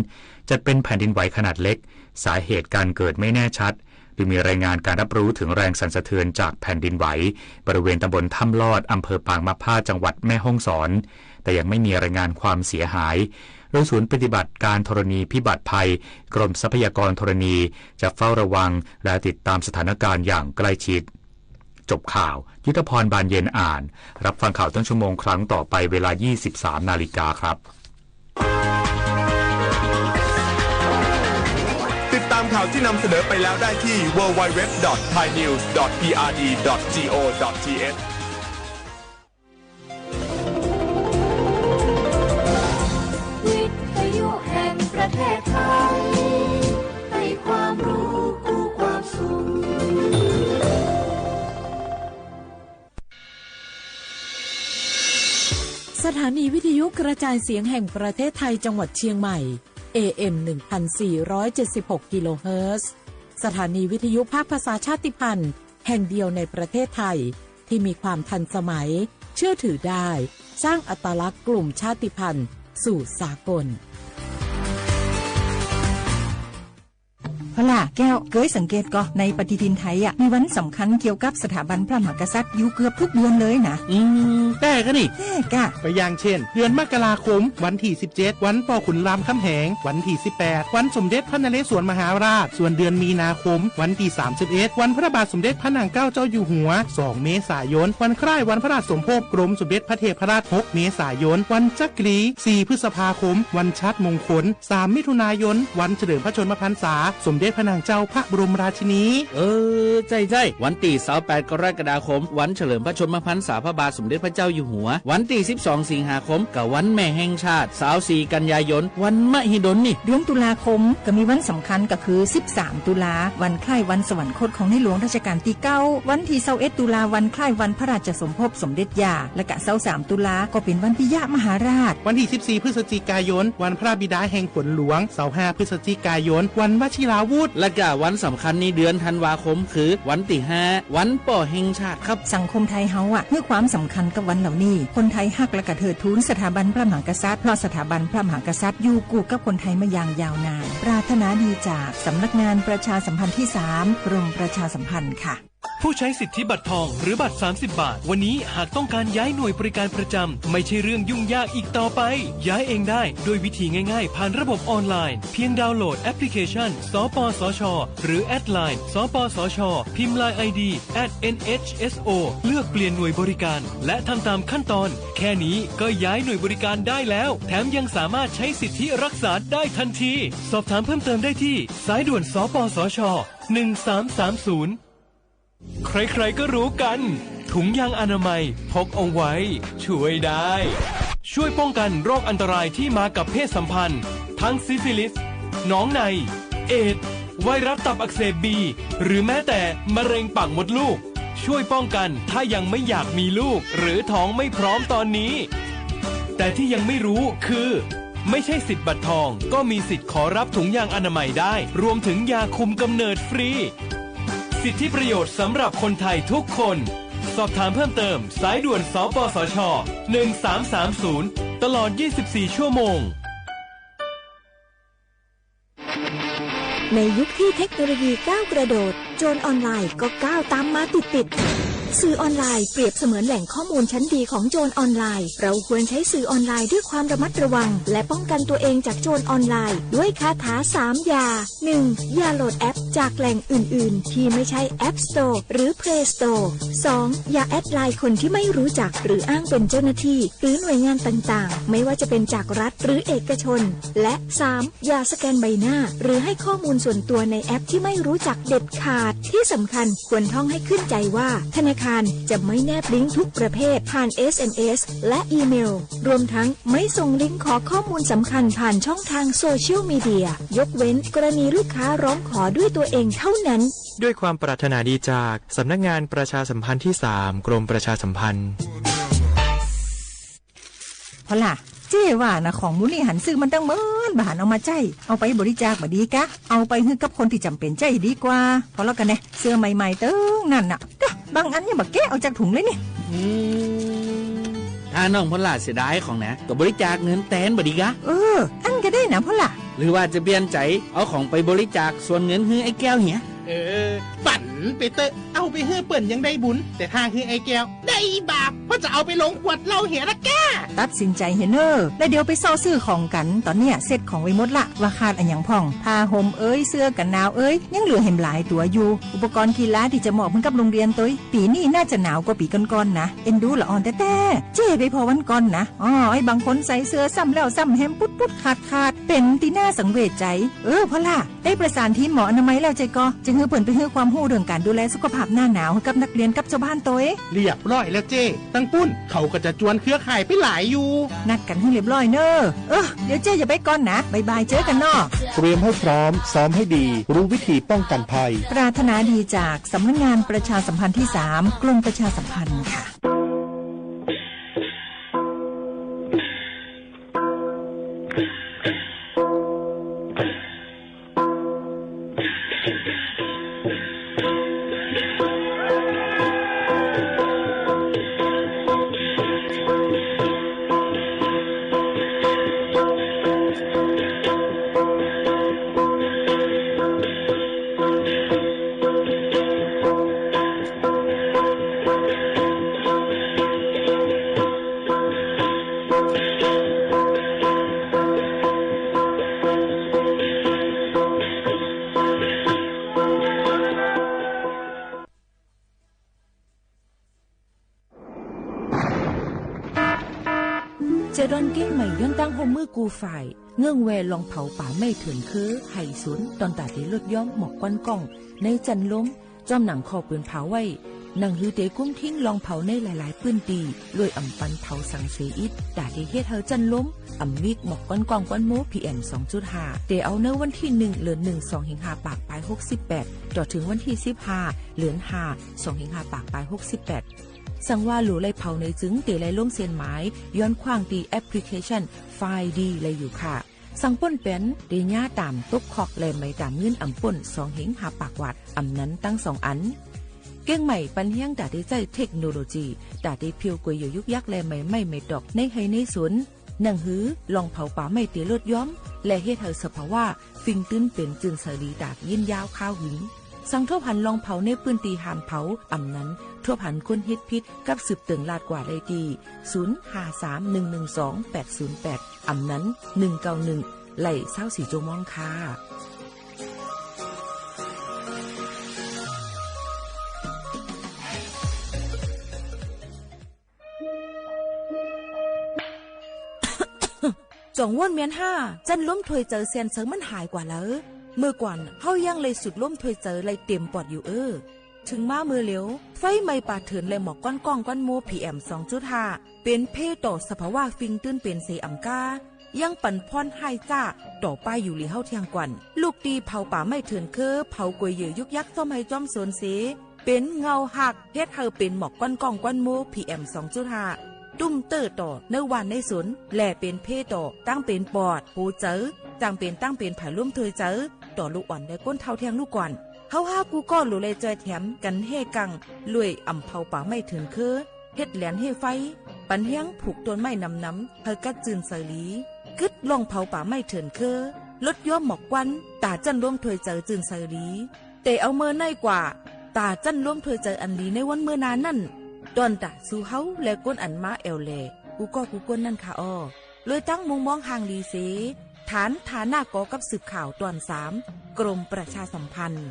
จัดเป็นแผ่นดินไหวขนาดเล็กสาเหตุการเกิดไม่แน่ชัดโดยมีรายงานการรับรู้ถึงแรงสั่นสะเทือนจากแผ่นดินไหวบริเวณตำบลถ้ำลอดอำเภอปางมะผ้าจังหวัดแม่ฮ่องสอนแต่ยังไม่มีรายงานความเสียหายโดยศูนย์ปฏิบัติการธรณีพิบัติภัยกรมทรัพยากรธรณีจะเฝ้าระวังและติดตามสถานการณ์อย่างใกล้ชิดจบข่าวยุทธพรบานเย็นอ่านรับฟังข่าวต้นชั่วโมงครั้งต่อไปเวลา 23:00 น.ครับติดตามข่าวที่นำเสนอไปแล้วได้ที่ www.thainews.prd.go.thประเทศไทยให้ความรู้คู่ความสุขสถานีวิทยุกระจายเสียงแห่งประเทศไทยจังหวัดเชียงใหม่ AM 1476 กิโลเฮิรตซ์สถานีวิทยุภาคภาษาชาติพันธุ์แห่งเดียวในประเทศไทยที่มีความทันสมัยเชื่อถือได้สร้างอัตลักษณ์กลุ่มชาติพันธุ์สู่สากลเอาล่ะแก้วเคยสังเกตก็ในปฏิทินไทยมีวันสำคัญเกี่ยวกับสถาบันพระมหากษัตริย์อยู่เกือบทุกเดือนเลยนะแต่ก็นี่แต่กะไปอย่างเช่นเดือนมกราคมวันที่17วันป่อขุนรามคำแหงวันที่18วันสมเด็จพระนเรศวรมหาราชส่วนเดือนมีนาคมวันที่31วันพระบาทสมเด็จพระนางเกล้าเจ้าอยู่หัว2เมษายนวันคล้ายวันพระราชสมภพกรมสมเด็จพระเทพราช6เมษายนวันจักรี4พฤษภาคมวันชัดมงคล3มิถุนายนวันเฉลิมพระชนมพรรษาสมเด็จพระนางเจ้าพระบรมราชินีใจวันที่28กรกฎาคมวันเฉลิมพระชนมพรรษาพระบาทสมเด็จพระเจ้าอยู่หัววันที่12สิงหาคมกับวันแม่แห่งชาติ24กันยายนวันมหิดลนี่เดือนตุลาคมก็มีวันสำคัญก็คือ13ตุลาวันคล้ายวันสวรรคตของในหลวงรัชกาลที่9วันที่21ตุลาวันคล้ายวันพระราชสมภพสมเด็จย่าและก็23ตุลาก็เป็นวันปิยมหาราชวันที่14พฤศจิกายนวันพระบิดาแห่งฝนหลวง25พฤศจิกายนวันวชิราวุธและก็วันสำคัญในเดือนธันวาคมคือวันที่5วันป่อแห่งชาติครับสังคมไทยเฮาให้ความสำคัญกับวันเหล่านี้คนไทยฮักและก็เทิดทูนสถาบันพระมหากษัตริย์เพราะสถาบันพระมหากษัตริย์อยู่คู่กับคนไทยมาอย่างยาวนานปรารถนาดีจากสำนักงานประชาสัมพันธ์ที่3กรมประชาสัมพันธ์ค่ะ ผู้ใช้สิทธิบัตรทองหรือบัตร30 บาทวันนี้หากต้องการย้ายหน่วยบริการประจำไม่ใช่เรื่องยุ่งยากอีกต่อไปย้ายเองได้โดยวิธีง่ายๆผ่านระบบออนไลน์เพียงดาวน์โหลดแอปพลิเคชันสปสช.หรือแอดไลน์สปสช.พิมพ์ LINE ID @NHSO เลือกเปลี่ยนหน่วยบริการและทำตามขั้นตอนแค่นี้ก็ย้ายหน่วยบริการได้แล้วแถมยังสามารถใช้สิทธิรักษาได้ทันทีสอบถามเพิ่มเติมได้ที่สายด่วนสปสช1330ใครๆก็รู้กันถุงยางอนามัยพกเอาไว้ช่วยได้ช่วยป้องกันโรคอันตรายที่มากับเพศสัมพันธ์ทั้งซิฟิลิสหนองในเอดส์ไวรัสตับอักเสบบีหรือแม้แต่มะเร็งปากมดลูกช่วยป้องกันถ้ายังไม่อยากมีลูกหรือท้องไม่พร้อมตอนนี้แต่ที่ยังไม่รู้คือไม่ใช่สิทธิ์บัตรทองก็มีสิทธิ์ขอรับถุงยางอนามัยได้รวมถึงยาคุมกำเนิดฟรีสิทธิประโยชน์สำหรับคนไทยทุกคนสอบถามเพิ่มเติมสายด่วนสปสช1330ตลอด24ชั่วโมงในยุคที่เทคโนโลยีก้าวกระโดดโจรออนไลน์ก็ก้าวตามมาติดสื่อออนไลน์เปรียบเสมือนแหล่งข้อมูลชั้นดีของโจรออนไลน์เราควรใช้สื่อออนไลน์ด้วยความระมัดระวังและป้องกันตัวเองจากโจรออนไลน์ด้วยคาถา3อย่า 1. อย่าโหลดแอปจากแหล่งอื่นๆที่ไม่ใช่ App Store หรือ Play Store 2. อย่าแอดไลน์คนที่ไม่รู้จักหรืออ้างเป็นเจ้าหน้าที่หรือหน่วยงานต่างๆไม่ว่าจะเป็นจากรัฐหรือเอกชนและ 3. อย่าสแกนใบหน้าหรือให้ข้อมูลส่วนตัวในแอปที่ไม่รู้จักเด็ดขาดที่สำคัญควรท่องให้ขึ้นใจว่าธนาคารจะไม่แนบลิงก์ทุกประเภทผ่าน SMS และอีเมลรวมทั้งไม่ส่งลิงก์ขอข้อมูลสำคัญผ่านช่องทางโซเชียลมีเดียยกเว้นกรณีลูกค้าร้องขอด้วยตัวเองเท่านั้นด้วยความปรารถนาดีจากสำนักงานประชาสัมพันธ์ที่3กรมประชาสัมพันธ์พอล่ะเจ้ว่านะของมูลนี่หันซื้อมันตั้งเมินบาหันเอามาใจเอาไปบริจาคบ่ดีกะเอาไปให้กับคนที่จำเป็นใจดีกว่าพอแล้วกันเนี่ยเสื้อใหม่ๆเติ้งนั่นน่ะบางอันยังบ่แกะเอาจากถุงเลยนี่ถ้าน้องพลาเสียดายของนะก็บริจาคเงินแทนบ่ดีกะอันก็ได้นะพลาหรือว่าจะเปลี่ยนใจเอาของไปบริจาคส่วนเงินให้ไอ้แก้วเหียปั่นไปเตอะเอาไปให้เปิ่นยังได้บุญแต่ถ้าคือไอ้แก้วได้บาปเพราะจะเอาไปลงขวดเหล้าเหียละแกตัดสินใจเฮเนอร์แล้วเดี๋ยวไปซ่อซื้อของกันตอนเนี้ยเซ็ตของไว้หมดละว่าขาดอันหยังพ่องผ้าห่มเสื้อกันหนาวยังเหลือเห็นหลายตัวอยู่อุปกรณ์กีฬาที่จะเหมาะเพื่อกับโรงเรียนตัวปีนี้น่าจะหนาวกว่าปีก่อนๆนะเอ็นดูละอ่อนแต่เจ้ไปพอวันก่อนนะไอ้บางคนใส่เสื้อซ้ำแล้วซ้ำแฮมปุ๊ดขาดเป็นตีหน้าสังเวชใจพ่อล่ะได้ประสานทีมหมออนามัยแล้วใจก็จึงให้เปิ่นไปให้ความรู้เรื่องการดูแลสุขภาพหน้าหนาวให้กับนักเรียนกับชาวบ้านตัวเรียบร้อยแล้วเจ้ตั้งปุ้นเขาก็จะจวนเครือข่ายไปหลายอยู่นัดกันให้เรียบร้อยเนอะเดี๋ยวเจ้อย่าไปก่อนนะบายบายเจอกันเนาะเตรียมให้พร้อมซ้อมให้ดีรู้วิธีป้องกันภัยปรารถนาดีจากสำนักงานประชาสัมพันธ์ที่3กรมประชาสัมพันธ์ค่ะเจดอนเก้งใหม่ย้อนตั้งโฮมมือกูฝ่ายเงื่องแวลองเผาป่าไม่เถื่อนคือไห่สุนตอนตาที่ลดย้อมหมอกก้อนกล้องในจันล้มจอมหนังคอปืนเผาไว้หนังฮือเตกุ้มทิ้งลองเผาในหลายๆปืนตีรวยอ่ำปันเผาสังเสอิดตาที่เฮ็ดเฮาจันล้มอ่ำวิกหมอกก้อนกล้องก้อนโม PM 2.5 เตเอาเนื้อวันที่1เดือน1 2 5ปากปลาย68ต่อถึงวันที่15เดือน5 2 5ปากปลาย68สั่งว่าหลูไล่เผาในจึงเตไล่ลงเส้นหมายย้อนขว้างตีแอปพลิเคชันไฟล์ดีเลยอยู่ค่ะสั่งป่นเป็นเดญาตามตบขอกแลไม่ตามเงินอ่ำป่น2 เหงหาปากวัดอ่ำนั้นตั้ง2อันเก้งใหม่ปันเฮียงดาได้ใจเทคโนโลยีดาได้เพียวกวยอยู่ยุกยักแลไม่ดอกในให้ในสวนหนังหือลองเผาป่าไม่เตียลดย้อมและเฮ็ดให้สภาวะฟิงตื้นเป็นจึนสลีดาดยินยาวข้าวหิง สังทั่วพันลองเผาในปืนตีหามเผาอำนั้นทั่วพันคนเฮ็ดพิษกับสืบเติงลาดกว่าเลยดี0531128808อำนั้น191ไหล่24 ชั่วโมงค่ะจ่องว่นเมียน5จันล้มถวยเจอเซียนเซิงมันหายกว่าแล้วเมื่อก่อนเฮายังเลยสุดล้มถวยเจอเลยเต็มปอดอยู่ถึงมามือเหลียวไฟไหม้ป่าเถื่อนเลยหมอกก้อนก้องก้อนโม PM 2.5 เป็นเพต่อสภาวะฟิงตื้นเป็นเสอำกายังปั่นพรให้จ้าต่อไปอยู่หลีเฮาเทียงกวันลูกตีเผาป่าไม่เถื่อนคือเผากวยเหยื่อยุกยักซ่อมให้จอมโซนเสเป็นเงาหักเฮ็ดเฮาเป็นหมอกก้อนก้องก้อนโม PM 2.5 ตุ้มเตอร์ต่อในวันในสนแหล่เป็นเพต่อตั้งเป็นปอดหูเจอจังเป็นตั้งเป็นผายลุ่มเธอเจอต่อลูกอ่อนได้ก้นเท่าเทียงลูกก่อนเฮากูก็หลุเลยจอยแถมกันเฮกังลุยอ่ำเผาป่าไม่ถึงคือเฮ็ดแหลนเฮไฟปันเฮียงผูกต้นไม้น้ำเฮากัดจืนใส่ลีกึดลงเผาป่าไม่ถึงคือลดย่อมหมอกควันตาจันร่วมถวยเจอจืนใส่ลีแต่เอาเมื่อในกว่าตาจันร่วมถวยเจออันลีในวันเมื่อนานนั่นตอนตาสู่เฮาและก้นอันมาแอวแลกูก้นนั่นค่ะอ้อเลยตั้งมุงมองห่างลีเสฐานฐานะกอกับสืบข่าวตอน3กรมประชาสัมพันธ์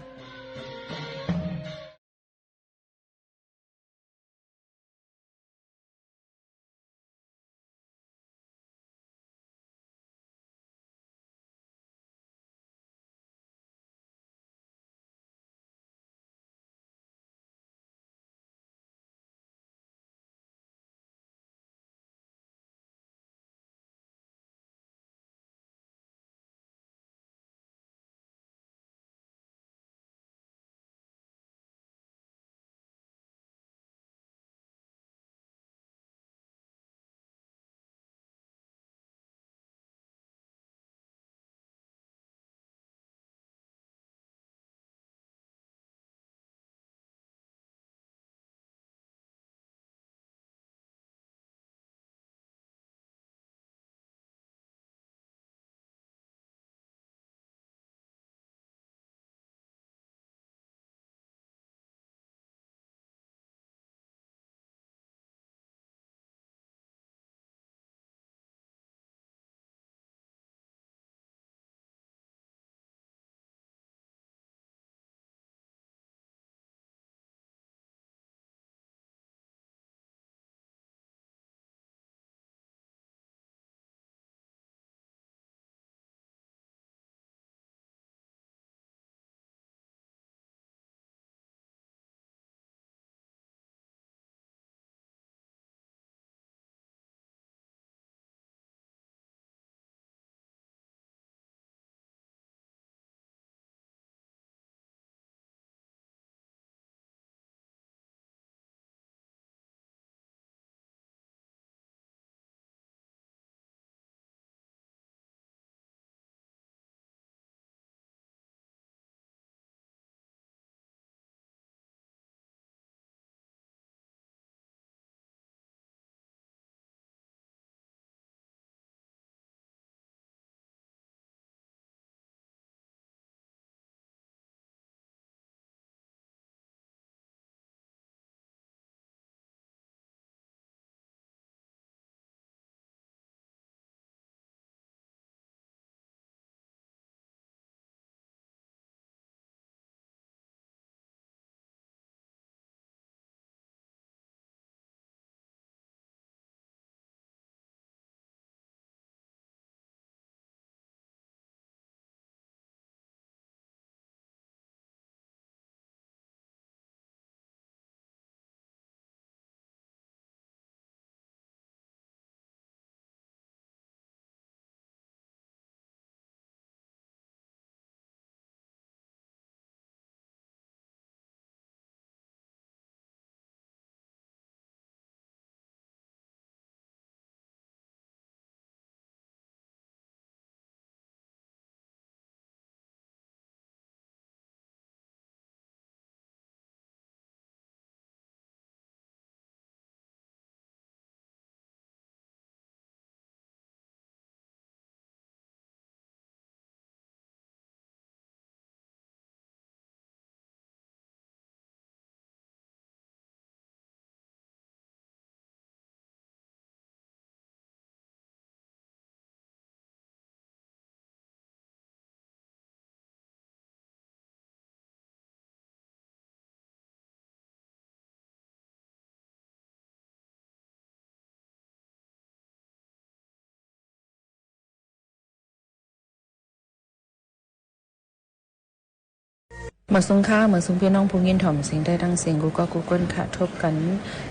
เมื่อสงค่าเมื่อสงพี่น้องผู้ยินถ่อมเสียงได้ดังเสียงกูก็กูเกิลค่ะทบกัน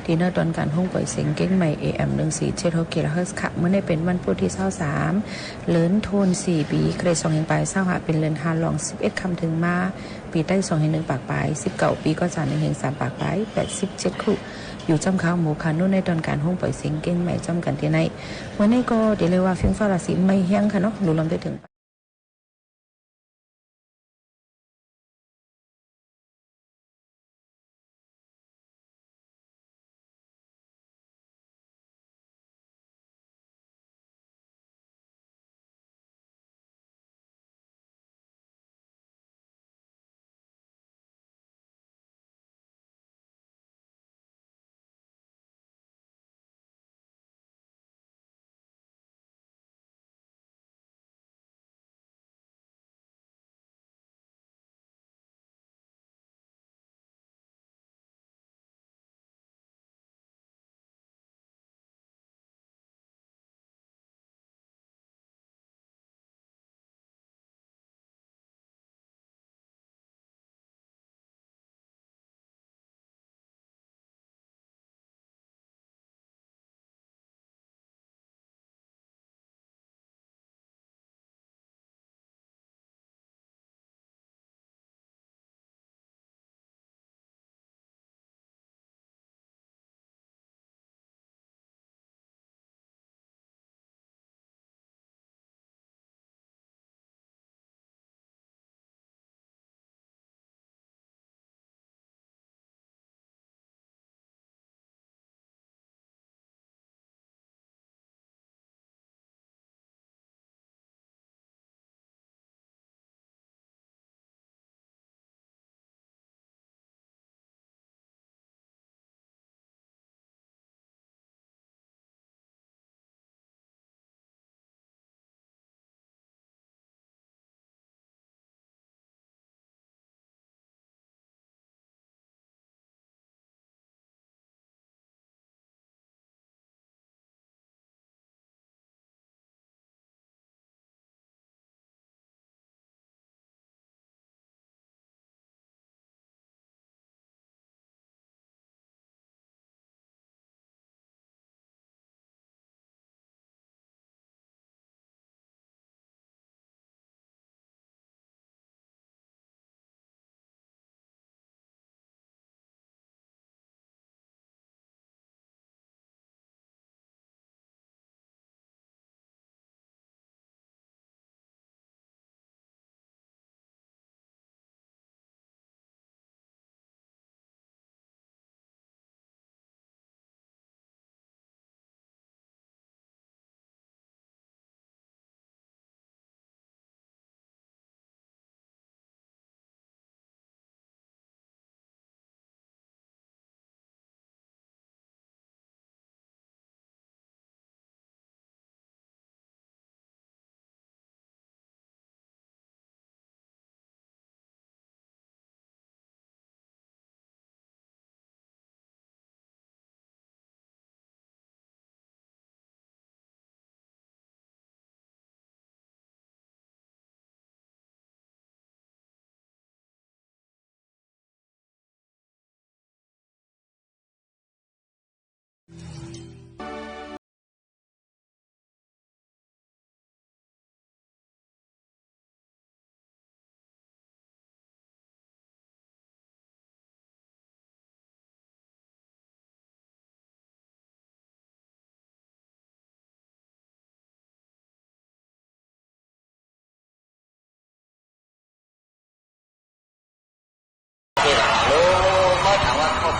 ดีเนอร์ตอนการห้องปล่อยเสียงเก้งใหม่ AM 1476 กิโลเฮิรตซ์ค่ะเมื่อได้เป็นวันพุธที่23เลินโทน4ปีเกรด2แห่งปลาย25เป็นเลิน5ลอง11คำถึงมาปีได้2แห่ง1ปากปลาย19ปีก็จาน1แห่ง3ปากปลาย87คู่อยู่จำข้าวหมูคานุ่นในตอนการห้องปล่อยเสียงเก้งใหม่จำกันที่ไหนเมื่อนี้ก็เดี๋ยวเลยว่าฟิ้งฟ้าราศีไม่แห้งค่ะเนาะดูลำได้ถึง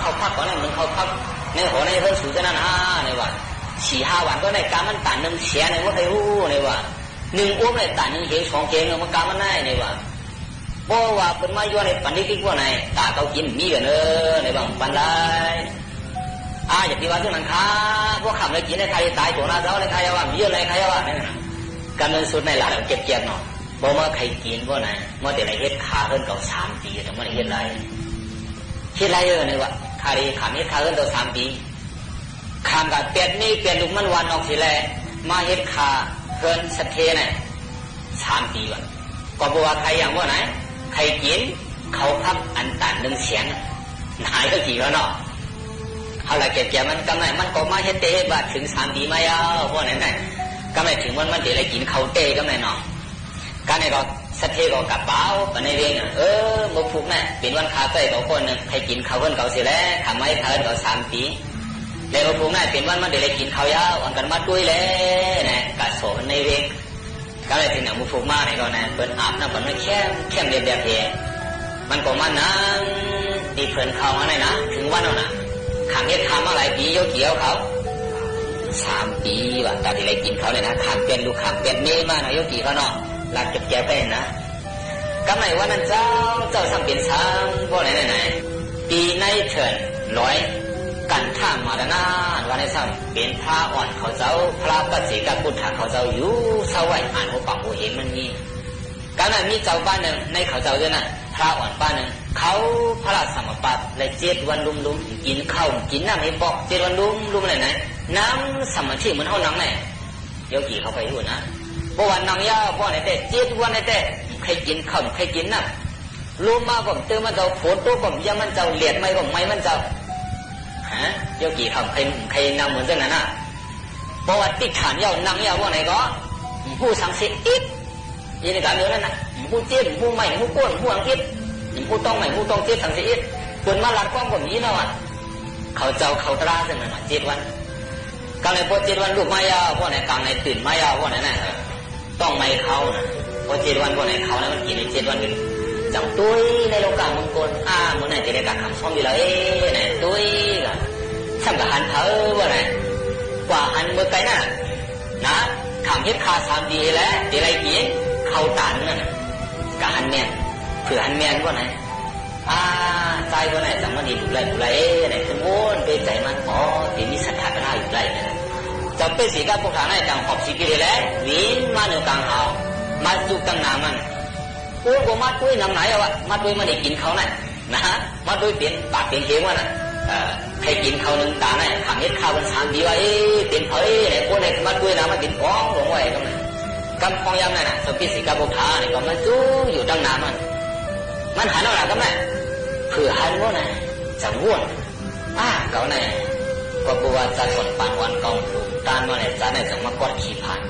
เขาพักก่อนนั้นมันเขาพักในหัวในเรื่องสูงจะนั่นในวัน4-5 วันก็ในการมันตันหนึ่งเสียในว่าใครรู้ในวัน1 อ้วมในตันหนึ่งเหง2 เกงมันการมันได้ในวันเพราะว่าเป็นมาอยู่ในปันนี้ที่พวกไหนตาเขากินมีกันในบางปันได้อย่างที่ว่าที่มันค้าพวกขับในกินในใครตายตัวหน้าเท้าในใครว่ามีอะไรใครว่าเนี่ยการเงินสุดในหลานเก็บเนาะบอกว่าใครกินพวกไหนเมื่อแต่ไรเฮ็ดขาเพิ่นเก่า3 ปีแต่เมื่อไรเฮ็ดไรในว่าคารีขามเฮ็ดขาเพิ่นเก่า3 ปีขามกับเปลี่ยนนี่เปลี่ยนลุกมันวันออกทีแรกมาเฮ็ดขาเพิ่นสัตเทเนี่ย3 ปีวันก็บอกว่าใครอย่างว่าไหนใครกิน เขาพับอันตัน1เสียงหายก็กี่แล้วเนาะเขาละเก็บมันก็ไม่มันก็มาเฮ็ดเตะบาดถึง3ปีมาแล้วพวกนั้นน่ะก็ไม่ถึงมันสิได้กินข้าวเตะก็ไม่เนาะก็ในก็สะเทก็กระเป๋าปานในเรื่องบ่ผูกแม่เป็นวันคาเต้ก็คนนึงให้กินข้าวเพิ่นเก่าสิแล้วทำไมเพิ่นก็3ปีแล้วบ่ผูกแม่เป็นวันมันได้กินข้าวยาวอันกันมาด้วยแล้วนะกะโสในเรื่องก็เลยถึงบ่ผูกมาในก็นะเพิ่นอาบน้ำเพิ่นเข้มเรียบแบบเพมันก็มานั่งตีเพิ่นเข้ามาได้นะถึงวันนั้นน่ะขังเฮ็ดทำมาหลายปีโยเกี่ยวเขา3ปีว่าตาที่ได้กินเขาเลยนะขังเป็นลูกขังเป็นเมมาเนาะโยกี่เขาเนาะหลักจุดแก่ไปนะก็ไม่ว่านั้นเจ้าทำเป็นช้างพวกไหนปีในเถิน100กันท่ามาดานาวันในซ้ำเป็นพระอ่อนเขาเจ้าพระปัจเจกพุทธเขาเจ้าอยู่เศร้าไหวอ่านหัวปากหัวเห็นมันนี่ก็นั้นมีเจ้าบ้านหนึ่งในเขาเจ้าด้วยนะพระอ่อนบ้านหนึ่งเขาพระราชสมบัติเลย7 วันลุมกินข้าวกินน้ำให้บอก7 วันลุมอะไรนะน้ำสมาธิเหมือนเขานังไงโยกี่เขาไปอยู่นะเพราะวันนังยาเพราะไหนแต่7 วันไหนแต่ใครกินข้าวใครกินน้ำรู้มาผมเติมมันเจ้าฝนตัวผมยังมันเจ้าเลียดไม่ผมไม่มันเจ้าฮะโยกี่เขาใครนำเหมือนเจ้านั้นน่ะเพราะว่าติดฐานยาวนังยาเพราะไหนก็ผู้สังเสอิดยินดีการเดียวนั่นนะผู้เจี๊ยบผู้ใหม่ผู้ก้นผู้อังกฤษผู้ต้องใหม่ผู้ต้องเจี๊ยบสังเสอิดคนมาลัดความผมนี้แล้วอ่ะเขาเจ้าเขาตราเสนอ7 วันก็เลยพอ7 วันลูกมายาเพราะไหนกลางในตื่นมายาเพราะไหนน่ะต้องไม่เขานะพอ7 วันเพราะไหนเขานะมันกินใน7 วันกันจังตุ้ยในโลกามังกรเมื่อไหร่จะได้การคำซ้อมอยู่แล้วไหนตุ้ยกันช่างกับหันว่าไหนกว่าหันเมื่อไกลน่ะนะขำเฮ็ดคา3 ปีแล้วจะได้กินเข้าตันนั่นกับหันแมนเผื่อหันแมนว่าไหนใจว่าไหนจังมันดีอยู่ไรไหนคือโง่ไปใจมันตีมีศรัทธาก็น่าอยู่ไรนะจะเป็นสีกับพวกทางไหนจังขอบสีกิเลสแล้ววิ่งมาเหนือกลางหาวมาจุกตั้งนามันกูก็มาด้วยนำไหนวะมาด้วยมันได้กินเขาไหนนะฮะมาด้วยเปลี่ยนปากเปลี่ยนเกมวะน่ะใครกินเขา1 ตาไหนขังเฮ็ดข้าวเป็น3 ปีว่าเปลี่ยนเผยไหนพวกไหนมาด้วยนะมากินฟ้องหลงไว้ก็ไหนกำพองยังไงน่ะจะเป็นสีกับพวกทางนี่ก็มาจู้อยู่ตั้งนามันหันเอาหลักก็ไหนเผื่อหันว่าไหนจังว่นเขาไหนก็บัวจะสนปานวันกองถูกตานมาไหนจะไหนจังมากอดขี่ผ่าน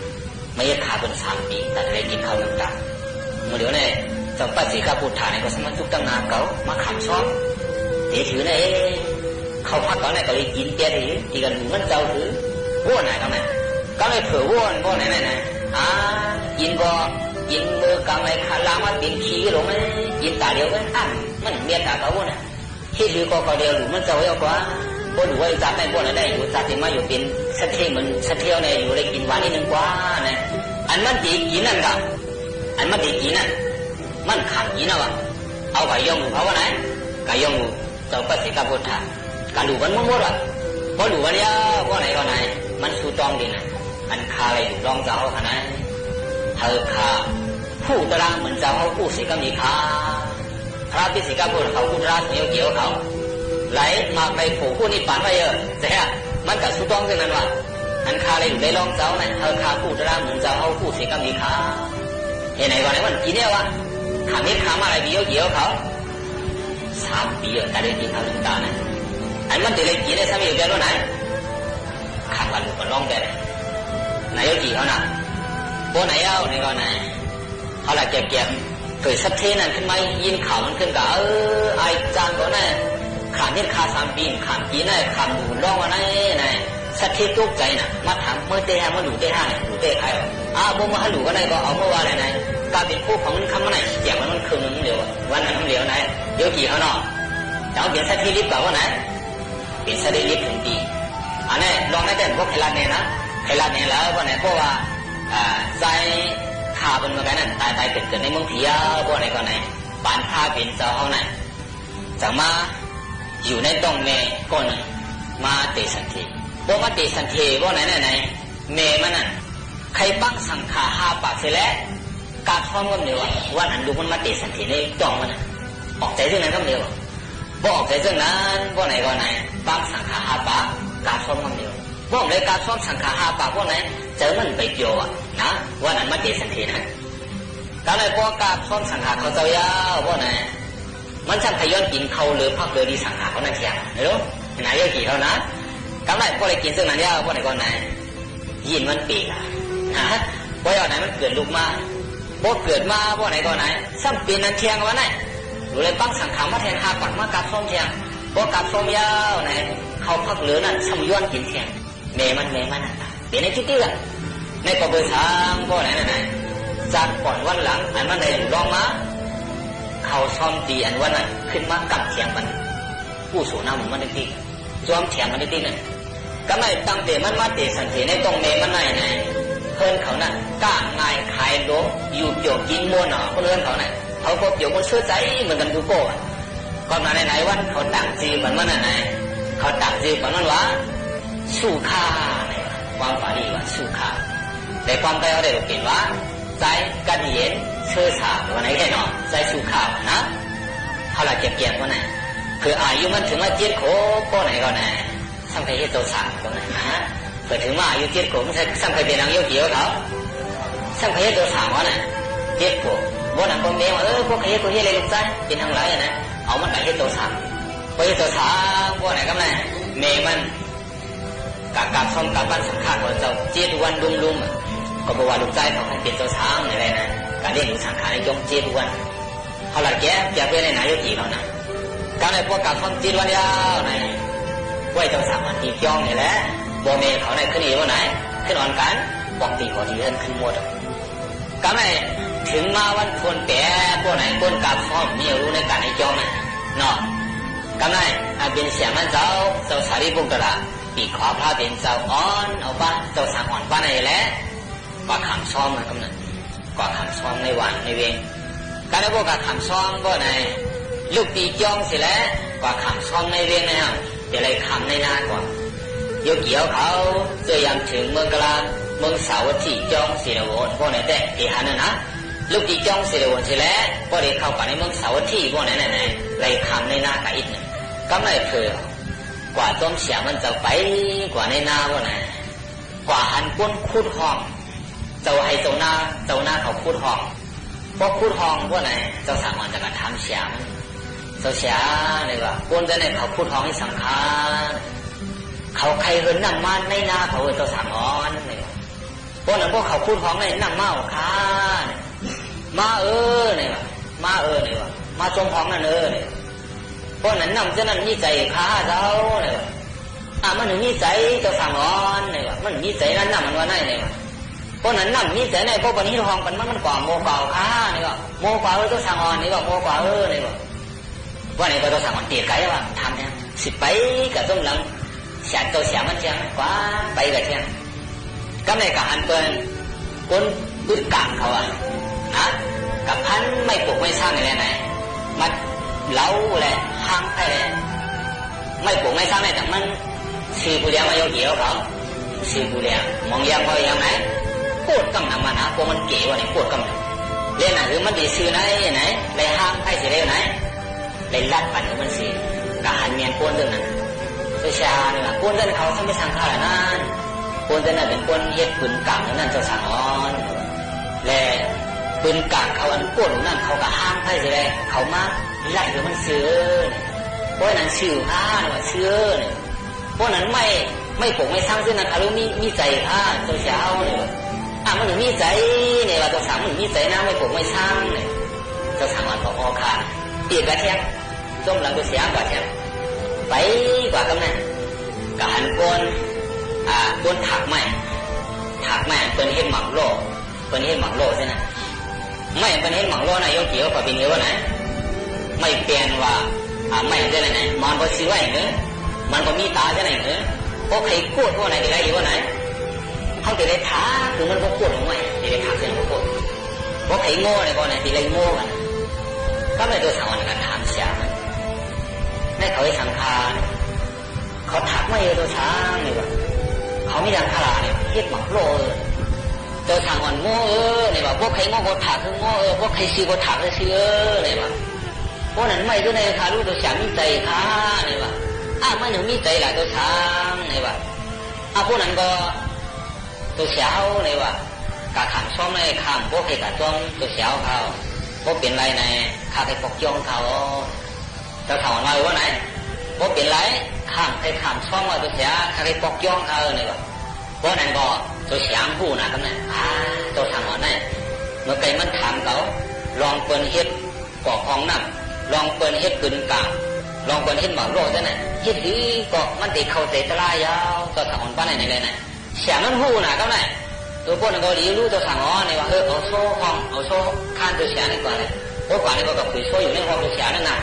ไม่ยขาเป็น3 ปีแต่ได้กินข้าว1 ตาเมื่อเดี๋ยวเนี่ยจังปัจจิกาพุทธาเนี่ยก็สมัครจุกตั้งนาเขามาขำซ้อมเดี๋ยวถือเนี่ยเขาพักเขาเนี่ยก็เลยกินเตี้ยที่กันมันเจ้าถือว่นไหนเขาเนี่ยก็เลยเผื่อว่นว่นไหนกินบ่กินเบอร์กลางไรขาลามาเป็นขี้หลงไหมกินตาเดียวกันมันเมียตาเขาว่นที่ถือก็เดียวหรือมันเจ้าเยอะกว่าพวกหนูว่าจับได้พวกนั้นได้อยู่จับที่มาอยู่เป็นสะเทียงเหมือนสะเทียวเนี่ยอยู่เลยกินหวานนิดนึงกว่าเนี่ยอันมันตีกินนั่นกับอันมันตีกินนั่นมันขังกินนะวะเอาไก่ย่องหนูเขาว่าไหนไก่ย่องหนูเจ้าปัจจิกาพุทธาการดูมันมั่วๆว่ะพอดูวันนี้พวกไหนก็ไหนมันสู้ตองดีนะอันคาอะไรอยู่รองเจ้าขนาดเธอคาผู้ตระเหมือนเจ้าเขาผู้สิกามีคาพระพิสิกาพุทธเขาผู้ตระเหนียวเกี่ยวเขาไหลมาไปผูกผู้นิพพานไว้เยอะแต่มันกับสู้ตองกันนั่นว่ะอันคาอะไรอยู่ในรองเจ้าไหนเธอคาผู้ตระเหมือนเจ้าเขาผู้สิกามีคาเห็นไหนก่อนไหนมันกินเนี่ยวะขามิดขามาอะไรเกี่ยวเขา3 ปีแต่ได้กินข้าว1 ตานะอันมันจะได้กินได้3 ปีเดียวไหนขาวันลูกมันร้องแต่ไหนกี่เขาน่ะพวกไหนเอาไหนก่อนไหนเขาละเก็บเกิดสักเทนั่นขึ้นมายินข่าวมันขึ้นกับไอ้จานก่อนน่ะขามิดขา3 ปีขากินน่ะขาหมูร้องว่าไหนสักเทตกใจน่ะมาถามเมื่อเตะมาดูเตะเนี่ยดูเตะใครบ่มาให้ดูก็ได้ก็เอาเมื่อวานไหนการเป็นผู้ของมันคำมันไหนเสียงมันคืนนึงเดียววันนั้นเดียวไหนเดี๋ยวกี่เขาเนาะจะเอาเปลี่ยนสักทีรีบกว่าว่าไหนเปลี่ยนสักทีรีบถึงปีอันนี้ลองได้แต่พวกใครรัดเนี่ยนะใครรัดเนี่ยแล้วว่าไหนเพราะว่าใจขาเป็นเหมือนกันนั่นตายเป็นเกิดในเมืองผีพวกไหนก็ไหนปานข้าเป็นเจ้าเขาไหนจะมาอยู่ในตรงเมย์ก่อนมาเตสันทีพวกมาเตสันทีพวกไหนเมย์มันนั่นใครปั้งสังขา5 ปากเสร็จแล้วการท้องก็เดียววันอันดูมันมาติดสันติในจองมันออกใจเรื่องนั้นก็เดียวบ่ออกใจเรื่องนั้นบ่ไหนก็ไหนบางสังขา5 ปากการท้องก็เดียวบ่เลยการท้องสังขา5 ปากพวกไหนเจอมันไปเกี่ยวนะวันนั้นมาติดสันตินะก็เลยพวกการท้องสังขาเขาเจ้ายาวพวกไหน มันช่างพย้อนกินเขาหรือพักเรือดีสังหารเขานั่นเชียงไม่รู้ไหนเยอะกี่เท่านั้นกำไรพวกอะไรกินซึ่งนั้นยาวพวกไหนก่อนไหนยินมันปีกอะนะพวกไหนมันเกิดลูกมาพวกเกิดมาพวกไหนก่อนไหนซ้ำปีนั้นเชียงวะไหนดูเลยปั้งสังขารมาแทนหาปักมากับส้มเชียงพวกกับส้มยาวไหนเขาพักเรือนั่นซ้ำย้อนกินเชียงเมมันเปลี่ยนในที่เตี้ยในกบเบอร์สามพวกไหนไหนจากก่อนวันหลังอันมันได้ลองมาเขาซ้อมตีอันวันนั้นขึ้นมากับเชียงมันผู้สูงน้ำมันได้ตีจอมเถียงมันได้ตีนั่นก็ไม่ตั้งแต่มันมาเตะสันติในตรงเมมันไหนเพื่อนเขาน่ะก้างง่ายขายโลอยู่เกี่ยวกินม้วนหน่อเพื่อนเขาน่ะเขาก็เกี่ยวคนเชื่อใจเหมือนกันทุกคนก่อนมาไหนวันเขาต่างจีบันวันไหนเขาต่างจีบันวันวะสู้ข้าเนี่ยความฝันดีว่าสู้ข้าแต่ความใจเขาได้เปลี่ยนว่าใจกันเย็นเชื่อสาวันไหนแค่หนอใจสู้ข้านะเขาละเก็บเกี่ยววันไหนคืออายุมันถึงว่าเจ็ดโคก็ไหนก็ไหนสังเกตตัวสามก็ไหนนะเปิดถึงว่าอายุเจ็ดโคมันสังเกตเป็นนางโยกี่เขาสังเกตตัวสามว่าไหนเจ็ดโคว่าหนังคนเดียวพวกใครตัวที่อะไรลูกใจเป็นทางไหนนะเอามันไปเห็นตัวสามพอเห็นตัวสามว่าไหนก็ไหนเมมันกับซ้อมกับบ้านสังขารของเจ้าเจ็ดวันลุ่มก็บอกว่าลูกใจเขาให้เป็นตัวสามอะไรนะการเรียนรู้สังขารในจงเจ็ดวันเขาละแก่จะเป็นในนายโยกี่เขานะการในพวกกับซ้อมเจ็ดวันยาวไหนไว้ต้องสามวันตีจ้องนี่แหละโบเมเขาในขึ้นอีกว่าไหนขึ้นอ่อนกันบอกตีก่อนที่เดินขึ้นหมดก็ไม่ถึงมาวันควรแก่พวกไหนควรกับซ้อมมีรู้ในการในจ้องน่ะเนาะก็ไม่เป็นเสียงมันเจ้าสารีบุกตระปีขวาพระเป็นเจ้าอ่อนเอาป้าเจ้าสั่งอ่อนป้าในแหละกว่าขำซ้อมนะกำนันกว่าขำซ้อมในวันในเวงการในพวกกับขำซ้อมพวกไหนลูกตีจ้องเสร็จแล้วกว่าขำซ้อมในเวงนะครับจะเลยขำในหน้ากว่าโยเกี่ยวเขาจะยังถึงเมืองกลางเมืองสาวัตถีจ้องศิลวรพวกไหนแต่ที่หันนะลูกตีจ้องศิลวรเสร็จแล้วก็เลยเข้าไปในเมืองสาวัตถีพวกไหนเลยขำในหน้ากับอีกหนึ่งก็ไม่เผื่อกว่าต้มเสียมันจะไปกว่าในหน้าพวกไหนกว่าหันก้นคูดห้องเจ้าให้เจ้าหน้าเขาคูดห้องพวกคูดห้องพวกไหนเจ้าสามวันจะการทำเสียมันเจ้าเสียเลยว่าก้นจะในเขาพูดท้องให้สังขารเขาใครเหินนั่งมาในหน้าเขาเจ้าสั่งอ่อนเลยพวกนั้นพวกเขาพูดท้องในนั่งมาเอาค้ามาเนี่ยมาเนี่ยว่ามาจมท้องนั่นเนี่ยพวกนั้นนั่งจะนั่นมีใจค้าเจ้าเนี่ยมันหนึ่งมีใจเจ้าสั่งอ่อนเนี่ยว่ามันมีใจนั่นนั่งมันว่าไหนเนี่ยพวกนั้นนั่งมีใจในพวกปนิท้องกันมันกว่าโมกว่าค้าเนี่ยว่าโมกว่าเจ้าสั่งอ่อนเนี่ยว่าโมกว่าเนี่ยว่าในก็ต้องสั่งวันเตียไก่ว่าทำเนี่ยสิไปกับต้มหลังเสียตัวเสียมันเชียงกว่าไปกับเชียงก็ในกับหันเปิ้ลก้นดุดกางเขาอ่ะนะกับพันไม่ปลูกไม่สร้างอะไรไหนมันเล้าเลยห้างไปเลยไม่ปลูกไม่สร้างอะไรแต่มันสีผู้เลี้ยงมาโยเกี่ยวเขาสีผู้เลี้ยงมองยังพอยังไหนปวดกำหนังมันนะพวกมันเก๋ว่าไหนปวดกำหนังเล่นไหนหรือมันดีซื้อไหนเลยห้างไปสิเลยไหนเลยลัดปั่นมันสิกะหันเมียนป้วนเรื่องนั้นตัวชาเนี่ยป้วนเรื่องเขาทำไม่สั่งข้าวนั่นป้วนเรื่องนั้นเป็นป้วนเฮ็ดปืนกางนั่นเจ้าสั่งอ่อนและปืนกางเขาอันป้วนนั่นเขากะห้างไปสิเลยเขามาลัดหรือมันซื้อป้วนนั้นซื้อผ้าเนี่ยซื้อเนี่ยป้วนนั้นไม่ปลูกไม่สร้างซึ่งนั้นเขารู้มีใจผ้าตัวเช้าเนี่ยมันถึงมีใจเนี่ยว่าตัวสามมันมีใจนะไม่ปลูกไม่สร้างเนี่ยเจ้าสั่งอ่อนบอกอขาเตียกระเทียมจมหลังตัวเสียกระเทียมไปกว่ากันนะกะหันก้นถักไม้เป็นเห็ดหมักโลใช่ไหมไม่เป็นเห็ดหมักโลนะยกเกี่ยวกับเป็นเยอะไหนไม่เปลี่ยนว่าไม่ใช่ไหนมันก็ซื้อไว้เนอะมันก็มีตาใช่ไหนเนอะพวกใครกู้พวกไหนจะได้อยู่ไหนเขาจะได้ท้าคือมันก็กู้ของไม่จะได้ท้าเส้นก็กู้พวกใครโง่เนี่ยก็ไหนจะได้โง่กันก็ไม่ตัวสาวกันถามเสียมันในเขาให้สังขารเขาถักไม่ตัวช้างเลยว่าเขาไม่ดังขลาเนี่ยเฮ็ดหมักโลตัวทางอ่อนโง่เนี่ยว่าพวกใครโง่ก็ถักคือโง่พวกใครซีก็ถักเลยซีเนี่ยว่าพวกนั้นไม่ตัวในขารู้ตัวช้างมีใจค่ะเนี่ยว่าไม่หนูมีใจหลายตัวช้างเนี่ยว่าพวกนั้นก็ตัวเสียวเนี่ยว่ากะขังซ้อมในข้ามพวกใครกะจ้องตัวเสียวเขาพวกเป็นไรในข้าไปปกจ้องเขา จะถามว่าว่าไหนว่าเป็นไรข้ามไปข้ามช่องว่าตัวเสียใครปอกย่องเนี่ยวะว่านั่นก็ตัวเสียงผู้นะกันเนี่ยตัวถามว่าไหนเมื่อไก่มันถามเขาลองเปิดเฮ็ดก่อคลองน้ำลองเปิดเฮ็ดปืนกลางลองเปิดเฮ็ดหมากโรดได้ไหนเฮ็ดดีก็มันติดเข้าเตะตะลายยาวตัวถามว่าไหนเลยไหนเสียงมันผู้นะกันเนี่ยตัวพวกนั้นก็ดีรู้ตัวถามว่าเนี่ยว่าเอาโซ่ห้องเอาโซ่ข้านตัวเสียนี่ก่อนเลยโอ้ก่อนนี่ก็กับคุยโซ่อยู่ในห้องตัวเสียนั่นน่ะ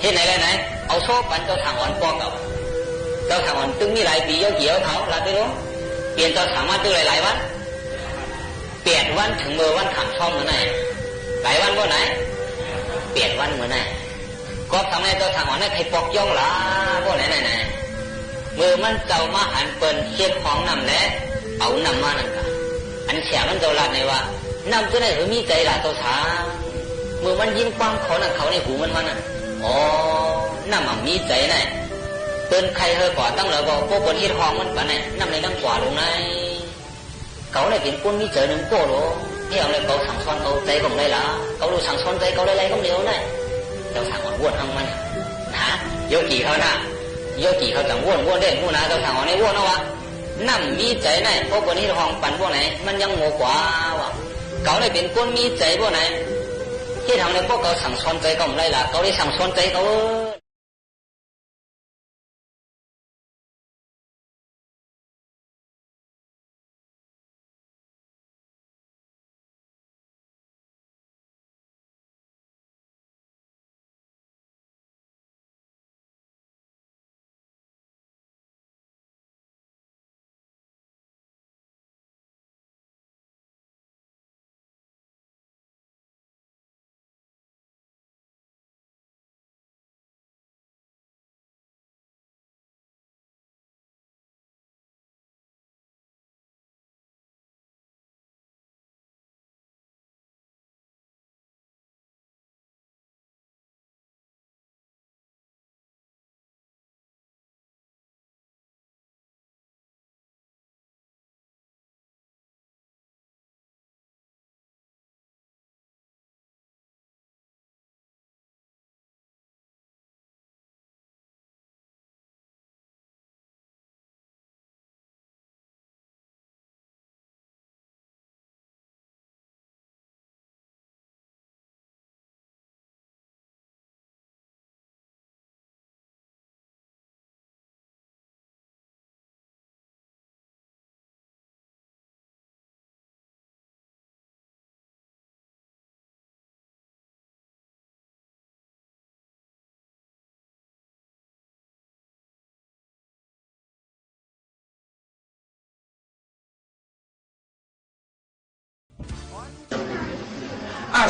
เฮ็ดไหนเลยไหนเอาโซ่ปันตัวถามว่าปอกเอาตัวถามว่าตึงมีหลายปีเยอะเกี่ยวเขาหลายปีรู้เปลี่ยนตัวถามว่าตึงหลายวันเปลี่ยนวันถึงเมื่อวันขำช่องเมื่อไหร่หลายวันเมื่อไหร่เปลี่ยนวันเมื่อไหร่ก็ทำให้ตัวถามว่าเนี่ยใครปอกย่องล่ะพวกไหนเมื่อมันเจ้ามาหันเปิลเช็ดของนำและเอานำมานั่นกันอันเสียมันเจ้าลัดในว่านำตัวไหนมีใจละตัวช้าเมื่อมันยิ้มกว้างเขาน่ะเขาในหูมันน่ะอ๋อนำมันมีใจไหนเปิลใครเฮอก่อตั้งแล้วก็พวกคนเฮ็ดของมันปะเนี่ยนำในน้ำกว่าลงในเขาเนี่ยเป็นคนมีใจหนึ่งโก้หรอที่เอาเลยเขาสั่งสอนเขาใจของได้ละเขาดูสั่งสอนใจเขาได้ไรก็เดียวได้เจ้าสั่งมันว้วนทั้งมันนะโยกีเขาน่ะโยกีเขาจังว้วนได้ผู้นะเจ้าสั่งในว้วนนะวะนั่มมีใจไหนพวกคนนี้ห้องปั่นพวกไหนมันยังโง่กว่าวะเขาเลยเป็นคนมีใจพวกไหนที่ทำในพวกเขาสั่งสอนใจเขาได้ละเขาได้สั่งสอนใจเขา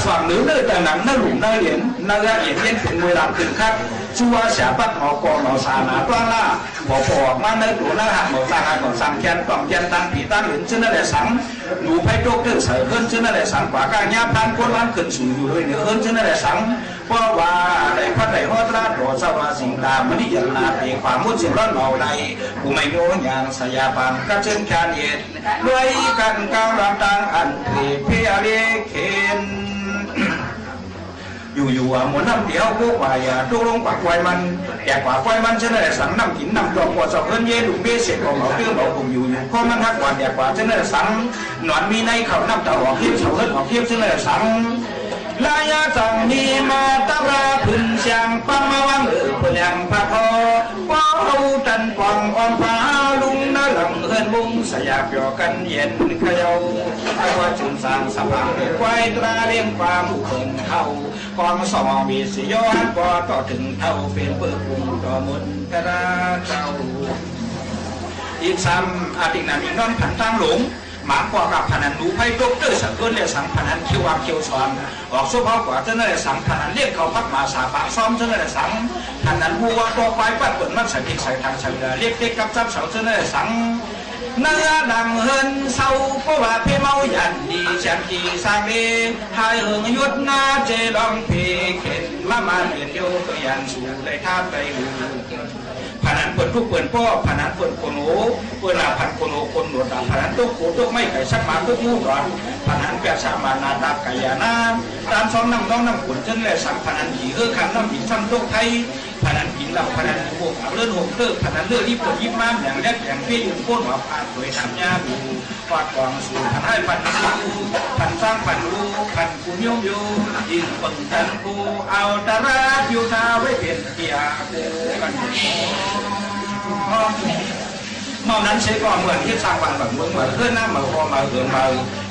soạn nữ nơi tờ nắng nơi lủng nơi liễn nơi ra yến yênถึงเวลาขึ้นคัดชัวเสียบัดหมอกองหมอสานาต้อนล่าบ่ปอกมาnơiตัวnơiหักหมอสาหักหมอสังแกนกล่องแกนตันผีตันหลินชื่อนั่นแหละสังหนูไพ่โจกเดือดใส่เฮิรนชื่อนั่นแหละสังกว่ากางยาพันคนล้านขึ้นสู่อยู่เลยเนี่ยเฮิรนชื่อนั่นแหละสังเพราะว่าได้พัดได้ฮอดราดรอสวาสิงตามมันนี่ยันนาเปียความมุดเสียงร้อนเมาใดกูไม่โน้อย่างสยาปามกระเชิญแคนเย็ดด้วยกันก้าวลำตังอันเพียเรียเคนอยู่หมุนน้ำเดียวพวกวายตู้ลงปากควายมันแก่กว่าควายมันเช่นไรสังน้ำกินน้ำจอกกว่าสอบเอิญเย่ดุเบี้ยเสียของเขาเรื่องเราคงอยู่ข้อมันทักกว่าแก่กว่าเช่นไรสังหนอนมีในเขาน้ำตาหอกเทียบเสาเอิญหอกเทียบเช่นไรสังลายาจังมีมาตราพื้นเสียงปังมาวังพลังพระพอว้าวจันกวางอ่อนฟ้าลุงน่าหลังเฮินมุงสยามเปียวกันเย็นเขย่าถ้าว่าจุนสร้างสภาพควายตราเลี้ยงความเฮินเข้ากองสองมีสิย้อนพอต่อถึงเท่าเป็นเปิดปุ่มต่อมุนกระเจ้าอีกซ้ำอาทิตย์นั้นอีกน้องผันตั้งหลงหมากว่ากับพนันดูไพ่ตกเตอร์สังเกตเรียกสังพนันคิวอักคิวซ้อนออกสู้เขากว่าเจ้านั่นแหละสังพนันเรียกเขาพักมาสาปะซ้อมเจ้านั่นแหละสังพนันบัวตัวควายปัดผลมันใส่พิกใส่ทางใส่เรือเรียกเด็กกับจับเสาเจ้านั่นแหละสังเนื้อดังเฮินเศร้าเพราะว่าพี่เมายันดีฉันกี่สร้างดีหายเหิงยุดหน้าเจลองพี่เข็นมาเรียนโยตัวยันสู่เลยท่าไปหูพนันเ ปิดผู้เปิดพ่อพนันเปิดคนโอ้เปิดลาพันคนโอ้คนหนวดดาพนันตุ๊กโขตุ๊กไม่ไก่สักมาตุ๊กมูร้อนพนันแปดสามานาตาไก่ยาน้ำตามซ้อมน้ำต้องน้ำขุนจนแหล่สังพนันหีขันน้ำหินซ้ำตุ๊กไทยพนันหินเหล่าพนันพวกเลื่อนหงเลิกพนันเลือดที่ปวดยิ้มม้ามอย่างแรกอย่างเปี้ยอยู่โค่นหัวพาดโดยทำยาบูฟาดกองสู่พันให้พันพันสร้างพันรู้พันกุโยมโยยิงปังทันกูเอาตาราอยู่ท่าไว้เป็นเกียร์กันเมื่อนั้นเสียก่อนเหมือนที่สร้างวันแบบเมืองเหมือนเพื่อนน้ำเหมือนพอมาเกินมา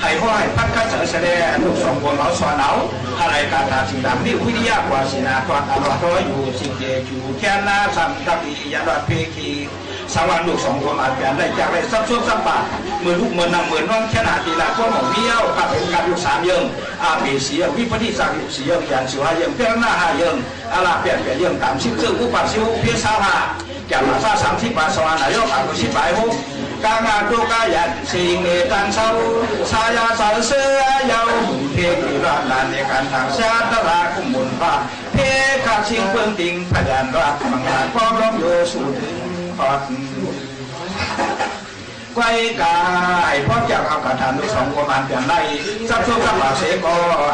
ให้ห้อยพัดข้าเสอแสดงลูกสองคนเอาสอนเอาอะไรกาตาสิ่งดำนี่วิทยากว่าสินาตอนอร่อยร้อยอยู่สิ่งเดียวอยู่แค่หน้าสัมตักอิยาดเพกีสามวันลูกสองคนอาจจะได้จากได้ซับซ้อนซับบาเมื่อลูกเมื่อนำเหมือนน้องขนาดตีละก็หมองเบี้ยวกับเป็นการอยู่3 เยิงอาเบเสียวิปฏิสักอยู่4 เยิงอย่าง4 เยิงเพียงหน้า5 เยิงอาลาเปลี่ยนเยิงตามชิบเสื้ออุปาชิวเพียง25จากมาซา30 บาทสวรรค์นายกอากุชิบายหุกางาตุกายันสิงเนตันเศร้าสายาสาวเสือยาวเพียงที่ร้านในการทางชาตราคุมุนฟ้าเพียขาชิงเพิ่งติงพยานรักมังลาพร้อมร้องโยสู่ถึงพอดไว้กายเพราะจากเอากระถางลูกสองประมาณเปลี่ยนไรซับซ้อนซับบาเสก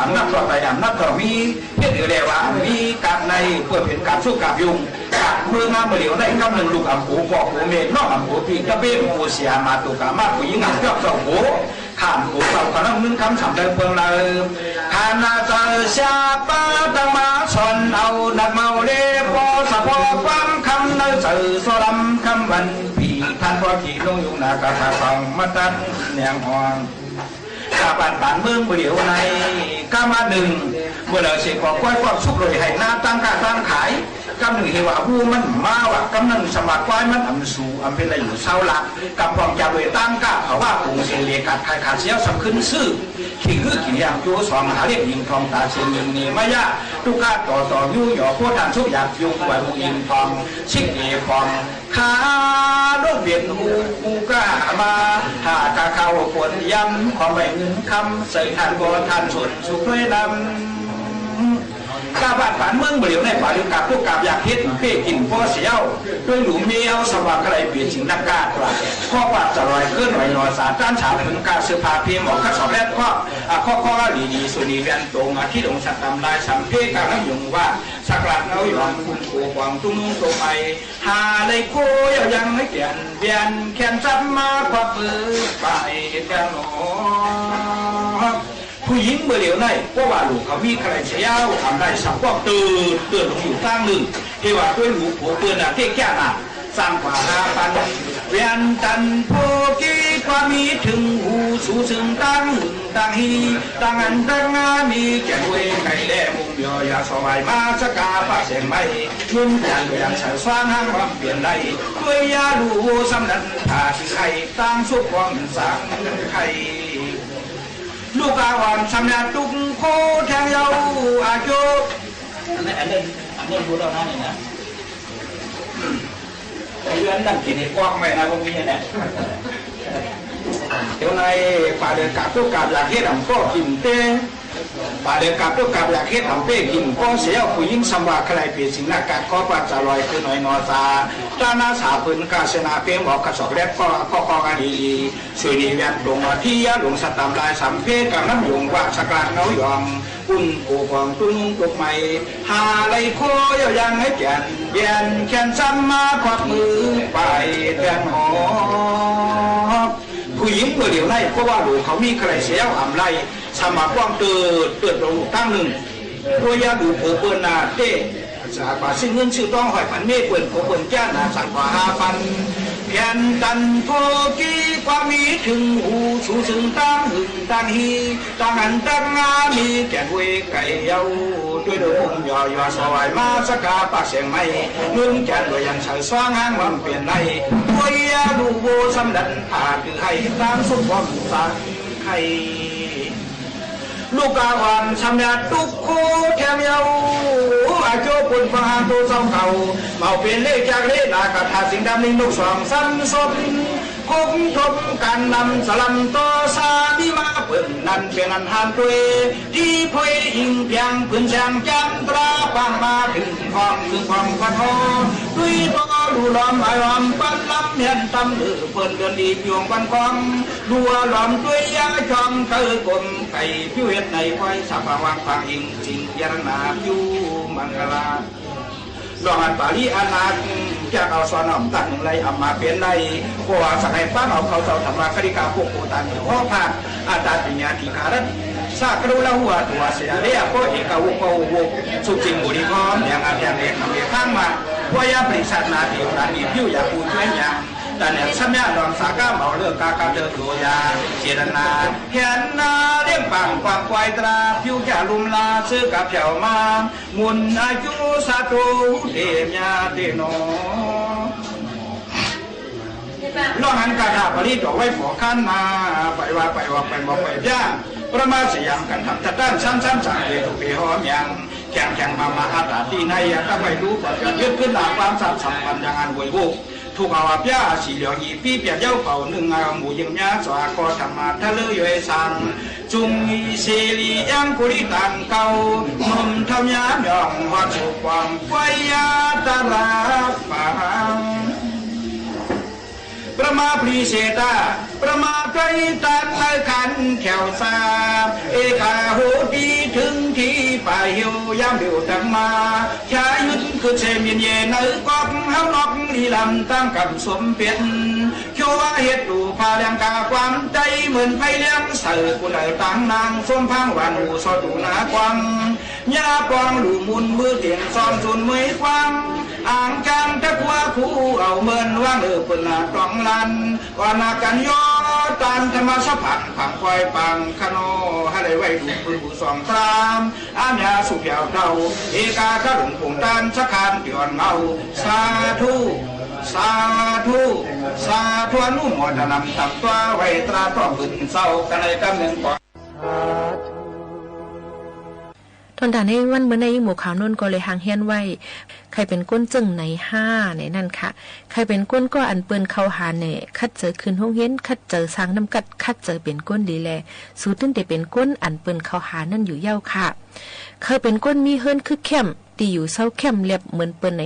อำนาจต่อไปอำนาจต่อมีเพื่อเรียกว่ามีการในเพื่อเป็นการสู้กับยุงกับเมื่องามเมื่อเหลียวในกำลังลูกอัมโขปอกโขเมนนอกอัมโขปีกระเบื้องโขเสียมาตุกามาผู้หญิงอัมเจ้าเจ้าโขข้ามโขเต่าขนมนึ่งคำสำเร็จเพิ่งเลยขานาเจอชาปาตังมาชนเอาหนักเมาเล่พอสะพอความคำนั้นสื่อสลำคำวันผีท่านพอขี่ลงยุงนากาตาฟังมาตันแนงหองข้าบ้านบ้านเมืองเมื่อเหลียวในข้ามาหนึ่งเมื่อเราเสียของก้อยความสุขเลยให้หน้าตั้งการตั้งขายกำหนึ่งเฮว่าผู้มันมาว่ากำหนึ่งสมัครก้อยมันอำสู่อำเป็นอะไรอยู่เศร้าละกับความจะเลยตั้งก้าเขาว่าคงเสียเลียกัดใครขาดเสียสำคัญซื่อขิงคือขิงอย่างโยสองหาเรียกยิงทองตาเสียงยิงนี่ไม่ยากทุกข้าต่อยุ่งหยอกพวกทานทุกอย่างยุ่งกว่ายิงทองชิกเอฟองขาลูกเบียนหูกล้ามาหากาเข้าปวดย้ำความไม่เงินคำใส่ทานบอทานส่วนสุขด้วยดำกาบ้านฝันเมืองเบลียวในป่าลึกกับพวกกาบอยากเฮ็ดเป้กินพ่อเสียวด้วยหลุมเมียวสว่างอะไรเปลี่ยนสิ่งนักกาตราข้อปัดจะลอยเคลื่อนไหวนอนสาจ้านฉาถึงการเสื้อผ้าเพียงหมอกข้าสอบแรกข้อดีสุนีเวียนตรงที่หลงสัตว์ตำลายสัมเพกาน้ำยงว่าสักหลักเอาหยองคุณโกกวางตุ้งตัวไปหาเลยโคยังไม่เปลี่ยนเวียนแขนจับมาควักมือไปกันหนอผู้หญิงเมื่อเหลียวในเพราะว่าลูกเขามีใครเชี่ยวทำได้สับก็ตื่นลงอยู่ตั้งหนึ่งที่ว่าด้วยลูกหัวเปื้อนเท่แก่น่ะสร้างกว่า5,000เวียนตันโพกีความมีถึงหูสู่ซึ่งตั้งฮีตั้งอันตั้งงามีแก่ด้วยไก่แล่มุงเดียวยาสวายมาสกาปะเสียงไม่ยุ่งยันอย่างใส่สว่างห้างความเปลี่ยนได้ด้วยยาลูสำนักผ่าที่ไข่ตั้งสุขความสังไข่ลูกอาวันสำนักตุกโคแทงยาวอาจุอันนี้รู้แล้วนะนี่นะไอ้เรื่องนั่งกินไอ้กว้างไหมนะพวกนี้เนี่ยเดี๋ยวในป่าเดือดกับตุกกับอยากเฮ็ดผมก็กินเต้ป่าเดือดกับตุกกับอยากเฮ็ดผมเต้กินก็เสียผู้หญิงสมว่าใครเปลี่ยนสิ่งนักการก็ปัจจัยลอยคือหน่อยนอซาด้านหน้าสาพื้นกาเสนาเพียงบอกกระสอบแรกก็กันดีส่วนนี้เวียนลงมาที่ยาหลงสตามลายสัมเพกับน้ำยงว่าสกลางเงายองอุ่นโกกองตุ้งตุกใหม่หาไรโคยังให้แก่นเบียนแขนซ้ำมาควักมือไปแทนหอผู้หญิงเมื่อเดี๋ยวในเพราะว่าลูกเขามีใครเสียวอ่ำไรสมัครความเกิดลงตั้งหนึ่งตัวยาดูโผเปิลนาเต้สากว่าซึ่งเงินชื่อต้องหอยพันเมฆเปิลโผเปิลจ้านาสั่งกว่า5,000แผ่นตันโพกีความมีถึงหูชูซึ่งตั้งฮีตั้งอันตั้งงามีแก่ด้วยไก่เยาด้วยดงย่อสวายมาสกาปากเสียงไม่เรื่องแก่ด้วยยังใส่สว่างห้างมันเปลี่ยนในด้วยยาดูโบสำดันผ่าคือให้ตั้งสุขความสังไข่ลูกอาวันชำนาญตุกโคแถมเยาอาโจปุ่นฟังตัวเศร้าเก่าเมาเป็นเลขจากเลขนากระทาสิ่งดำนิ่งนกสองสั้นสด คงทบการนำสลัมต่อซาดิมาเปิ่นนั่นเป็นอันหันตัวที่พอยอิงเพียงพื้นช่างจันตราปังมาถึงความพันโฮด้วยตัวดูล้อมไอล้อมปั้นล้ำเห็นตำลือเปิ่นเดือนดีเพียงปันกองดัวล้อมด้วยยาจอมเตยกลมไก่ผิวเห็ดในไฟสับวางฟังอิงจริงยานาอยู่มังกลาลองอันปาลีอานาจะเอาสอนอมตัดหนึ่งไรเอามาเป็นไรเพราะว่าสักให้ป้าเอาเขาเจ้าธรรมะคดีกาพวกโคตันหัวผ้าอาตาปัญญาธิการซากรู้ละหัวตัวเสียเรียก็เอกวุกวุกสุจิงบุรีพร้อมอย่างอาจารย์เอกทำเอกข้างมาว่ายาบริษัทนาเดียวนาดีผิวอยากปูช่วยอย่างแต่เนี่ยสัญญาลองสาก้าเมาเลือกกากาเจอตัวยาเจรนาเห็นนาเลี้ยงปังความควายตราผิวแก่ลุมลาซื้อกับแถวมามุนอายุสาธุเดียาเดโนล่องหันกาดาปริตไว้ฝอขั้นมาไปว่าไปบอกไปย่าประมาณสยามกันทำจัดด้านชั้นสามเดือนปีหอมยังแข่งมาอาตาที่ในก็ไปรู้ว่าจะยึดขึ้นหลักความสัมพันธ์อย่างอันวยบุกถูกเอาพิยาสีเหลืองอีปีเปียเย้าเป่าหนึ่งเอาหมูยิงยาสวาก็ธรรมะทะเลยสังจุงมีเสรียังกุริตันเก่านุ่มทำยาหยองวัดสุความไฟยาตาลาปังประมาพรีเสตาประมาไกรตันในขันแขวซาเอกาโหดีถึงที่ป่าหิวยามเดียวตั้งมาชายุดคือเชมินเยนในกอกเฮานอกลีลำตั้งกับสมเป็นโยวาเหตุดูพาเลี้ยงกาความใจเหมือนไพเลี้ยงเสือกุไหลต่างนางส้มพังหวานหูสอดูนากวางยาปองหลูมุนมือเตียงซ้อมจุนมือควางอ่างจางตะกัวคู่เอาเมินว่างเปิลาตองลันว่านากันยอตันธรรมสผักผักควายปังขโนให้ได้ไว้ดูปืนผู้สองตามอาญาสุขยาวเท่าเอกาขลุ่มผงตันสักการเดือนเมาสาธุสาธุสาธุนุ่มหมดนำตับตัวไว้ตราต้องปืนเศร้ากันในกำเนิดก่อนทนทานให้วันเมื่อในหมู่ขาวนนก็เลยหางเฮียนไว้ใครเป็นก้นจึงใน5ในนั่นค่ะใครเป็นก้นก็อันเปิ้นเข้าหาแน่คัดเจอคืนห้องเฮียนคัดเจอสร้างน้ำกัดคัดเจอเป็นก้นดีแลสู้ตึ้งแต่เป็นก้นอันเปิ้นเข้าหานั่นอยู่เย้าค่ะเคยเป็นก้นมีเฮิรนคือเข้มตีอยู่เศร้าเข้มเรียบเหมือนเปิ้นใน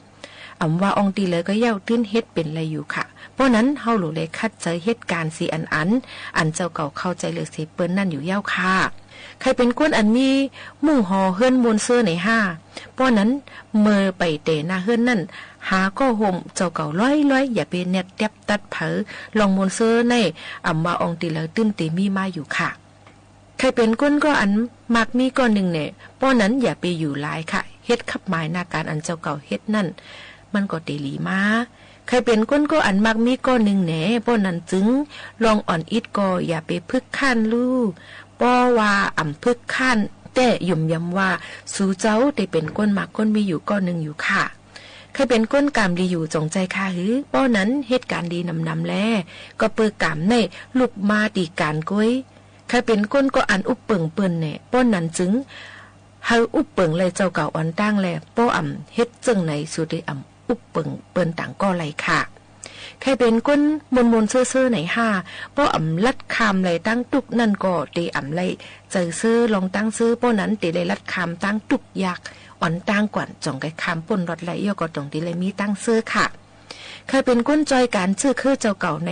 5อำว่าองตีเลยก็เย้าตื้นเฮ็ดเป็นไรอยู่ค่ะเพราะนั้นเฮาหลูเลยคัดเจอเหตุการณ์4อันเจ้าเก่าเข้าใจเลยสิเปิ้นนั่นอยู่เย้าค่ะใครเป็นก้นอันมีมุ่งห่อเฮิรนมวนเสื้อในเพราะนั้นเมื่อไปเตะหน้าเฮิรนนั่นหาก็ห่มเจ้าเก่าร้อยอย่าไปเน็ตแทบตัดเผอลองมวนเสื้อในอำว่าองตีเลยตื้นเตมีมาอยู่ค่ะใครเป็นก้นก็อันมักมีก้อนหนึ่งเนี่ยเพราะนั้นอย่าไปอยู่หลายค่ะเฮ็ดขับหมายหน้าการอันเจ้าเก่าเฮ็ดนั่นมันก็เตลีมาใครเป็นก้นก็อันมักมีก้อนหนึ่งแหน่เพราะนั้นจึงลองอ่อนอิดก็อย่าไปพึกข้านลู่ป้อว่าอ่ำพึกข้านแต่ย่มย้ำว่าสู่เจ้าได้เป็นก้นมักก้นมีอยู่ก้อนหนึ่งอยู่ค่ะใครเป็นก้นกามดีอยู่จงใจค่ะหือป้อนั้นเหตุการณ์ดีนำแลก็เปิดกามในลุกมาตีการก้อยใครเป็นก้นก็อันอุบเปิงเปิ้นแหน่ป้อนั้นจึงเฮาอุบเปิงเลยเจ้าเก่าอ่อนตั้งแลป้ออ่ำเฮ็ดจึงไหนสู่ได้อ่ำอุบเปิงเปิ้นต่างก็ไรค่ะใครเป็นก้นมนเสื้อไหนป้ออ่ำลัดคำไหลตั้งตุกนั่นก็เตอ่ำไหลเจอเสื้อลองตั้งเสื้อป้อนั้นเตเลยลัดคำตั้งตุกยากอ่อนตั้งกว่าจ่องไก่คำป่นรถไหลย่อก็ตรงที่เลยมีตั้งเสื้อค่ะใครเป็นก้นจอยการชื่อคือเจ้าเก่าใน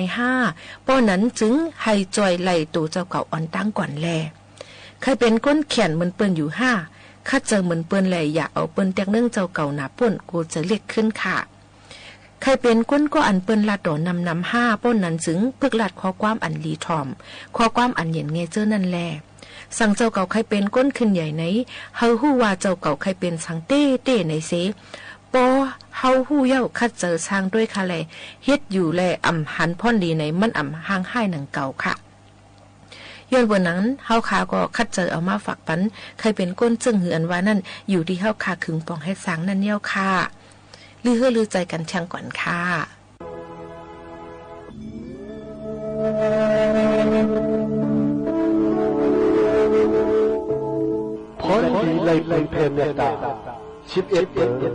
ป้อนั้นจึงให้จอยไหลตัวเจ้าเก่าอ่อนตั้งก่อนแลใครเป็นก้นเขียนเหมือนเปิ้นอยู่ข้าเจอเหมือนเปิ้นแลอย่าเอาเปิ้นแตกเนื่องเจ้าเก่าหนาป่นกูจะเรียกขึ้นค่ะใครเป็นก้นก็อันเปิ้นลาดดอนำป้นนั้นจึงพึกลาดข้อความอันลีทอมข้อความอันเย็นเงเจอนั่นแลสั่งเจ้าเก่าใครเป็นก้นขึ้นใหญ่ไหนเฮาฮู้ว่าเจ้าเก่าใครเป็นสังเต้ไหนเสปอเฮาฮู้เย้าคัดเจอช้างด้วยค่ะแลเฮ็ดอยู่แลอ่ำหันพ่อนดีในมันอ่ำห่างห้ายหนังเก่าค่ะย้อนบนนั้นเฮาคาก็คัดเจอเอามาฝากปันใครเป็นก้นจึงหืออันว่านั่นอยู่ที่เฮาคาขึงปองให้สางนั่นเย้าค่ะลือใจกันช่างก่อนค่ะพรดีเลยเป็นเพลเมตตา11เดือน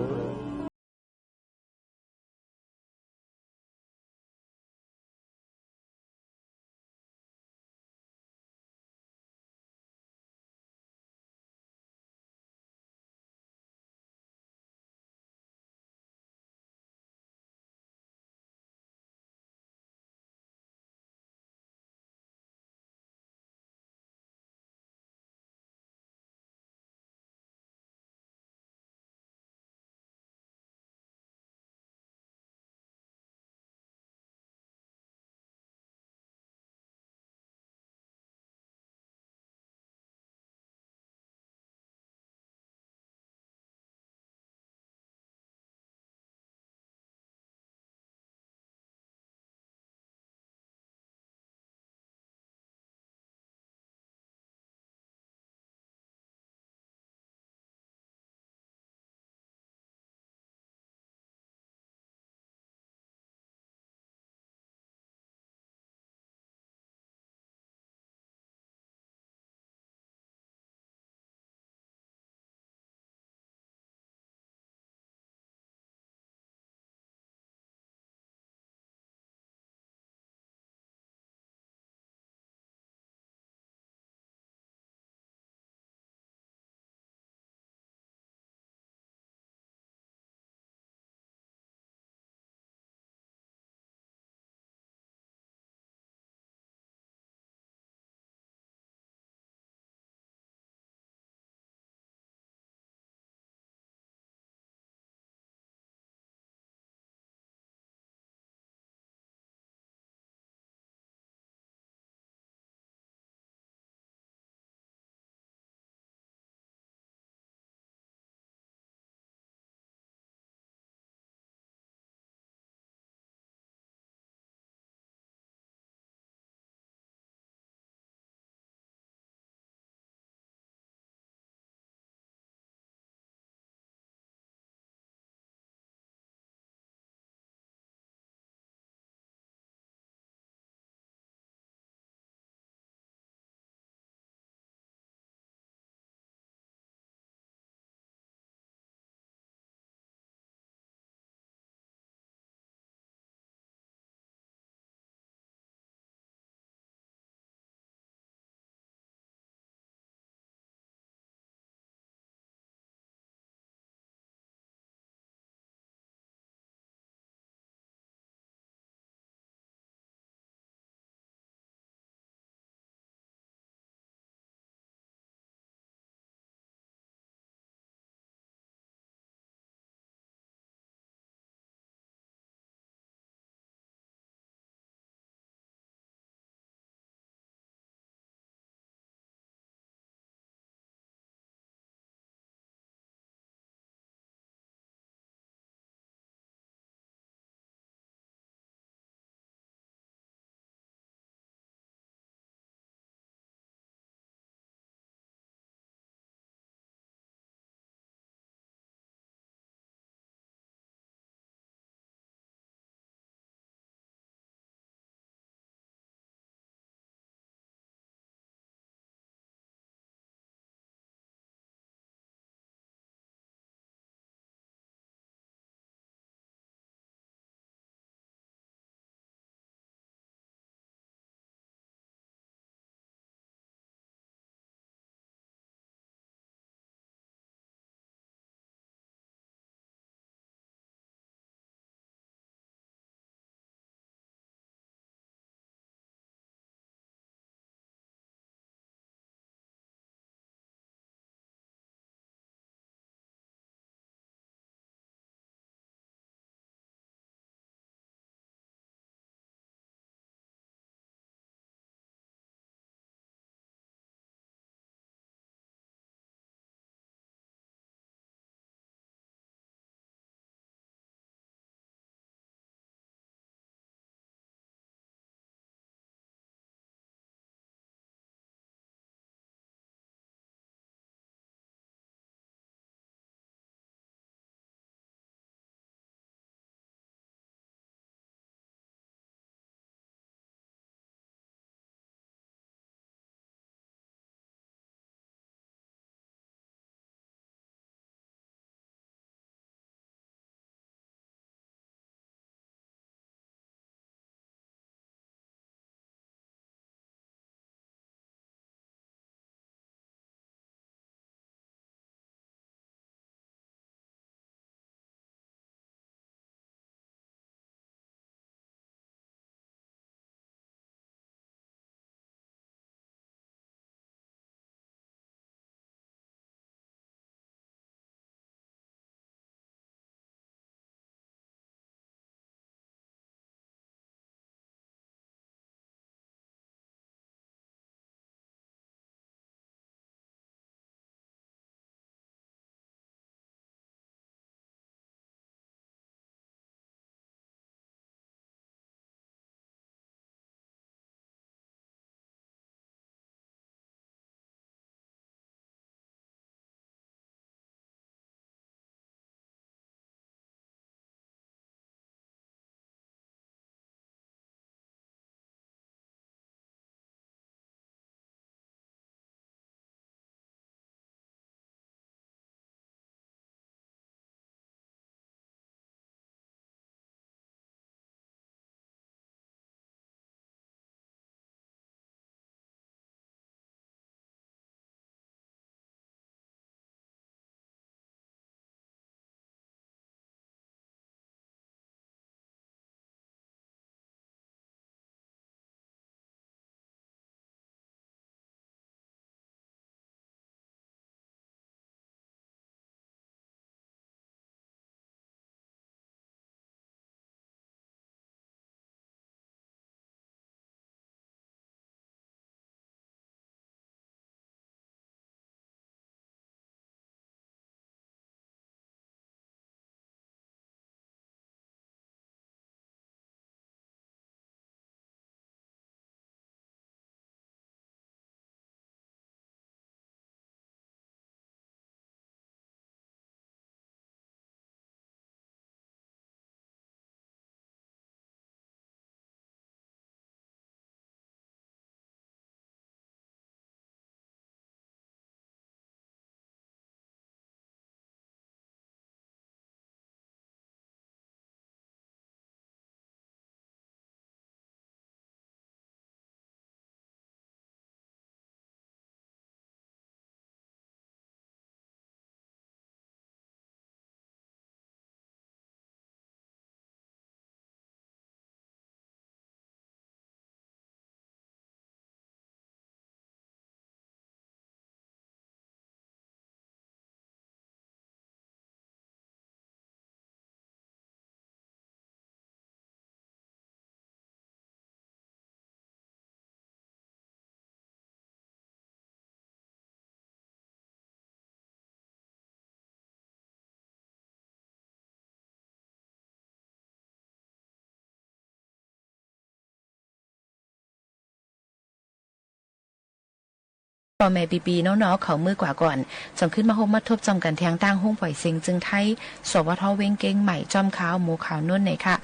ปอแม่ปีๆน้องๆเขามือกว่าก่อนจงขึ้นมาโฮมมาทบจอมกันแทงตั้งห้องปล่อยเซ็งจึงไทยสวทเวงเก้งใหม่จอมขาวหมูขาวนุ่นไหนค่ะ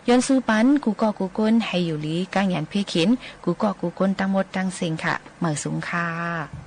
ย้อนซื้อปันกูกอกูก้นให้อยู่ลีก้างหยันเพขินกูกอกูก้นตั้งหมดตั้งเซ็งค่ะเหมือสูงค่ะ